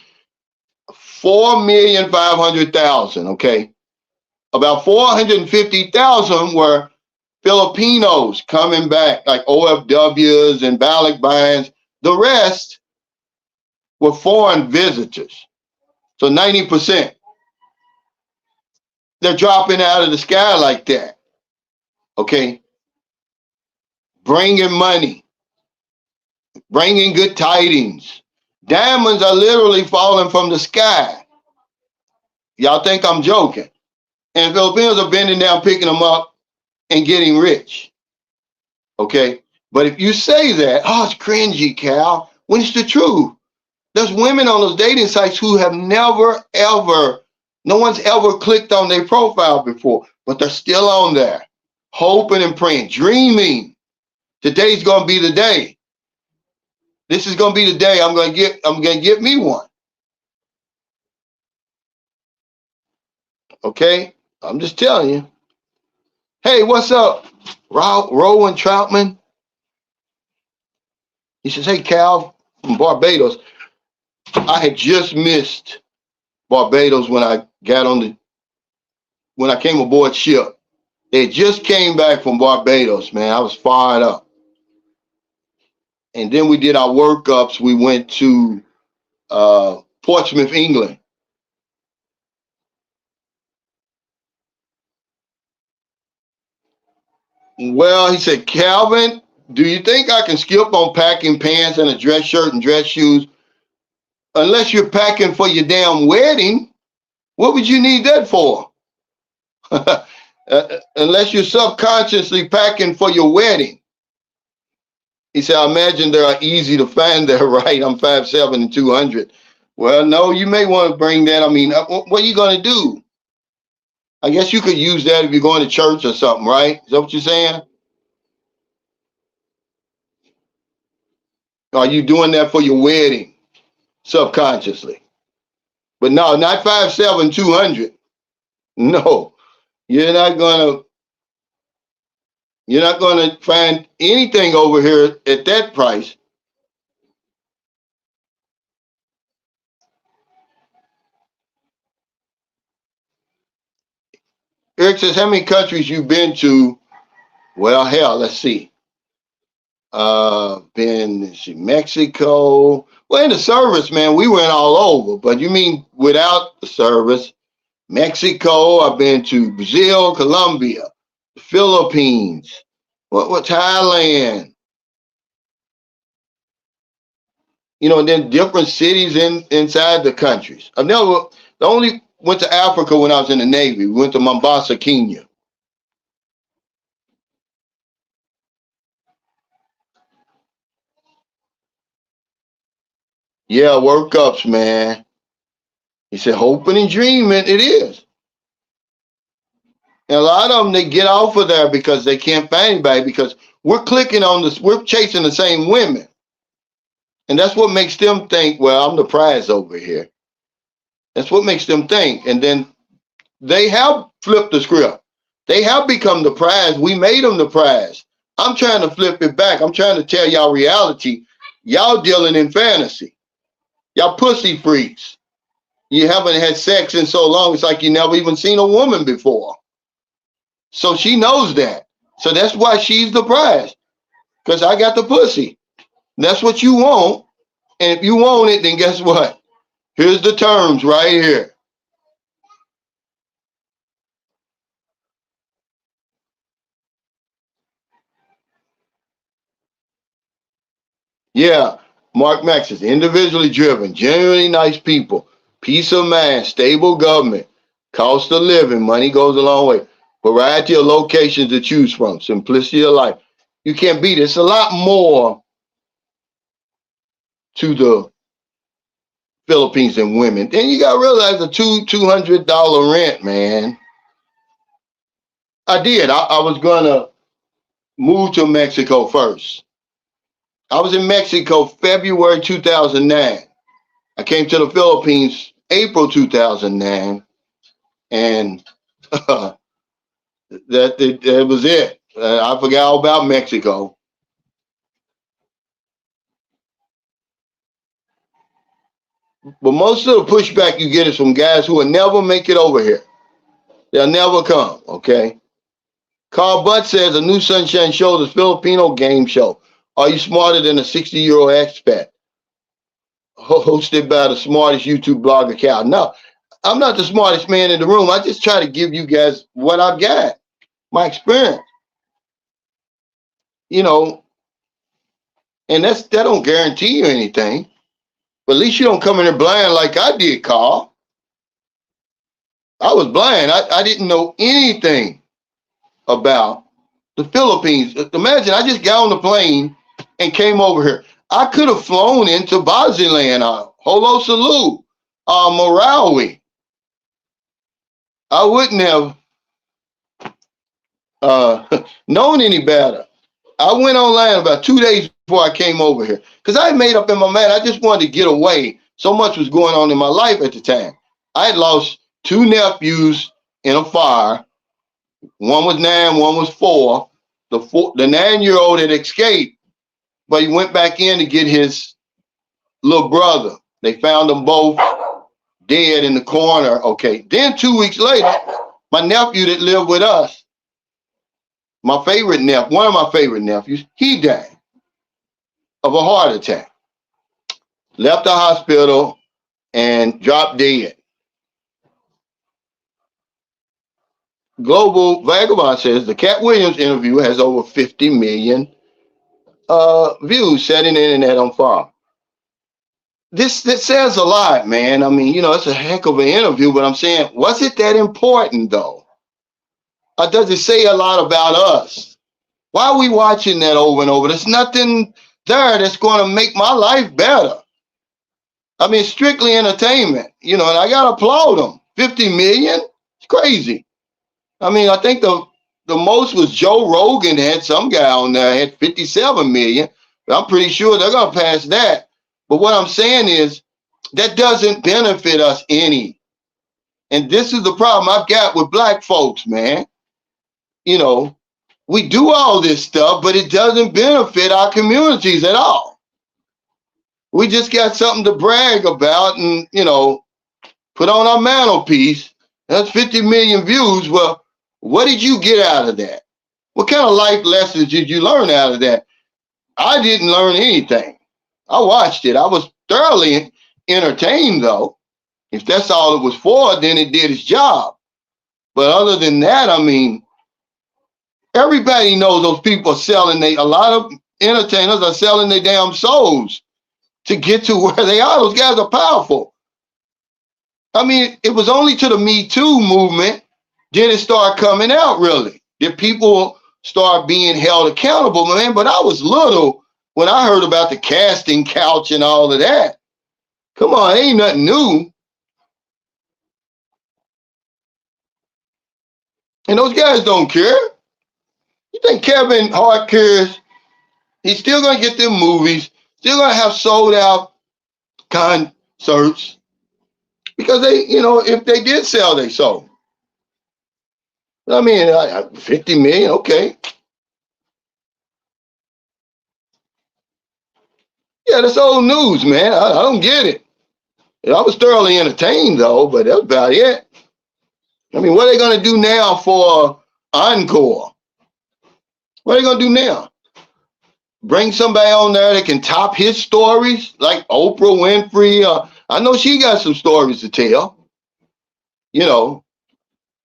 4,500,000, okay? About 450,000 were Filipinos coming back, like OFWs and balikbayans. The rest were foreign visitors. So 90%. They're dropping out of the sky like that, okay? Bringing money, bringing good tidings. Diamonds are literally falling from the sky. Y'all think I'm joking? And Filipinos are bending down, picking them up, and getting rich. Okay? But if you say that, oh, it's cringy, Cal, when it's the truth. There's women on those dating sites who have never, ever, no one's ever clicked on their profile before, but they're still on there, hoping and praying, dreaming. Today's gonna be the day. This is gonna be the day I'm gonna get me one. Okay? I'm just telling you. Hey, what's up? Rowan Troutman. He says, hey, Cal, from Barbados. I had just missed Barbados when I came aboard ship. They just came back from Barbados, man. I was fired up. And then we did our workups. We went to Portsmouth, England. Well, he said, Calvin, do you think I can skip on packing pants and a dress shirt and dress shoes? Unless you're packing for your damn wedding, what would you need that for? Unless you're subconsciously packing for your wedding. He said, I imagine they are easy to find there, right? I'm 5'7" and 200. Well, no, you may want to bring that. I mean, what are you going to do? I guess you could use that if you're going to church or something, right? Is that what you're saying? Are you doing that for your wedding subconsciously? But no, not 5'7", 200. No, you're not gonna find anything over here at that price. Eric says, how many countries you been to? Well, hell, let's see. Been to Mexico. Well, in the service, man, we went all over. But you mean without the service? Mexico, I've been to Brazil, Colombia, the Philippines, what Thailand. And then different cities inside the countries. I only went to Africa when I was in the Navy. We went to Mombasa, Kenya. Yeah, workups, man. He said, hoping and dreaming, it is. And a lot of them, they get off of there because they can't find anybody because we're clicking on this, we're chasing the same women. And that's what makes them think, well, I'm the prize over here. That's what makes them think. And then they have flipped the script. They have become the prize. We made them the prize. I'm trying to flip it back. I'm trying to tell y'all reality. Y'all dealing in fantasy. Y'all pussy freaks. You haven't had sex in so long, it's like you never even seen a woman before. So she knows that. So that's why she's the prize. Because I got the pussy. That's what you want. And if you want it, then guess what? Here's the terms right here. Yeah, Mark Max is individually driven, genuinely nice people, peace of mind, stable government, cost of living, money goes a long way, variety of locations to choose from, simplicity of life. You can't beat it. It's a lot more to the Philippines than women. Then you got to realize the $200 rent, man. I did. I was going to move to Mexico first. I was in Mexico February 2009. I came to the Philippines April 2009, and that was it. I forgot all about Mexico. But most of the pushback you get is from guys who will never make it over here. They'll never come, okay? Carl Butt says a new Sunshine Show, the Filipino game show. Are you smarter than a 60-year-old expat? Hosted by the smartest YouTube blogger, Cal. No, I'm not the smartest man in the room. I just try to give you guys what I've got, my experience. You know, and that don't guarantee you anything. But at least you don't come in there blind like I did, Carl. I was blind. I didn't know anything about the Philippines. Imagine I just got on the plane and came over here. I could have flown into Bazilan, Holo Salud, Morawi. I wouldn't have known any better. I went online about 2 days before I came over here because I had made up in my mind. I just wanted to get away. So much was going on in my life at the time. I had lost 2 nephews in a fire. One was 9, one was 4. The 9-year-old had escaped, but he went back in to get his little brother. They found them both dead in the corner. Okay. Then 2 weeks later, my nephew that lived with us, my favorite nephew, one of my favorite nephews, he died of a heart attack. Left the hospital and dropped dead. Global Vagabond says the Cat Williams interview has over 50 million views, setting the internet on fire. This says a lot, man. I mean, it's a heck of an interview, but I'm saying, was it that important though? Or does it say a lot about us? Why are we watching that over and over? There's nothing there that's going to make my life better. I mean, strictly entertainment, and I got to applaud them. 50 million? It's crazy. I mean, I think the most was Joe Rogan had some guy on there had 57 million. But I'm pretty sure they're going to pass that. But what I'm saying is that doesn't benefit us any. And this is the problem I've got with black folks, man. We do all this stuff, but it doesn't benefit our communities at all. We just got something to brag about and, put on our mantelpiece. That's 50 million views. Well, what did you get out of that? What kind of life lessons did you learn out of that? I didn't learn anything. I watched it. I was thoroughly entertained, though. If that's all it was for, then it did its job. But other than that, I mean, everybody knows those people are selling. A lot of entertainers are selling their damn souls to get to where they are. Those guys are powerful. I mean, it was only to the Me Too movement did it start coming out, really. Did people start being held accountable, man? But I was little when I heard about the casting couch and all of that. Come on, ain't nothing new. And those guys don't care. You think Kevin Hart cares? He's still going to get them movies, still going to have sold out concerts because they, if they did sell, they sold. I mean, 50 million, okay. Yeah, that's old news, man. I don't get it. I was thoroughly entertained though, but that's about it. I mean, what are they gonna do now for encore? What are they gonna do now? Bring somebody on there that can top his stories, like Oprah Winfrey. I know she got some stories to tell, you know.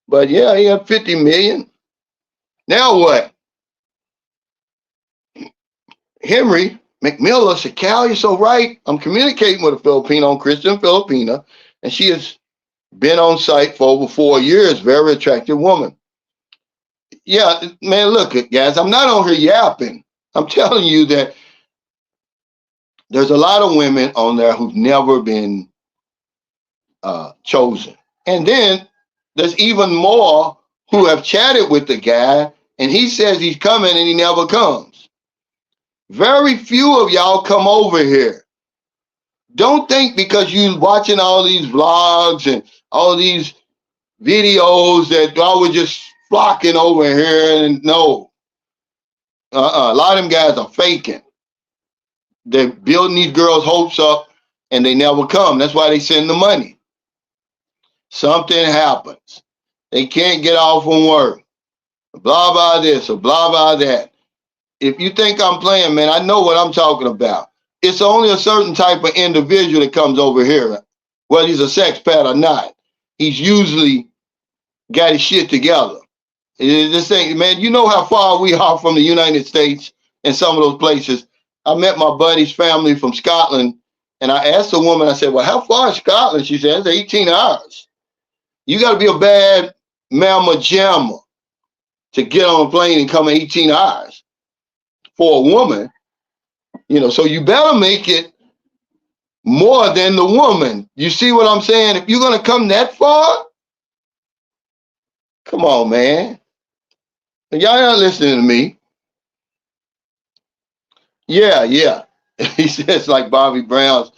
But yeah, he had 50 million. Now what? Henry McMillan said, Cal, you're so right. I'm communicating with a Filipino, Christian Filipina, and she has been on site for over 4 years. Very attractive woman. Yeah, man, look, guys, I'm not on here yapping. I'm telling you that there's a lot of women on there who've never been chosen. And then there's even more who have chatted with the guy, and he says he's coming and he never comes. Very few of y'all come over here. Don't think because you're watching all these vlogs and all these videos that I was just flocking over here. And no, a lot of them guys are faking. They're building these girls' hopes up and they never come. That's why they send the money. Something happens. They can't get off from work. Blah, blah, this or blah, blah, that. If you think I'm playing, man, I know what I'm talking about. It's only a certain type of individual that comes over here, whether he's a sex pet or not. He's usually got his shit together. This thing, man, you know how far we are from the United States and some of those places. I met my buddy's family from Scotland, and I asked the woman, I said, well, how far is Scotland? She said, it's 18 hours. You got to be a bad mamma jamma to get on a plane and come 18 hours for a woman. You know, so you better make it more than the woman. You see what I'm saying? If you're going to come that far, come on, man. Y'all not listening to me. Yeah, yeah. He says like Bobby Brown's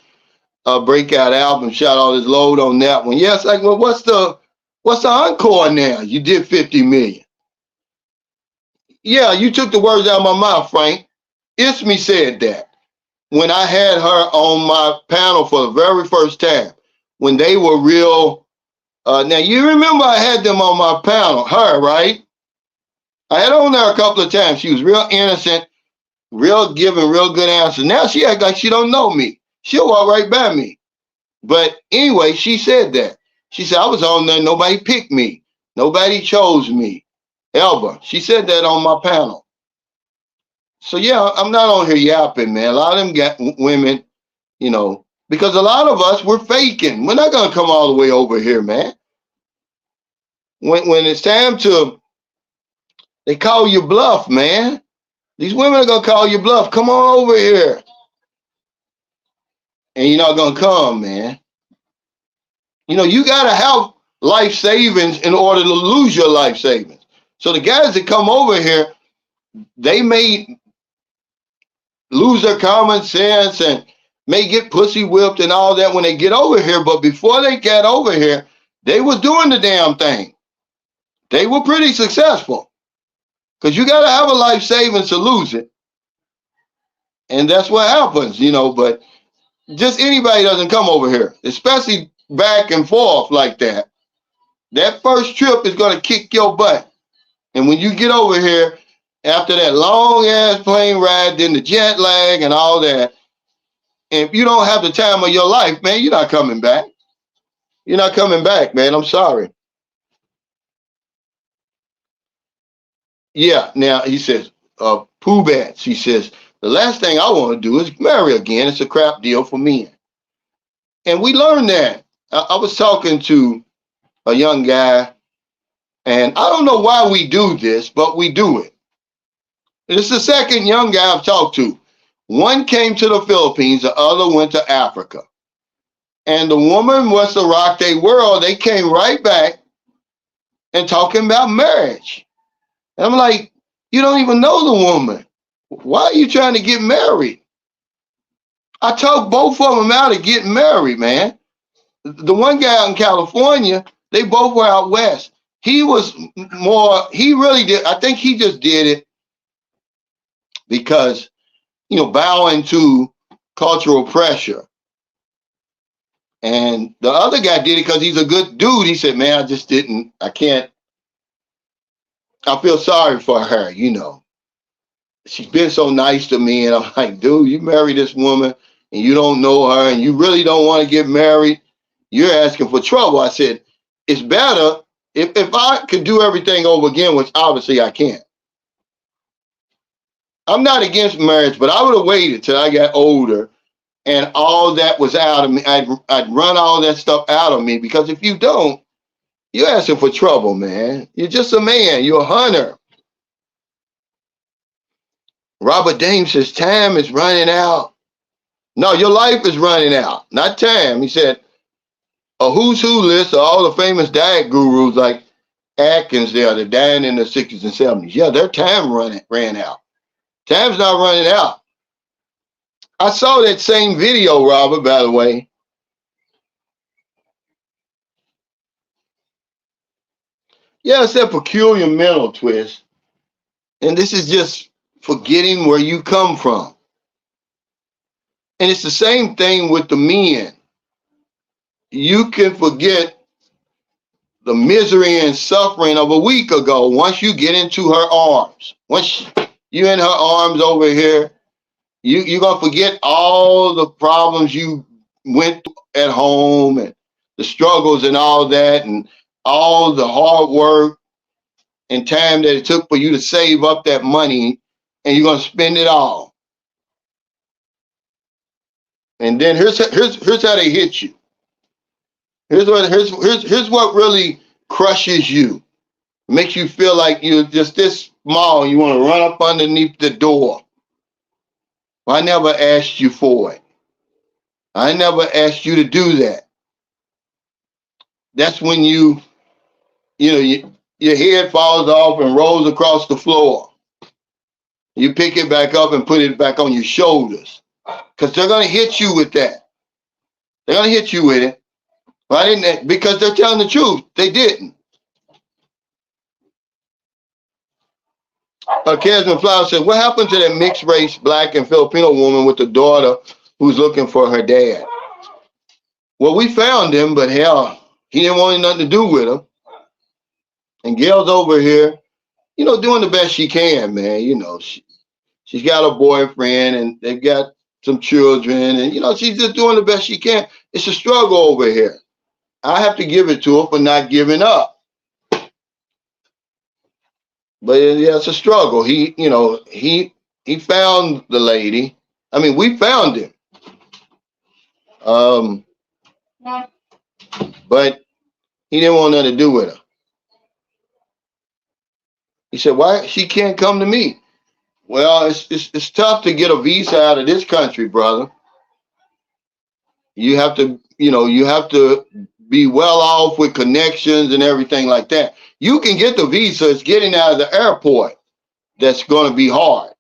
breakout album, shot all his load on that one. Yeah, it's like, well, what's the encore now? You did 50 million. Yeah, you took the words out of my mouth, Frank. Ismi said that when I had her on my panel for the very first time, when they were real. Now, you remember I had them on my panel, her, right? I had her on there a couple of times. She was real innocent, real giving, real good answers. Now she acts like she don't know me. She'll walk right by me. But anyway, she said that. She said, I was on there, nobody picked me. Nobody chose me, ever. She said that on my panel. So yeah, I'm not on here yapping, man. A lot of them got women, you know, because a lot of us, we're faking. We're not going to come all the way over here, man. When it's time to, they call you bluff, man. These women are going to call you bluff. Come on over here. And you're not going to come, man. You know, you got to have life savings in order to lose your life savings. So the guys that come over here, they may lose their common sense and may get pussy whipped and all that when they get over here. But before they got over here, they was doing the damn thing. They were pretty successful. Because you got to have a life savings to lose it. And that's what happens, you know. But just anybody doesn't come over here, especially back and forth like that. That first trip is going to kick your butt. And when you get over here, after that long ass plane ride, then the jet lag and all that, and if you don't have the time of your life, man, you're not coming back. You're not coming back, man. I'm sorry. Yeah, now he says, Pooh Bats, he says, the last thing I want to do is marry again. It's a crap deal for men. And we learned that. I was talking to a young guy, and I don't know why we do this, but we do it. It's the second young guy I've talked to. One came to the Philippines, the other went to Africa. And the woman was to rock their world. They came right back and talking about marriage. And I'm like, you don't even know the woman. Why are you trying to get married? I talked both of them out of getting married, man. The one guy out in California, they both were out west. He was more, he really did, I think he just did it because, you know, bowing to cultural pressure. And the other guy did it because he's a good dude. He said, man, I just didn't, I can't, I feel sorry for her, you know. She's been so nice to me. And I'm like, dude, you marry this woman and you don't know her and you really don't want to get married. You're asking for trouble. I said, it's better if I could do everything over again, which obviously I can't. I'm not against marriage, but I would have waited till I got older and all that was out of me. I'd run all that stuff out of me, because if you don't, you're asking for trouble, man. You're just a man. You're a hunter. Robert Dame says time is running out. No, your life is running out, not time. He said a who's who list of all the famous diet gurus like Atkins there, they're dying in the 60s and 70s. Yeah, their time ran out. Time's not running out. I saw that same video, Robert, by the way. Yeah, it's that peculiar mental twist. And this is just forgetting where you come from. And it's the same thing with the men. You can forget the misery and suffering of a week ago once you get into her arms. Once you're in her arms over here, you're going to forget all the problems you went through at home and the struggles and all that and all the hard work and time that it took for you to save up that money, and you're going to spend it all. And then here's how they hit you. Here's what really crushes you, makes you feel like you're just this small. You want to run up underneath the door. I never asked you for it. I never asked you to do that. That's when your head falls off and rolls across the floor. You pick it back up and put it back on your shoulders, because they're going to hit you with that. They're going to hit you with it. Why didn't they? Because they're telling the truth. They didn't. Casman Flower said, what happened to that mixed race black and Filipino woman with the daughter who's looking for her dad? Well, we found him, but hell, he didn't want nothing to do with her. And Gail's over here, doing the best she can, man. She's got a boyfriend and they've got some children, and she's just doing the best she can. It's a struggle over here. I have to give it to her for not giving up. But yeah, it's a struggle. He found the lady. I mean, we found him. But he didn't want nothing to do with her. He said, why she can't come to me? Well, it's tough to get a visa out of this country, brother. You have to be well off with connections and everything like that. You can get the visa. It's getting out of the airport that's going to be hard.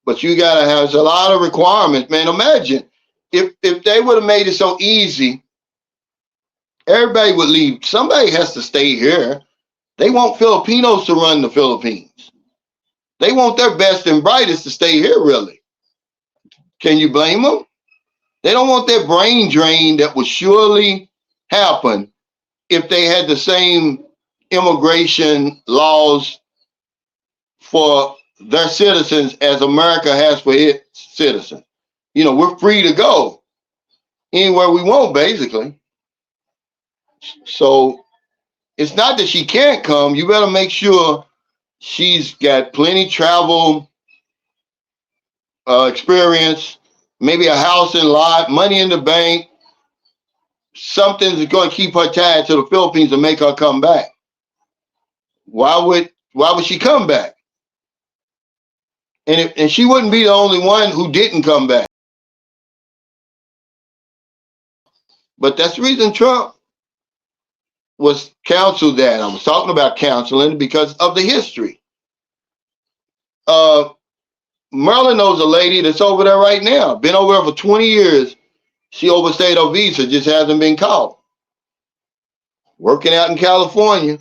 But you got to have a lot of requirements, man. Imagine if they would have made it so easy, everybody would leave. Somebody has to stay here. They want Filipinos to run the Philippines. They want their best and brightest to stay here, really. Can you blame them? They don't want that brain drain that would surely happen if they had the same immigration laws for their citizens as America has for its citizens. We're free to go anywhere we want, basically. So it's not that she can't come. You better make sure she's got plenty travel experience, maybe a house and lot, money in the bank, something that's going to keep her tied to the Philippines and make her come back. Why would she come back? And she wouldn't be the only one who didn't come back. But that's the reason Trump was counseled that. I was talking about counseling because of the history. Merlin knows a lady that's over there right now. Been over there for 20 years. She overstayed her visa, just hasn't been caught. Working out in California.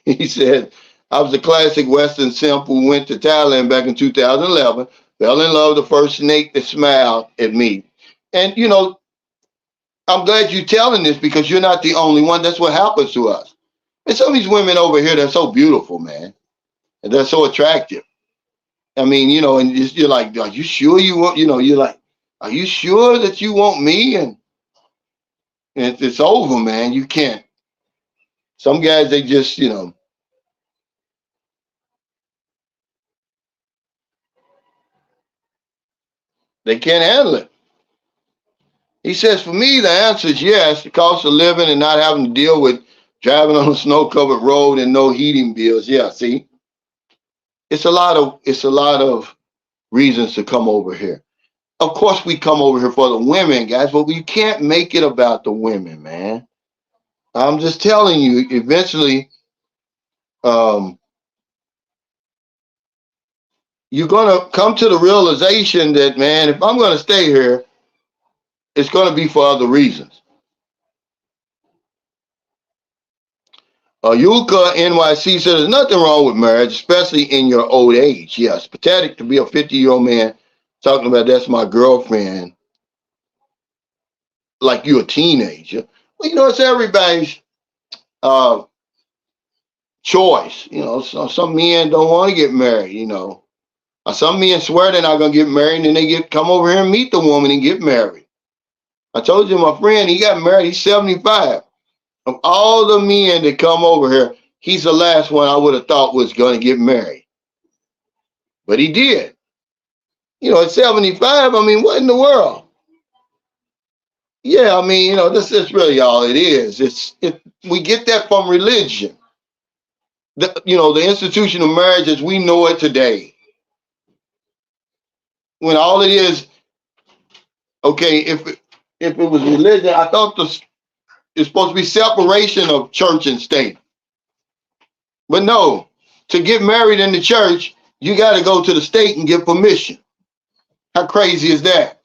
He said, I was a classic Western simp who went to Thailand back in 2011. Fell in love with the first snake that smiled at me. And I'm glad you're telling this because you're not the only one. That's what happens to us. And some of these women over here, they're so beautiful, man. And they're so attractive. I mean, and you're like, are you sure you want, you're like, are you sure that you want me? And it's over, man. You can't. Some guys, they just, they can't handle it. He says, for me, the answer is yes. The cost of living and not having to deal with driving on a snow-covered road and no heating bills. Yeah, see, it's a lot of reasons to come over here. Of course, we come over here for the women, guys, but we can't make it about the women, man. I'm just telling you, eventually, um, you're gonna come to the realization that, man, if I'm gonna stay here, it's gonna be for other reasons. Yulka NYC said there's nothing wrong with marriage, especially in your old age. Yes, pathetic to be a 50-year-old man talking about that's my girlfriend like you're a teenager. Well, it's everybody's uh, choice. Some men don't want to get married. Some men swear they're not gonna get married, and then they come over here and meet the woman and get married. I told you my friend, he got married. He's 75. Of all the men that come over here, he's the last one I would have thought was gonna get married, but he did. At 75, I mean, what in the world? Yeah, I mean, this is really all it is. We get that from religion. The institution of marriage as we know it today. When all it is, okay, if it was religion, I thought it's supposed to be separation of church and state. But no, to get married in the church, you got to go to the state and get permission. How crazy is that?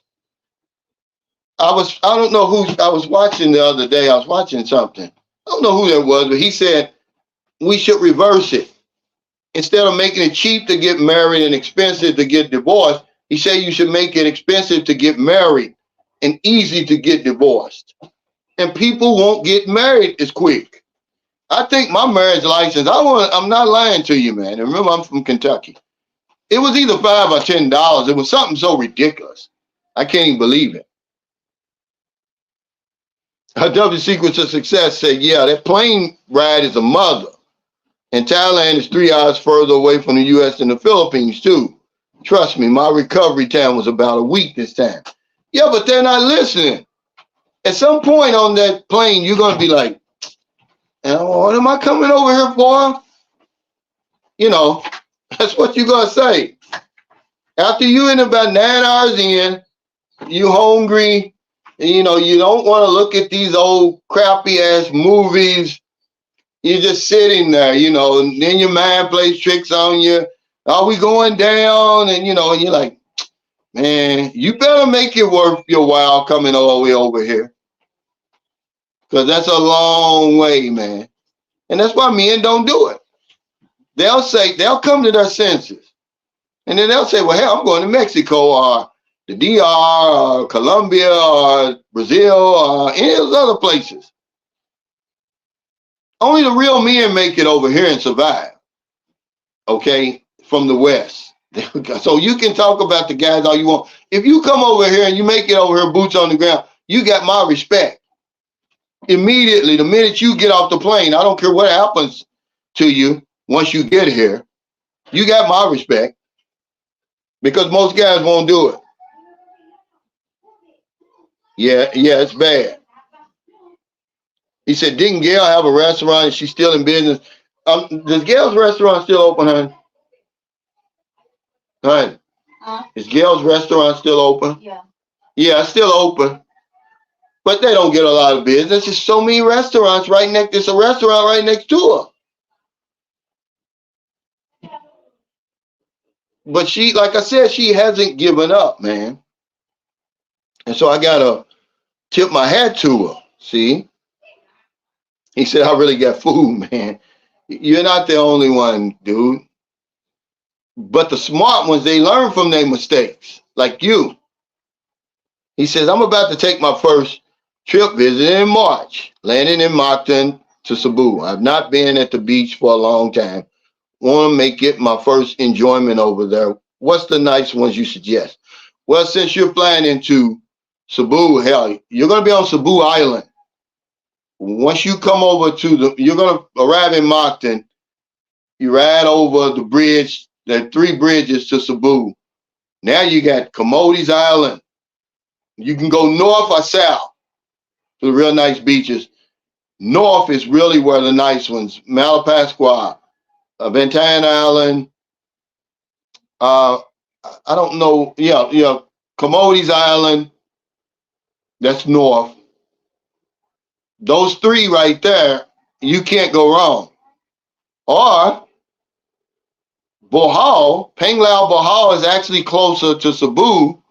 I don't know who I was watching the other day. I was watching something. I don't know who that was, but he said we should reverse it. Instead of making it cheap to get married and expensive to get divorced, he said you should make it expensive to get married and easy to get divorced. And people won't get married as quick. I think my marriage license, I'm not lying to you, man. And remember, I'm from Kentucky. It was either $5 or $10. It was something so ridiculous. I can't even believe it. W Secrets of Success said, yeah, that plane ride is a mother. And Thailand is 3 hours further away from the U.S. than the Philippines, too. Trust me, my recovery time was about a week this time. Yeah, but they're not listening. At some point on that plane, you're going to be like, what am I coming over here for? That's what you're going to say. After you in about 9 hours in, you hungry, and, you don't want to look at these old crappy ass movies. You're just sitting there, and then your mind plays tricks on you. Are we going down? And, and you're like, man, you better make it worth your while coming all the way over here. Because that's a long way, man. And that's why men don't do it. They'll come to their senses. And then they'll say, well, hell, I'm going to Mexico or the DR or Colombia or Brazil or any of those other places. Only the real men make it over here and survive. Okay? From the West. So you can talk about the guys all you want. If you come over here and you make it over here, boots on the ground, you got my respect. Immediately, the minute you get off the plane, I don't care what happens to you once you get here, you got my respect. Because most guys won't do it. Yeah, it's bad. He said, didn't Gail have a restaurant and she's still in business? Does Gail's restaurant still open, honey? Honey, is Gail's restaurant still open? Yeah. Yeah, it's still open. But they don't get a lot of business. There's so many restaurants right next. There's a restaurant right next to her. But she, like I said, she hasn't given up, man. And so I gotta tip my hat to her. See? He said, I really got food, man. You're not the only one, dude. But the smart ones, they learn from their mistakes, like you. He says, I'm about to take my first trip visiting in March, landing in Moncton to Cebu. I've not been at the beach for a long time. Want to make it my first enjoyment over there. What's the nice ones you suggest? Well, since you're flying into Cebu, hell, you're going to be on Cebu Island. Once you come over you're going to arrive in Moncton. You ride over the bridge. There are 3 bridges to Cebu. Now you got Comody's Island. You can go north or south to the real nice beaches. North is really where the nice ones, Malapascua, Bantayan Island. I don't know. Yeah. Comody's Island. That's north. Those 3 right there, you can't go wrong. Or Bohol, Panglao Bohol is actually closer to Cebu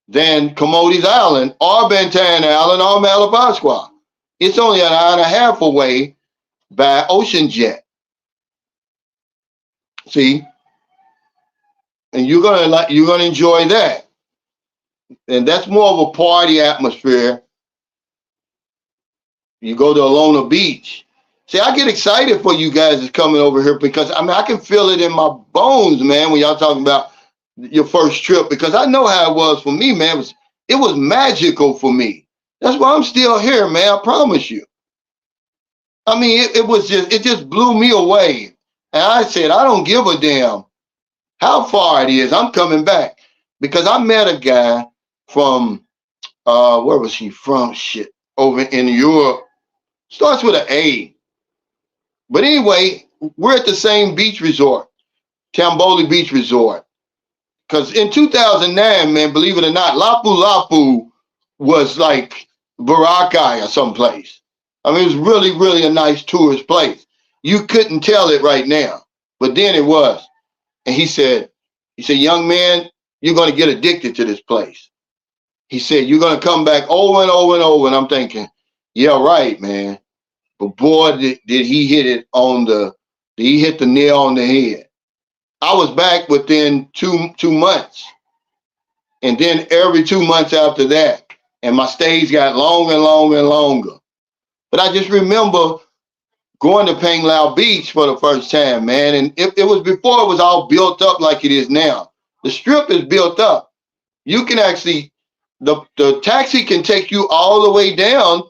than Comody's Island or Bantayan Island or Malapascua. It's only an hour and a half away by ocean jet. See? And you're gonna enjoy that. And that's more of a party atmosphere. You go to Alona Beach. See, I get excited for you guys that's coming over here because I can feel it in my bones, man, when y'all talking about your first trip, because I know how it was for me, man. It was magical for me. That's why I'm still here, man. I promise you. I mean, it just blew me away. And I said, I don't give a damn how far it is. I'm coming back because I met a guy from, where was he from? Shit, over in Europe. Starts with an A. But anyway, we're at the same beach resort, Tamboli Beach Resort. Because in 2009, man, believe it or not, Lapu-Lapu was like Boracay or someplace. I mean, it was really, really a nice tourist place. You couldn't tell it right now, but then it was. And he said, young man, you're going to get addicted to this place. He said, you're going to come back over and over and over. And I'm thinking, yeah, right, man. But boy, did he hit the nail on the head. I was back within two months. And then every 2 months after that, and my stays got longer and longer and longer. But I just remember going to Panglao Beach for the first time, man. And it was before it was all built up like it is now. The strip is built up. You can actually, the taxi can take you all the way down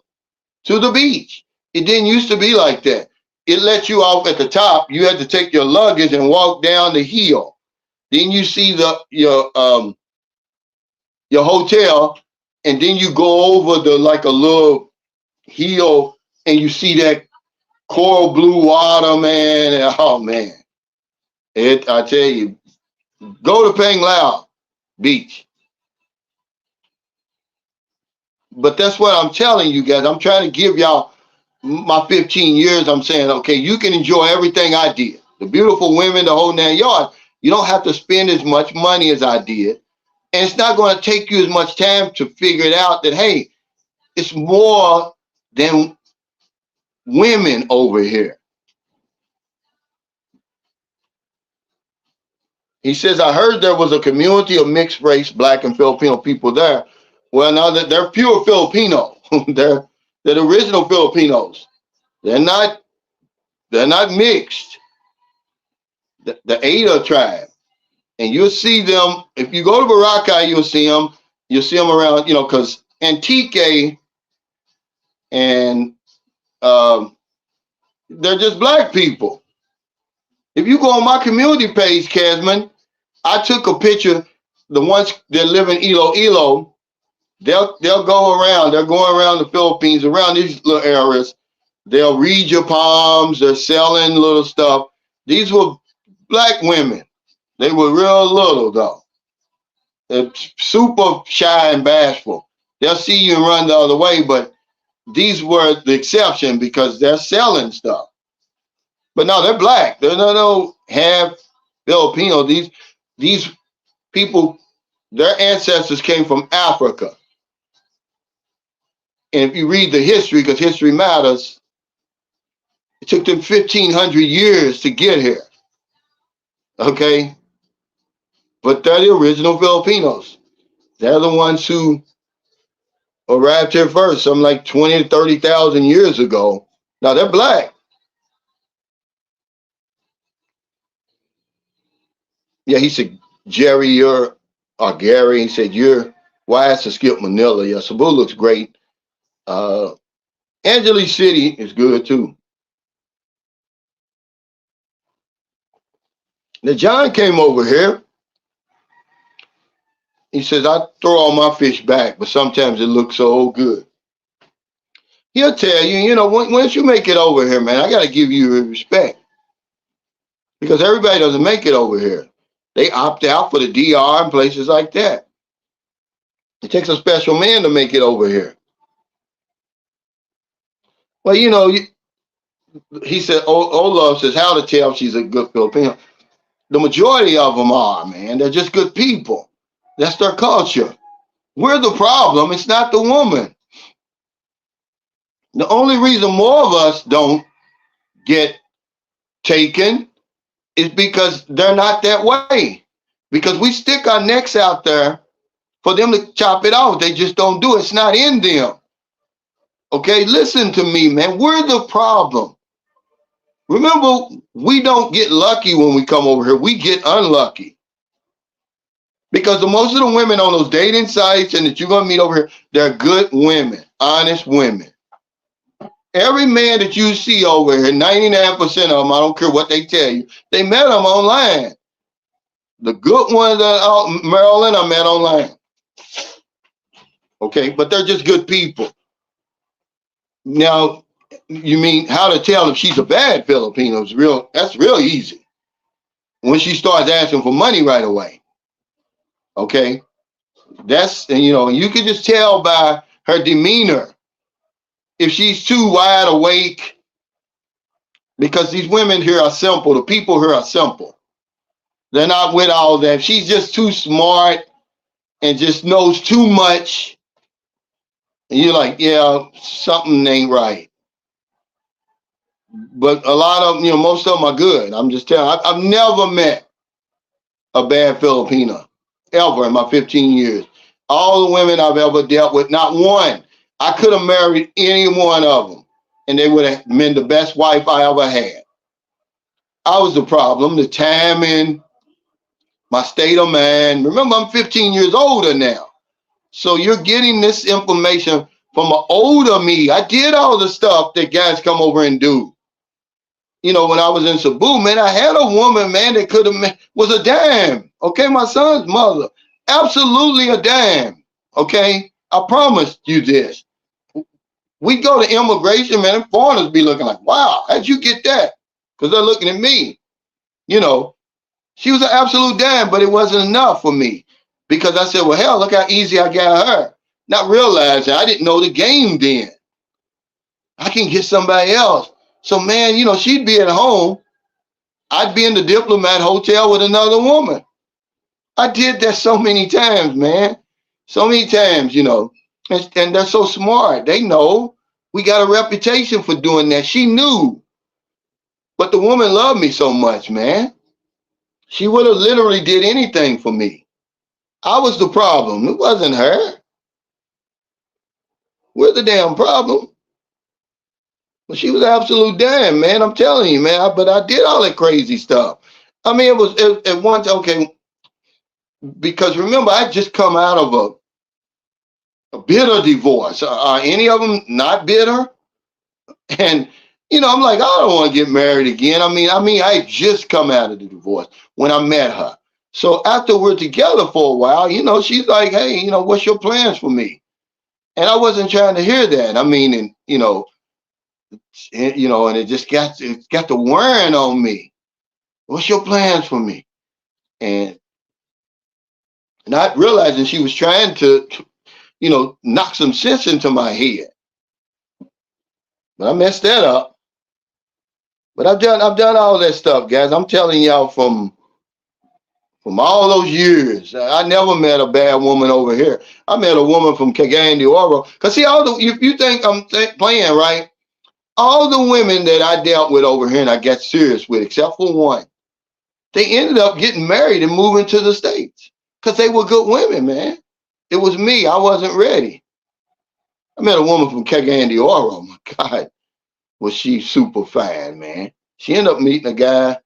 to the beach. It didn't used to be like that. It let you off at the top. You had to take your luggage and walk down the hill. Then you see your hotel, and then you go over like a little hill, and you see that coral blue water, man. And, oh man, I tell you, go to Panglao Beach. But that's what I'm telling you guys. I'm trying to give y'all my 15 years. I'm saying, okay, you can enjoy everything I did. The beautiful women, the whole 9 yards. You don't have to spend as much money as I did. And it's not going to take you as much time to figure it out that, hey, it's more than women over here. He says, I heard there was a community of mixed race, Black and Filipino people there. Well, now that they're pure Filipino. they're the original Filipinos. They're not mixed. The Ada tribe. And you'll see them, if you go to Boracay, you'll see them around, because Antique and they're just Black people. If you go on my community page, Casman, I took a picture. The ones that live in Iloilo, they'll go around. They're going around the Philippines, around these little areas. They'll read your palms. They're selling little stuff. These were Black women. They were real little, though. They're super shy and bashful. They'll see you and run the other way, but these were the exception because they're selling stuff. But no, they're Black. They're no half Filipino. These people, their ancestors came from Africa. And if you read the history, because history matters, it took them 1,500 years to get here. Okay? but they're the original Filipinos. They're the ones who arrived here first, something like 20 to 30,000 years ago. Now they're black. Yeah, he said, Jerry, or Gary, he said, you're wise to skip Manila. Yeah, Cebu looks great. Uh, Angeles City is good too. Now, John came over here. He says, I throw all my fish back, but sometimes it looks so good. He'll tell you, once you make it over here, man, I got to give you respect because everybody doesn't make it over here. They opt out for the DR and places like that. It takes a special man to make it over here. Well, he said, Olaf says, how to tell if she's a good Filipino. The majority of them are, man. They're just good people. That's their culture. We're the problem. It's not the woman. The only reason more of us don't get taken is because they're not that way. Because we stick our necks out there for them to chop it off. They just don't do it. It's not in them. Okay, listen to me, man. We're the problem. Remember, we don't get lucky when we come over here. We get unlucky. Because most of the women on those dating sites and that you're going to meet over here, they're good women, honest women. Every man that you see over here, 99% of them, I don't care what they tell you, they met them online. The good ones out Maryland, I met online. Okay, but they're just good people. Now, you mean how to tell if she's a bad Filipino? That's real easy. When she starts asking for money right away. Okay, and you can just tell by her demeanor if she's too wide awake, because these women here are simple. The people here are simple. They're not with all that. She's just too smart and just knows too much. And you're like, yeah, something ain't right. But a lot of them, most of them are good. I'm just telling you, I've never met a bad Filipino ever in my 15 years. All the women I've ever dealt with, not one. I could have married any one of them, and they would have been the best wife I ever had. I was the problem, the timing, my state of mind. Remember, I'm 15 years older now. So you're getting this information from an older me. I did all the stuff that guys come over and do. When I was in Cebu, man, I had a woman, man, that was a dime. Okay, my son's mother. Absolutely a dime. Okay, I promised you this. We go to immigration, man, and foreigners be looking like, wow, how'd you get that? Because they're looking at me. She was an absolute dime, but it wasn't enough for me. Because I said, well, hell, look how easy I got her. Not realizing I didn't know the game then. I can get somebody else. So, man, she'd be at home. I'd be in the Diplomat Hotel with another woman. I did that so many times, man. So many times, and they're so smart. They know we got a reputation for doing that. She knew. But the woman loved me so much, man. She would have literally did anything for me. I was the problem. It wasn't her. We're the damn problem. Well, she was an absolute damn, man. I'm telling you, man. But I did all that crazy stuff. I mean, it was at once, okay, because remember, I just come out of a bitter divorce. Are any of them not bitter? And, I'm like, I don't want to get married again. I mean, I just come out of the divorce when I met her. So after we're together for a while, she's like, hey, what's your plans for me? And I wasn't trying to hear that. I mean, and it just got the wearing on me. What's your plans for me? And not realizing she was trying to, knock some sense into my head. But I messed that up. But I've done all that stuff, guys. I'm telling y'all from all those years. I never met a bad woman over here. I met a woman from Cagayan de Oro. Because see, if you think I'm playing, right? All the women that I dealt with over here and I got serious with, except for one, They ended up getting married and moving to the States because they were good women, man. It was me. I wasn't ready. I met a woman from Kagandy Oro. Oh my God, was she super fine, man. She ended up meeting a guy.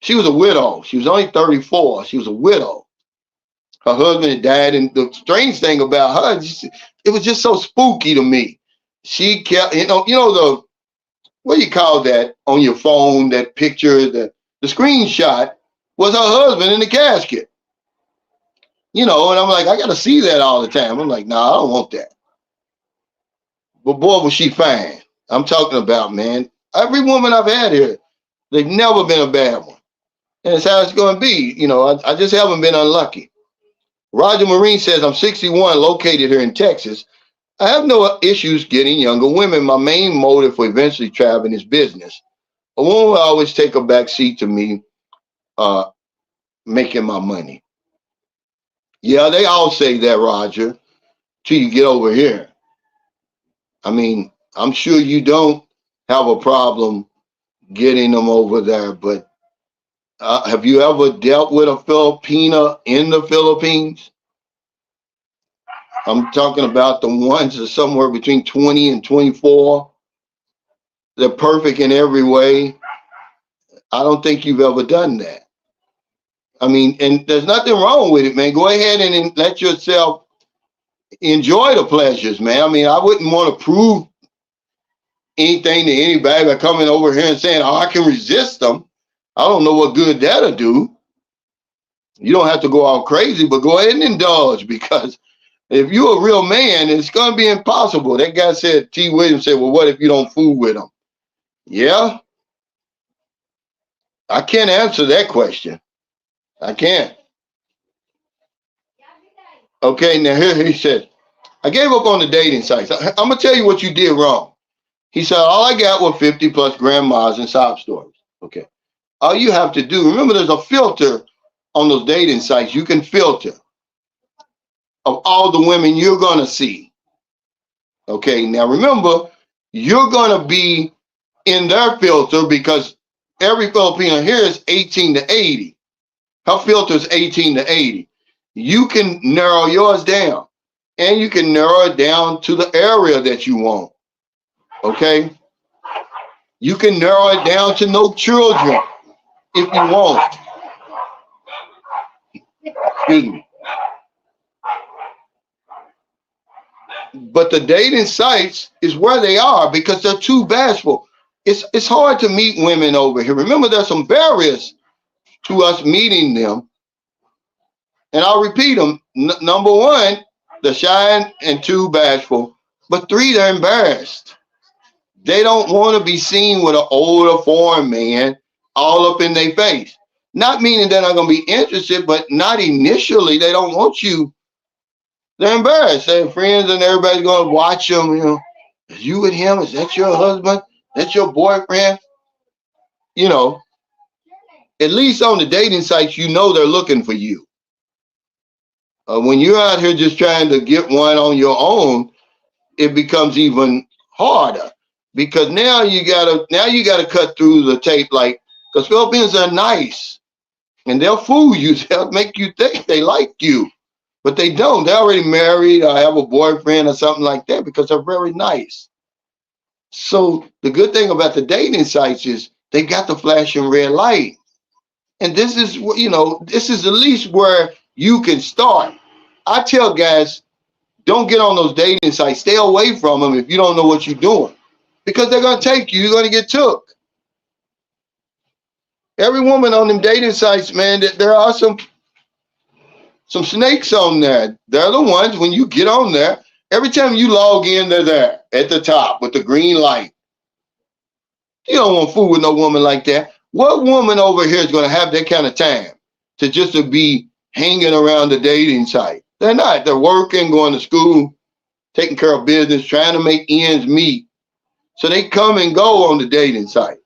She was a widow. She was only 34. She was a widow. Her husband had died, and the strange thing about her, it was just so spooky to me. She kept, the what do you call that on your phone? That picture, the screenshot was her husband in the casket. And I'm like, I got to see that all the time. I'm like, nah, I don't want that. But boy, was she fine. I'm talking about, man. Every woman I've had here, they've never been a bad one, and it's how it's going to be. I just haven't been unlucky. Roger Marine says, I'm 61, located here in Texas. I have no issues getting younger women. My main motive for eventually traveling is business. A woman will always take a back seat to me making my money. Yeah, they all say that, Roger, till you get over here. I mean, I'm sure you don't have a problem getting them over there, but have you ever dealt with a Filipina in the Philippines? I'm talking about the ones that are somewhere between 20 and 24. They're perfect in every way. I don't think you've ever done that. I mean, and there's nothing wrong with it, man. Go ahead and let yourself enjoy the pleasures, man. I mean, I wouldn't want to prove anything to anybody by coming over here and saying, oh, I can resist them. I don't know what good that'll do. You don't have to go all crazy, but go ahead and indulge, because if you're a real man, it's going to be impossible. That guy said, T. Williams said, well, what if you don't fool with them? Yeah, I can't answer that question. I can't. Okay, now here he said, I gave up on the dating sites. I'm going to tell you what you did wrong. He said, all I got were 50 plus grandmas and sob stories. Okay. All you have to do, remember there's a filter on those dating sites. You can filter of all the women you're going to see. Okay. Now remember, you're going to be in their filter because every Filipino here is 18 to 80. Her filter is 18 to 80. You can narrow yours down, and you can narrow it down to the area that you want. Okay. You can narrow it down to no children if you want. Excuse me. But the dating sites is where they are because they're too bashful. It's hard to meet women over here. Remember, there's some barriers to us meeting them. And I'll repeat them. Number one, they're shy and too bashful. But three, they're embarrassed. They don't want to be seen with an older foreign man all up in their face. Not meaning they're not going to be interested, but not initially. They don't want you. They're embarrassed. Their friends and everybody's going to watch them. Is you with him? Is that your husband? That's your boyfriend? At least on the dating sites, they're looking for you. When you're out here just trying to get one on your own, it becomes even harder because now you gotta cut through the tape, like, because Filipinos are nice and they'll fool you. They'll make you think they like you, but they don't. They're already married or have a boyfriend or something like that because they're very nice. So the good thing about the dating sites is they got the flashing red light, and this is at least where you can start. I tell guys, don't get on those dating sites. Stay away from them if you don't know what you're doing, because they're going to take you. You're going to get took. Every woman on them dating sites, man, there are some snakes on there. They're the ones, when you get on there, every time you log in, they're there at the top with the green light. You don't want to fool with no woman like that. What woman over here is going to have that kind of time to be hanging around the dating site? They're not. They're working, going to school, taking care of business, trying to make ends meet. So they come and go on the dating site.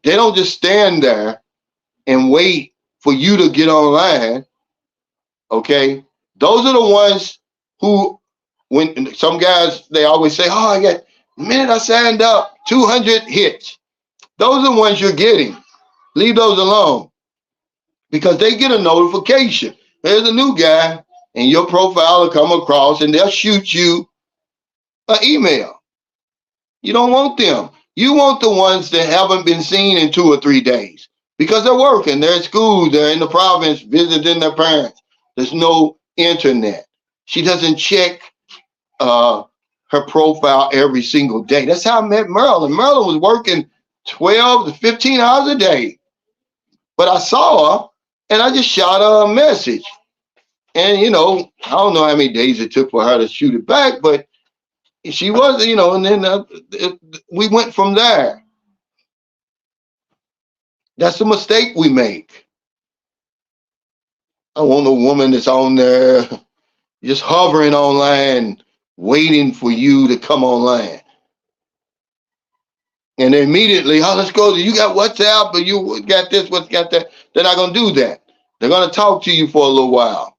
They don't just stand there and wait for you to get online. Okay? Those are the ones who, when some guys, they always say, oh, the minute I signed up, 200 hits. Those are the ones you're getting. Leave those alone. because they get a notification. There's a new guy, and your profile will come across, and they'll shoot you an email. You don't want them. You want the ones that haven't been seen in 2 or 3 days because they're working, they're at school, they're in the province visiting their parents. There's no internet. She doesn't check her profile every single day. That's how I met Marilyn. Marilyn was working 12 to 15 hours a day. But I saw her and I just shot her a message. And, I don't know how many days it took for her to shoot it back, but she was, and then we went from there. That's a mistake we make. I want a woman that's on there just hovering online, waiting for you to come online. And immediately, let's go. You got WhatsApp, but you got this, what's got that. They're not going to do that. They're going to talk to you for a little while.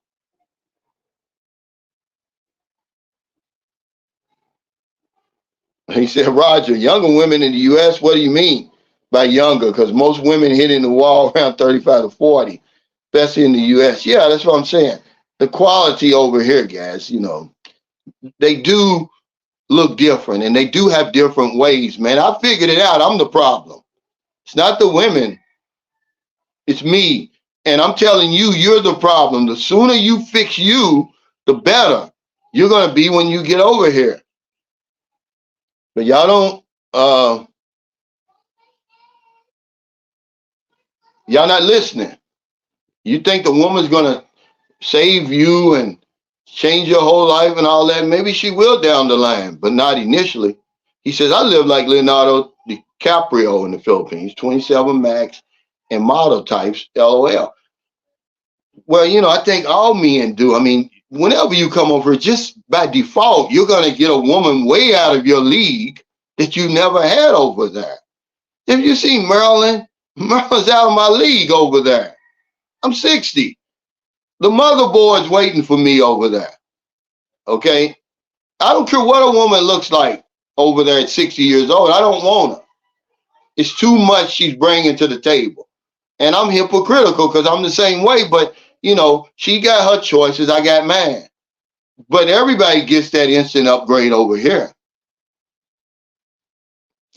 He said, Roger, younger women in the U.S., what do you mean by younger? Because most women hitting the wall around 35 to 40, especially in the U.S. Yeah, that's what I'm saying. The quality over here, guys, they do look different, and they do have different ways, man. I figured it out. I'm the problem. It's not the women. It's me. And I'm telling you, you're the problem. The sooner you fix you, the better you're going to be when you get over here. But y'all y'all not listening. You think the woman's going to save you and change your whole life and all that? Maybe she will down the line, but not initially. He says, I live like Leonardo DiCaprio in the Philippines, 27 max and model types, LOL. Well, I think all men do. I mean, whenever you come over, just by default, you're going to get a woman way out of your league that you never had over there. If you see Marilyn, Marilyn's out of my league over there. I'm 60. The motherboard's waiting for me over there. Okay? I don't care what a woman looks like over there at 60 years old. I don't want her. It's too much she's bringing to the table. And I'm hypocritical because I'm the same way, but she got her choices, I got mine. But everybody gets that instant upgrade over here.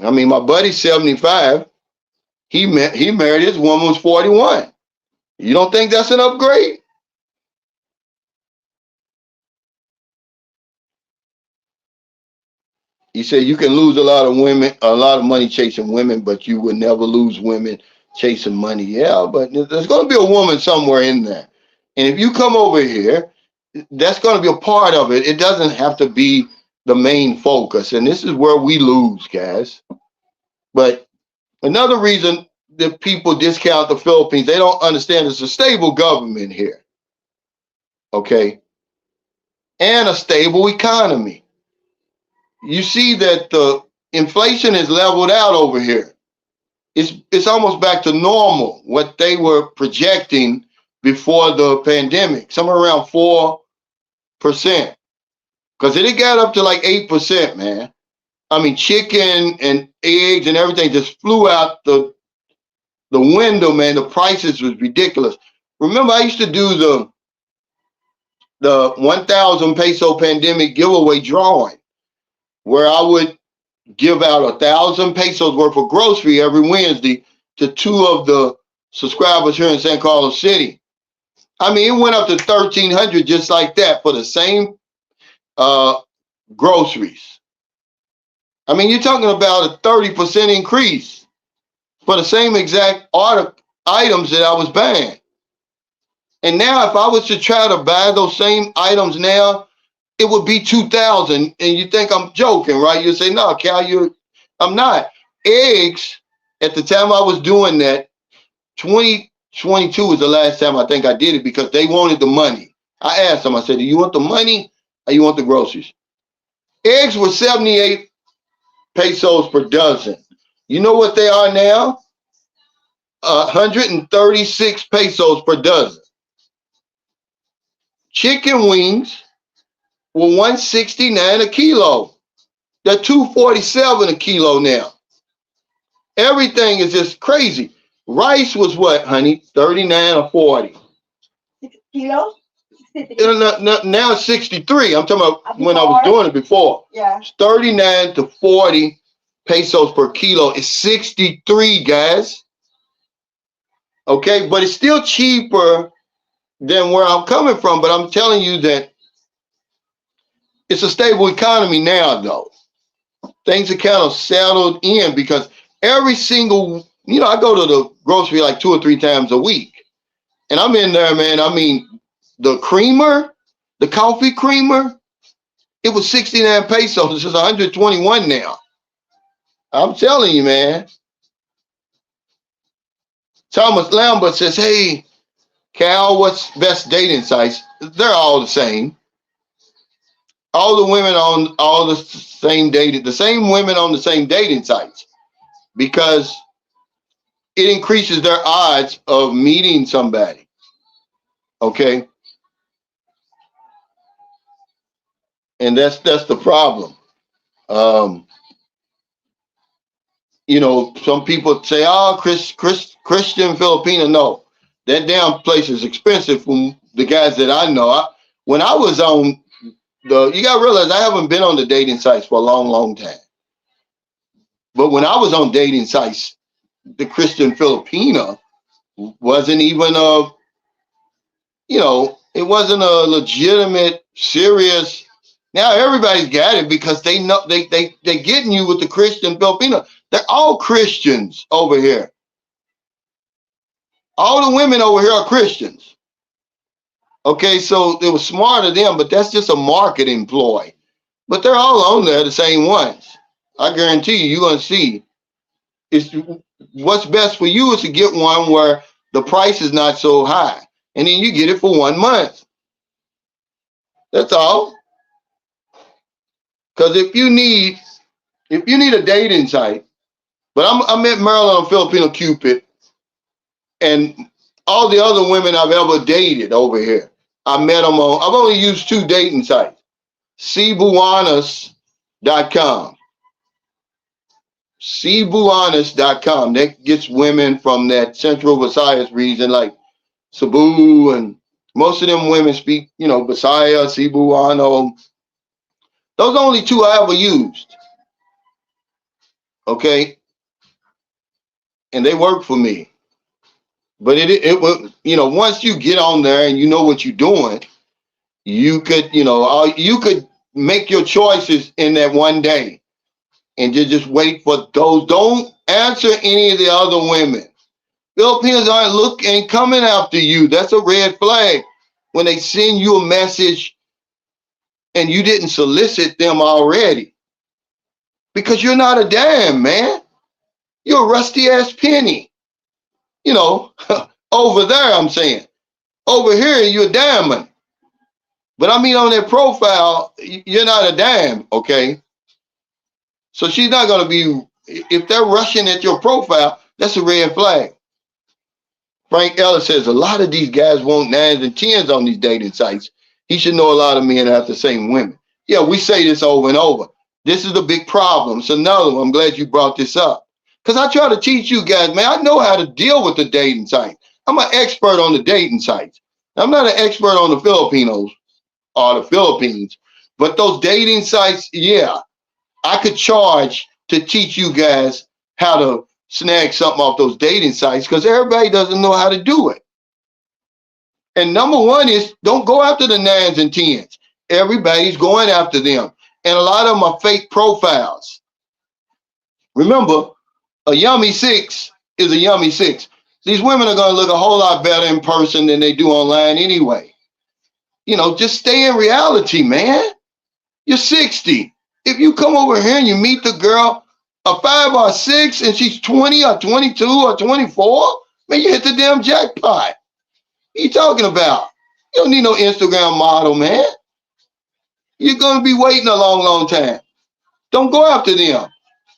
I mean, my buddy's 75. He married his woman was 41. You don't think that's an upgrade? He said you can lose a lot of money chasing women, but you would never lose women chasing money. Yeah, but there's going to be a woman somewhere in there. And if you come over here, that's going to be a part of it. It doesn't have to be the main focus. And this is where we lose, guys. But another reason that people discount the Philippines, they don't understand it's a stable government here. Okay? And a stable economy. You see that the inflation is leveled out over here. It's almost back to normal, what they were projecting before the pandemic, somewhere around 4%. Because it got up to like 8%, man. I mean, chicken and eggs and everything just flew out the window, man. The prices was ridiculous. Remember, I used to do the 1,000 peso pandemic giveaway drawing, where I would give out 1,000 pesos worth of grocery every Wednesday to 2 of the subscribers here in San Carlos City. I mean, it went up to 1,300 just like that for the same groceries. I mean, you're talking about a 30% increase for the same exact items that I was buying. And now if I was to try to buy those same items now, it would be 2,000. And you think I'm joking, right? You say, no, Cal, I'm not. Eggs, at the time I was doing that, 2022 was the last time I think I did it because they wanted the money. I asked them, I said, do you want the money or you want the groceries? Eggs were 78 pesos per dozen. You know what they are now? 136 pesos per dozen. Chicken wings were 169 a kilo. They're 247 a kilo now. Everything is just crazy. Rice was what, honey? 39 or 40. Kilo? Now it's 63. I'm talking about when I was doing it before. Yeah. It's 39 to 40 pesos per kilo. It's 63, guys. Okay, but it's still cheaper than where I'm coming from. But I'm telling you that it's a stable economy now, though. Things are kind of settled in because every single, I go to the grocery like 2 or 3 times a week. And I'm in there, man. I mean, the creamer, the coffee creamer, it was 69 pesos. It's just 121 now. I'm telling you, man. Thomas Lambert says, hey, Cal, what's best dating sites? They're all the same. All the women on all the same women on the same dating sites, because it increases their odds of meeting somebody. Okay. And that's the problem. Um, some people say, oh, Christian Filipino. No, that damn place is expensive from the guys that I know. When I was on you got to realize I haven't been on the dating sites for a long, long time. But when I was on dating sites, the Christian Filipino wasn't even it wasn't a legitimate, serious. Now everybody's got it because they know they getting you with the Christian Filipino. They're all Christians over here. All the women over here are Christians. Okay, so it was smart of them, but that's just a marketing ploy. But they're all on there, the same ones. I guarantee you're gonna see. It's what's best for you is to get one where the price is not so high, and then you get it for 1 month. That's all. Because if you need a dating site, but I met Marilyn on Filipino Cupid, and all the other women I've ever dated over here, I met them on. I've only used 2 dating sites. Cebuanas.com. Cebuanas.com. That gets women from that Central Visayas region, like Cebu, and most of them women speak, Visaya, Cebuano. Those are only 2 I ever used. Okay. And they work for me. But it was, once you get on there and you know what you're doing, you could, you could make your choices in that one day. And you just wait for those. Don't answer any of the other women. Filipinos ain't coming after you. That's a red flag. When they send you a message and you didn't solicit them already. Because you're not a dime, man. You're a rusty ass penny. Over there, I'm saying. Over here, you're a diamond. But I mean, on their profile, you're not a dime, okay? So she's not going to be, if they're rushing at your profile, that's a red flag. Frank Ellis says, a lot of these guys want 9s and 10s on these dating sites. He should know a lot of men have the same women. Yeah, we say this over and over. This is the big problem. It's another one. I'm glad you brought this up. Because I try to teach you guys, man, I know how to deal with the dating site. I'm an expert on the dating sites. I'm not an expert on the Filipinos or the Philippines. But those dating sites, yeah, I could charge to teach you guys how to snag something off those dating sites because everybody doesn't know how to do it. And number one is don't go after the 9s and 10s. Everybody's going after them. And a lot of them are fake profiles. Remember, a yummy 6 is a yummy 6. These women are going to look a whole lot better in person than they do online anyway. Just stay in reality, man. You're 60. If you come over here and you meet the girl, a 5 or 6, and she's 20 or 22 or 24, man, you hit the damn jackpot. What are you talking about? You don't need no Instagram model, man. You're going to be waiting a long, long time. Don't go after them.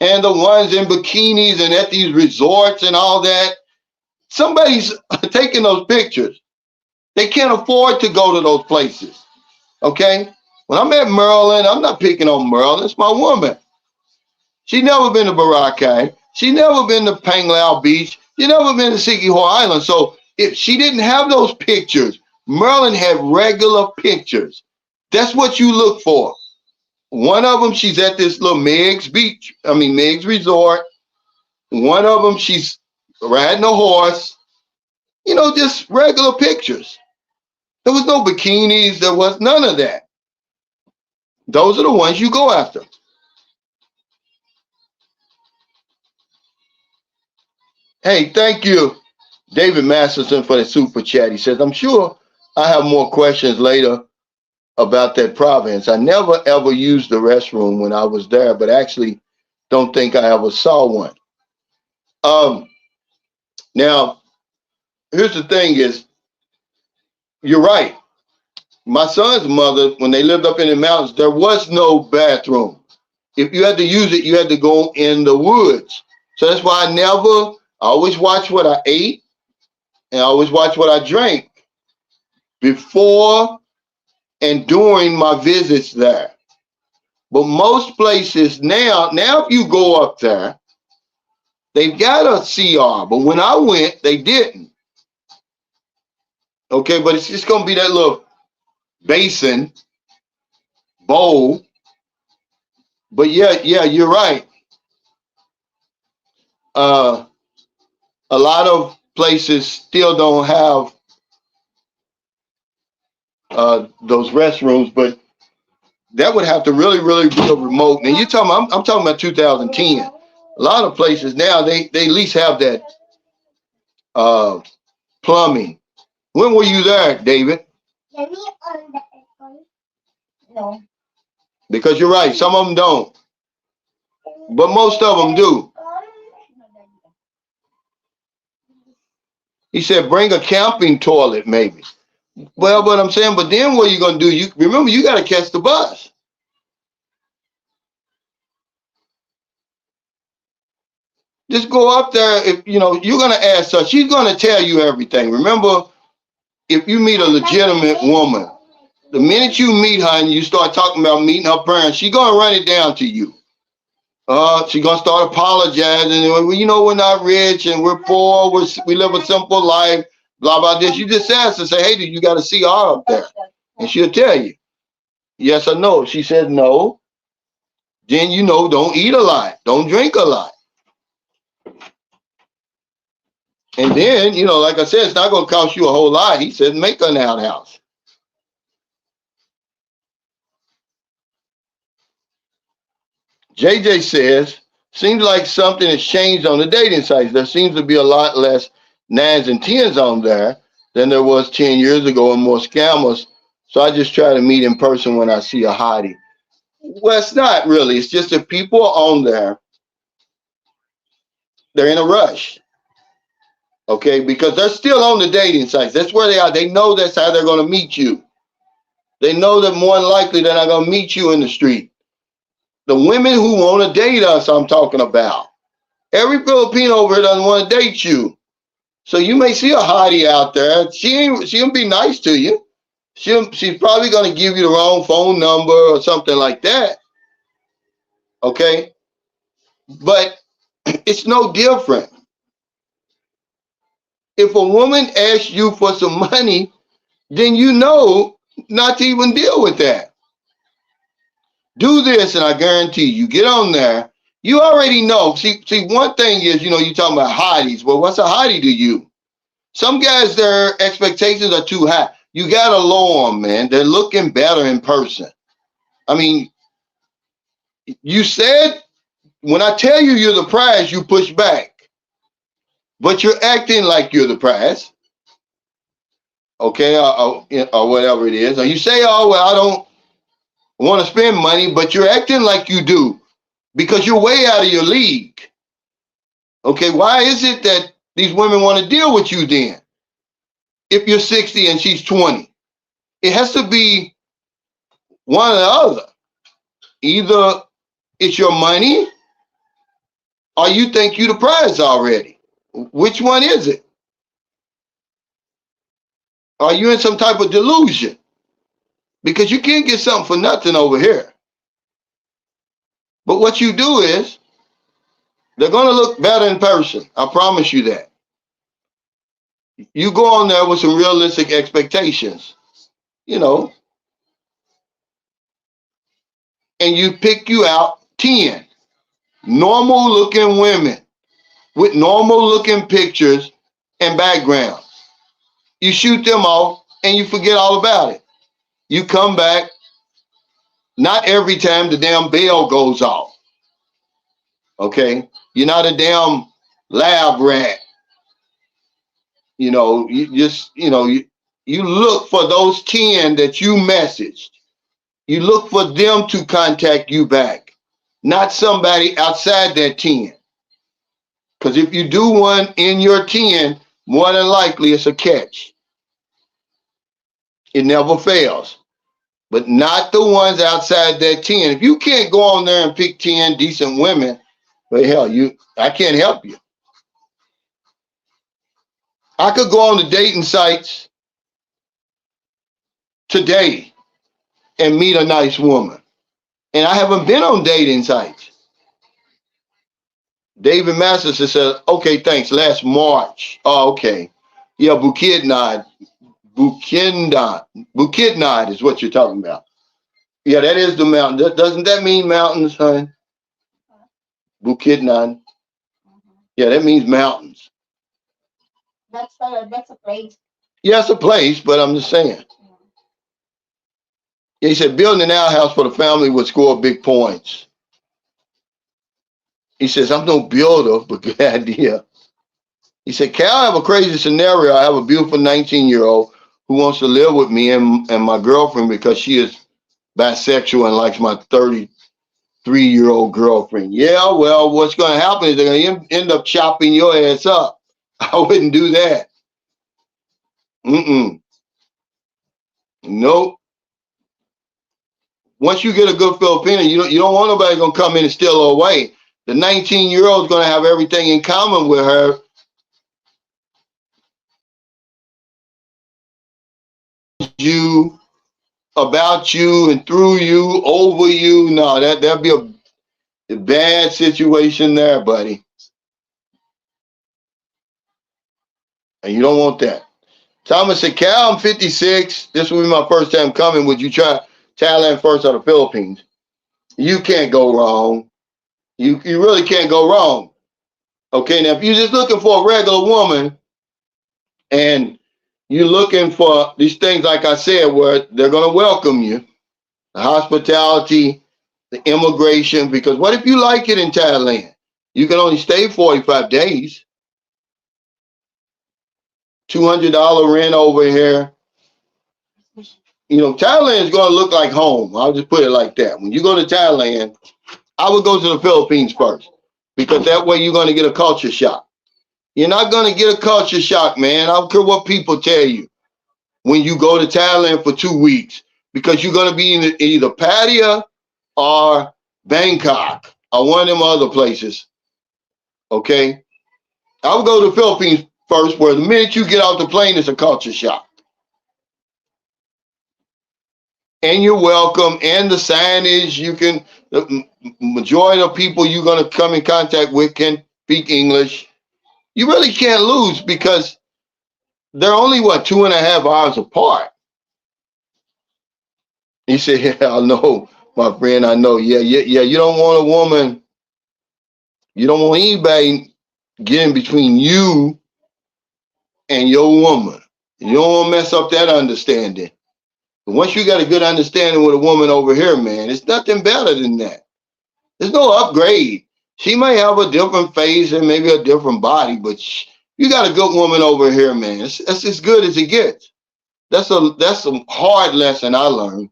And the ones in bikinis and at these resorts and all that, somebody's taking those pictures. They can't afford to go to those places. Okay? When I'm at Maryland, I'm not picking on Maryland. It's my woman. She never been to Boracay. She never been to Panglao Beach. You never been to Siki Hor Island. So if she didn't have those pictures, Merlin had regular pictures. That's what you look for. One of them, she's at this little Meg's Resort. One of them, she's riding a horse. Just regular pictures. There was no bikinis. There was none of that. Those are the ones you go after. Hey, thank you, David Masterson, for the super chat. He says, I'm sure I have more questions later about that province. I never ever used the restroom when I was there, but actually don't think I ever saw one. Now, here's the thing is, you're right. My son's mother, when they lived up in the mountains, there was no bathroom. If you had to use it, you had to go in the woods. So that's why I always watch what I ate and I always watch what I drank before and during my visits there. But most places now if you go up there, they've got a CR. But when I went, they didn't. Okay, but it's just going to be that little basin, bowl. But yeah, you're right. A lot of places still don't have those restrooms, but that would have to really, really be a remote. And I'm talking about 2010. A lot of places now they at least have that plumbing. When were you there, David? No. Because you're right, some of them don't, but most of them do. He said, bring a camping toilet, maybe. Well, but I'm saying, but then what are you gonna do? You remember you gotta catch the bus. Just go up there. If you're gonna ask her, she's gonna tell you everything. Remember, if you meet a legitimate woman, the minute you meet her and you start talking about meeting her parents, she's gonna run it down to you. She's gonna start apologizing. Well, we're not rich and we're poor. We live a simple life. Blah blah this. You just ask her, say, hey, do you got a CR up there? And she'll tell you, yes or no. If she says no, then don't eat a lot, don't drink a lot. And then, like I said, it's not going to cost you a whole lot. He said, make an outhouse. JJ says, seems like something has changed on the dating sites. There seems to be a lot less 9s and 10s on there than there was 10 years ago and more scammers. So I just try to meet in person when I see a hottie. Well, it's not really. It's just that people are on there. They're in a rush. Okay, because they're still on the dating sites. That's where they are. They know that's how they're going to meet you. They know that more than likely they're not going to meet you in the street. The women who want to date us, I'm talking about. Every Filipino over here doesn't want to date you. So you may see a hottie out there. She'll be nice to you. She's probably going to give you the wrong phone number or something like that. Okay? But it's no different. If a woman asks you for some money, then you know not to even deal with that. Do this, and I guarantee you get on there. You already know. See, one thing is, you're talking about hotties. Well, what's a hottie to you? Some guys, their expectations are too high. You got to lower them, man. They're looking better in person. I mean, you said, when I tell you you're the prize, you push back. But you're acting like you're the prize. Okay, or whatever it is. Or you say, oh, well, I don't want to spend money, but you're acting like you do because you're way out of your league. Okay, why is it that these women want to deal with you then? If you're 60 and she's 20, it has to be one or the other. Either it's your money or you think you're the prize already. Which one is it? Are you in some type of delusion? Because you can't get something for nothing over here. But what you do is, they're going to look better in person. I promise you that. You go on there with some realistic expectations, you know, and you pick you out 10 normal looking women with normal looking pictures and backgrounds. You shoot them off and you forget all about it. You come back, not every time the damn bell goes off. Okay? You're not a damn lab rat. You just, you look for those 10 that you messaged. You look for them to contact you back, not somebody outside that 10. Because if you do one in your 10, more than likely it's a catch. It never fails. But not the ones outside that 10. If you can't go on there and pick 10 decent women, well, hell, I can't help you. I could go on the dating sites today and meet a nice woman. And I haven't been on dating sites. David Masterson said, okay, thanks. Last March. Oh, okay. Yeah, Bukidnon is what you're talking about. Yeah, that is the mountain. Doesn't that mean mountains, hon? Bukidnon. Yeah, that means mountains. That's a place. Yeah, it's a place, but I'm just saying. Yeah, he said building an outhouse for the family would score big points. He says, I'm no builder, but good idea. He said, Cal, I have a crazy scenario. I have a beautiful 19-year-old who wants to live with me and my girlfriend because she is bisexual and likes my 33-year-old girlfriend. Yeah, well, what's going to happen is they're going to end up chopping your ass up. I wouldn't do that. Nope. Once you get a good Filipino, you don't want nobody going to come in and steal her away. The 19-year-old is going to have everything in common with her. You, about you, and through you, over you. No, that'd be a bad situation there, buddy. And you don't want that. Thomas said, Cal, I'm 56. This will be my first time coming. Would you try Thailand first or the Philippines? You can't go wrong. You really can't go wrong. Okay, now if you're just looking for a regular woman and you're looking for these things, like I said, where they're going to welcome you, the hospitality, the immigration, because what if you like it in Thailand? You can only stay 45 days. $200 rent over here. Thailand is going to look like home. I'll just put it like that. When you go to Thailand, I would go to the Philippines first because that way you're going to get a culture shock. You're not going to get a culture shock, man. I don't care what people tell you when you go to Thailand for 2 weeks because you're going to be in either Pattaya or Bangkok or one of them other places. Okay? I would go to the Philippines first where the minute you get off the plane, it's a culture shock. And you're welcome, and the signage, the majority of people you're going to come in contact with can speak English. You really can't lose because they're only, 2.5 hours apart. He said, yeah, I know, my friend, I know. Yeah, you don't want a woman, you don't want anybody getting between you and your woman. You don't want to mess up that understanding. But once you got a good understanding with a woman over here, man, it's nothing better than that. There's no upgrade. She may have a different face and maybe a different body, but you got a good woman over here, man. It's as good as it gets. That's a hard lesson I learned.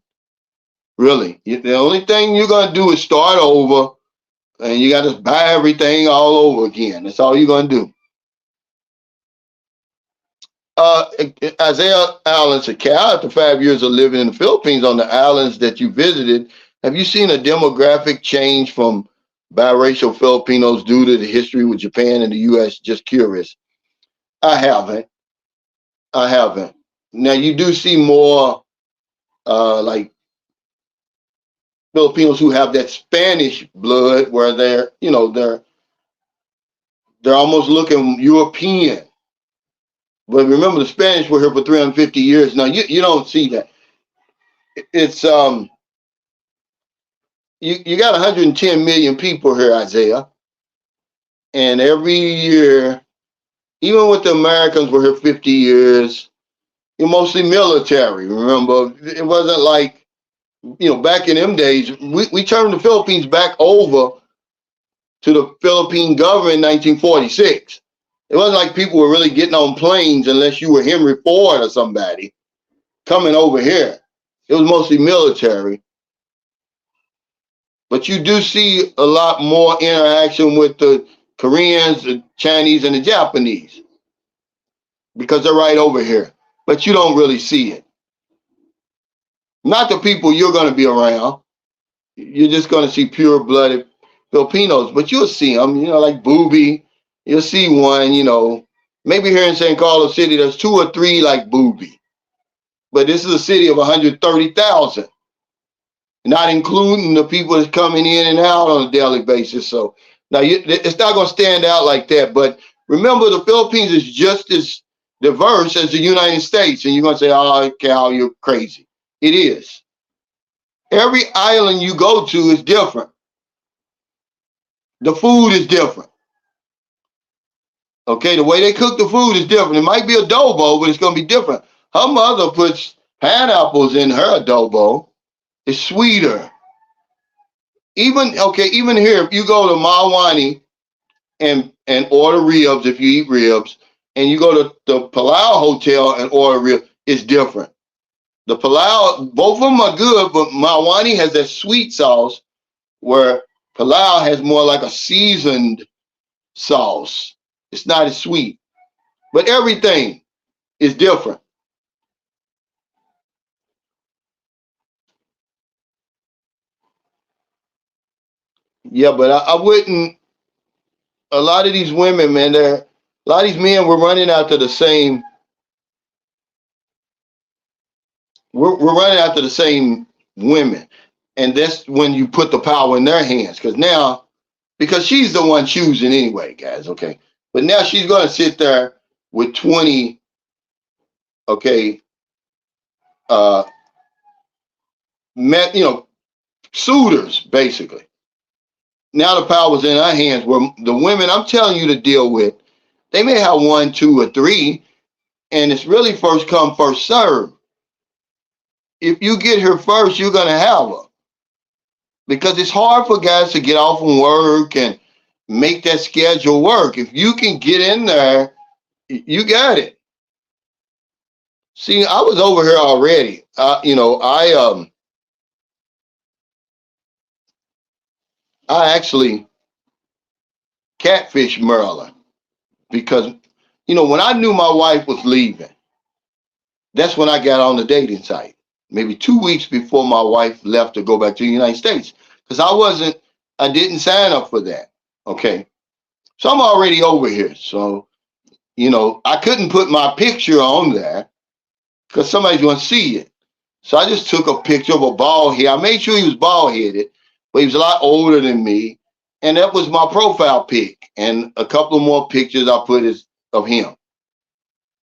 Really, the only thing you're gonna do is start over, and you got to buy everything all over again. That's all you're gonna do. Isaiah Allen said, Cal, after 5 years of living in the Philippines on the islands that you visited, have you seen a demographic change from biracial Filipinos due to the history with Japan and the U.S.? Just curious. I haven't. Now, you do see more like Filipinos who have that Spanish blood where they're almost looking European. But remember, the Spanish were here for 350 years. Now you don't see that. It's you got 110 million people here, Isaiah, and every year, even with the Americans were here 50 years, you're mostly military. Remember, it wasn't like back in them days. We turned the Philippines back over to the Philippine government in 1946. It wasn't like people were really getting on planes unless you were Henry Ford or somebody coming over here. It was mostly military. But you do see a lot more interaction with the Koreans, the Chinese, and the Japanese because they're right over here. But you don't really see it. Not the people you're going to be around. You're just going to see pure-blooded Filipinos, but you'll see them, like Booby. You'll see one, maybe here in San Carlos City, there's 2 or 3 like Booby. But this is a city of 130,000, not including the people that's coming in and out on a daily basis. So now it's not going to stand out like that. But remember, the Philippines is just as diverse as the United States. And you're going to say, oh, Cal, you're crazy. It is. Every island you go to is different. The food is different. Okay, the way they cook the food is different. It might be adobo, but it's going to be different. Her mother puts pineapples in her adobo. It's sweeter. Even here, if you go to Mawani and order ribs, if you eat ribs, and you go to the Palau Hotel and order ribs, it's different. The Palau, both of them are good, but Mawani has that sweet sauce where Palau has more like a seasoned sauce. It's not as sweet, but everything is different. Yeah, but I wouldn't. A lot of these women, man, a lot of these men were running after the same. We're running after the same women, and that's when you put the power in their hands. Because she's the one choosing anyway, guys. Okay, but now she's going to sit there with 20. Okay, uh, suitors basically. Now the power's in our hands. Where the women I'm telling you to deal with, they may have 1, 2, or 3, and it's really first come, first serve. If you get her first, you're gonna have her because it's hard for guys to get off from work and make that schedule work. If you can get in there, you got it. See, I was over here already. I actually catfished Maryland because when I knew my wife was leaving, that's when I got on the dating site. Maybe 2 weeks before my wife left to go back to the United States, because I didn't sign up for that. Okay, so I'm already over here. So I couldn't put my picture on there because somebody's going to see it. So I just took a picture of a bald head. I made sure he was bald headed, but he was a lot older than me, and that was my profile pic. And a couple of more pictures I put of him.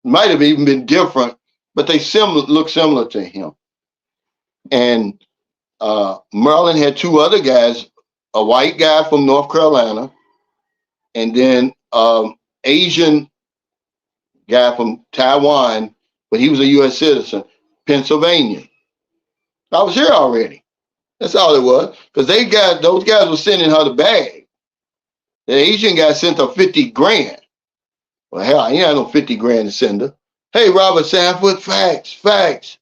Might have even been different, but they look similar to him. And Maryland had 2 other guys, a white guy from North Carolina, and then Asian guy from Taiwan, but he was a U.S. citizen, Pennsylvania. I was here already. That's all it was, because those guys were sending her the bag. The Asian guy sent her 50 grand. Well, hell, I ain't had no 50 grand to send her. Hey, Robert Sanford, facts.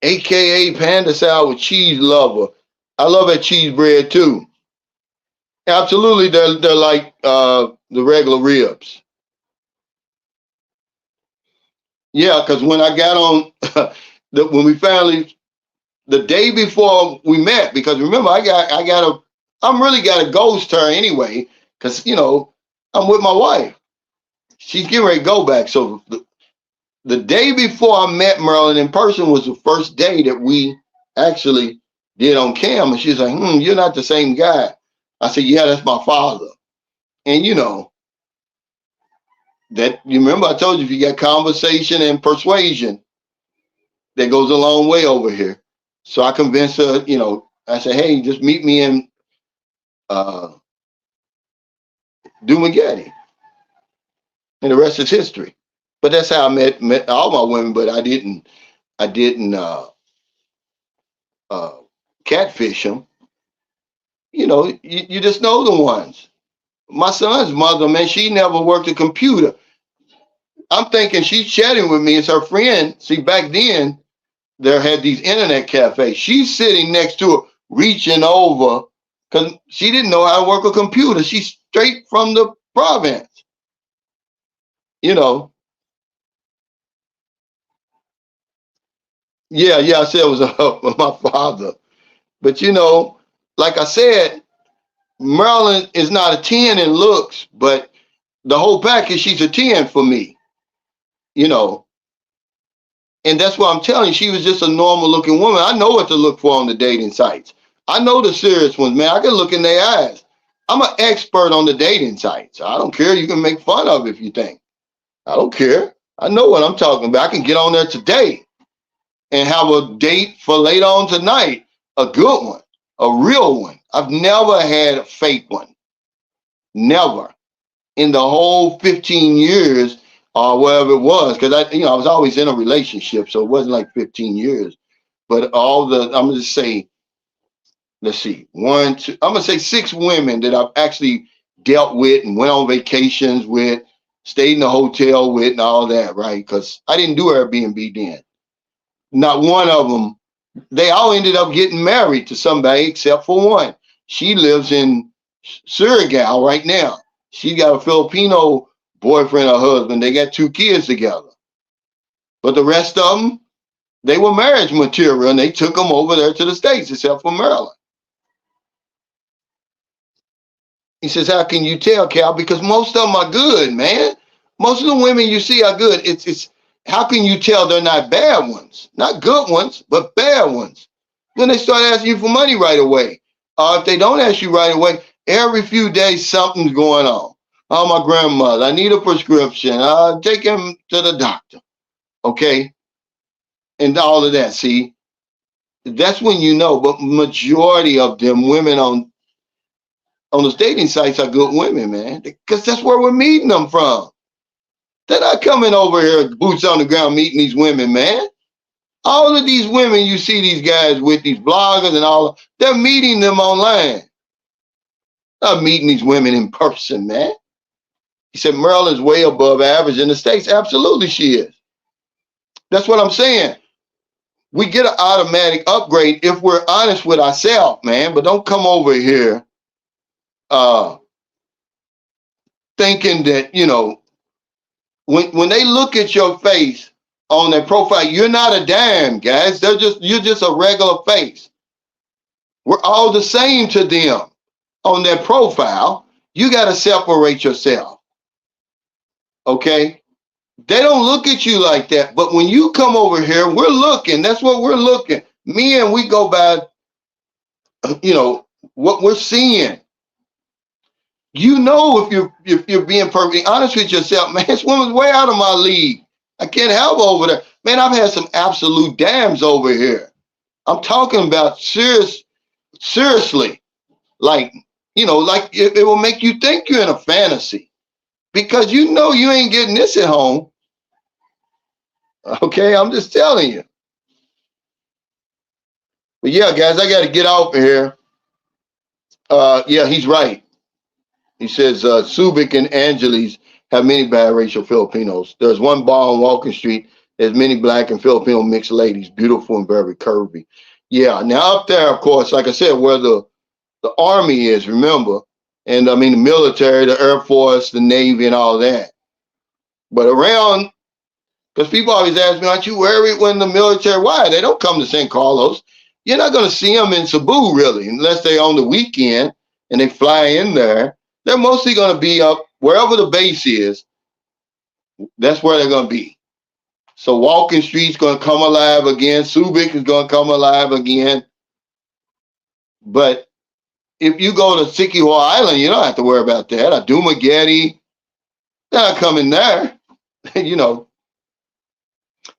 AKA Panda Salad with cheese lover. I love that cheese bread too. Absolutely, they're like the regular ribs. Yeah, because when I got on, when we finally, the day before we met, because remember I'm really got to ghost her anyway, because I'm with my wife. She's getting ready to go back. So the day before I met Marilyn in person was the first day that we actually did on cam. And she's like, you're not the same guy. I said, yeah, that's my father. And That you remember I told you if you got conversation and persuasion, that goes a long way over here. So I convinced her, I said, hey, just meet me in uh Dumagetti, and the rest is history. But that's how I met all my women, but I didn't uh catfish them. You just know the ones. My son's mother, man, she never worked a computer. I'm thinking she's chatting with me as her friend. See, back then there had these internet cafes. She's sitting next to her, reaching over, because she didn't know how to work a computer. She's straight from the province, you know. Yeah, yeah, I said it was my father. But like I said, Marilyn is not a 10 in looks, but the whole package, she's a 10 for me, you know. And that's why I'm telling you, she was just a normal looking woman. I know what to look for on the dating sites. I know the serious ones, man. I can look in their eyes. I'm an expert on the dating sites. I don't care. You can make fun of it if you think. I don't care. I know what I'm talking about. I can get on there today and have a date for later on tonight. A good one, a real one. I've never had a fake one. Never. In the whole 15 years or whatever it was, because I was always in a relationship, so it wasn't like 15 years. But I'm gonna just say, let's see, one, two, I'm gonna say 6 women that I've actually dealt with and went on vacations with, stayed in the hotel with, and all that, right? Because I didn't do Airbnb then. Not one of them. They all ended up getting married to somebody except for one. She lives in Surigao right now. She got a Filipino boyfriend or husband. They got 2 kids together. But the rest of them, they were marriage material, and they took them over there to the States, except for Maryland. He says, how can you tell, Cal? Because most of them are good, man. Most of the women you see are good. It's how can you tell they're not bad ones? Not good ones, but bad ones. When they start asking you for money right away. Or if they don't ask you right away, every few days something's going on. Oh, my grandmother, I need a prescription. Take him to the doctor. Okay? And all of that. See, that's when you know. But majority of them women on those dating sites are good women, man. Because that's where we're meeting them from. They're not coming over here, boots on the ground, meeting these women, man. All of these women you see these guys with, these bloggers and all, they're meeting them online. Not meeting these women in person, man. He said Maryland's way above average in the States. Absolutely she is. That's what I'm saying. We get an automatic upgrade if we're honest with ourselves, man. But don't come over here thinking that, when they look at your face on their profile, you're not a dime, guys. You're just a regular face. We're all the same to them on their profile. You got to separate yourself. Okay? They don't look at you like that. But when you come over here, we're looking. That's what we're looking. Me and we go by, what we're seeing. If you're being perfectly honest with yourself, man, this woman's way out of my league. I can't help over there. Man, I've had some absolute dams over here. I'm talking about seriously. Like, it will make you think you're in a fantasy. Because you ain't getting this at home. Okay, I'm just telling you. But yeah, guys, I got to get off of here. Yeah, he's right. He says Subic and Angeles have many biracial Filipinos. There's one bar on Walking Street. There's many black and Filipino mixed ladies, beautiful and very curvy. Yeah, now up there, of course, like I said, where the Army is, remember, and I mean the military, the Air Force, the Navy, and all that. But around, because people always ask me, aren't you worried when the military? Why? They don't come to St. Carlos. You're not going to see them in Cebu, really, unless they're on the weekend and they fly in there. They're mostly going to be up wherever the base is. That's where they're going to be. So Walking Street's going to come alive again. Subic is going to come alive again. But if you go to Siquijor Island, you don't have to worry about that. Or Dumagetti, They're not coming there, you know.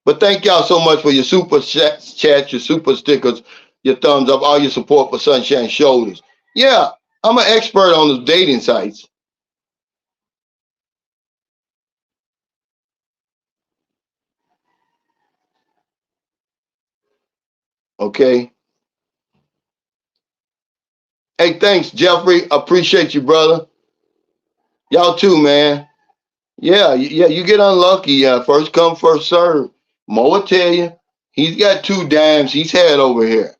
But thank y'all so much for your super chats, your super stickers, your thumbs up, all your support for Sunshine Shoulders. Yeah, I'm an expert on the dating sites. Okay. Hey, thanks, Jeffrey. Appreciate you, brother. Y'all too, man. Yeah, yeah, you get unlucky. First come, first serve. Mo will tell you, he's got 2 dimes he's had over here.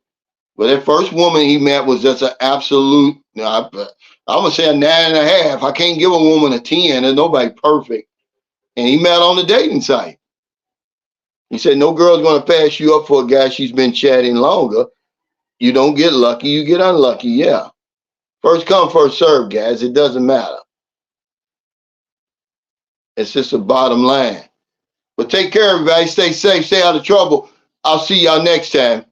But that first woman he met was just an absolute, I'm going to say a 9.5. I can't give a woman a 10. There's nobody perfect. And he met on the dating site. He said, no girl's going to pass you up for a guy she's been chatting longer. You don't get lucky, you get unlucky. Yeah. First come, first serve, guys. It doesn't matter. It's just a bottom line. But take care, everybody. Stay safe. Stay out of trouble. I'll see y'all next time.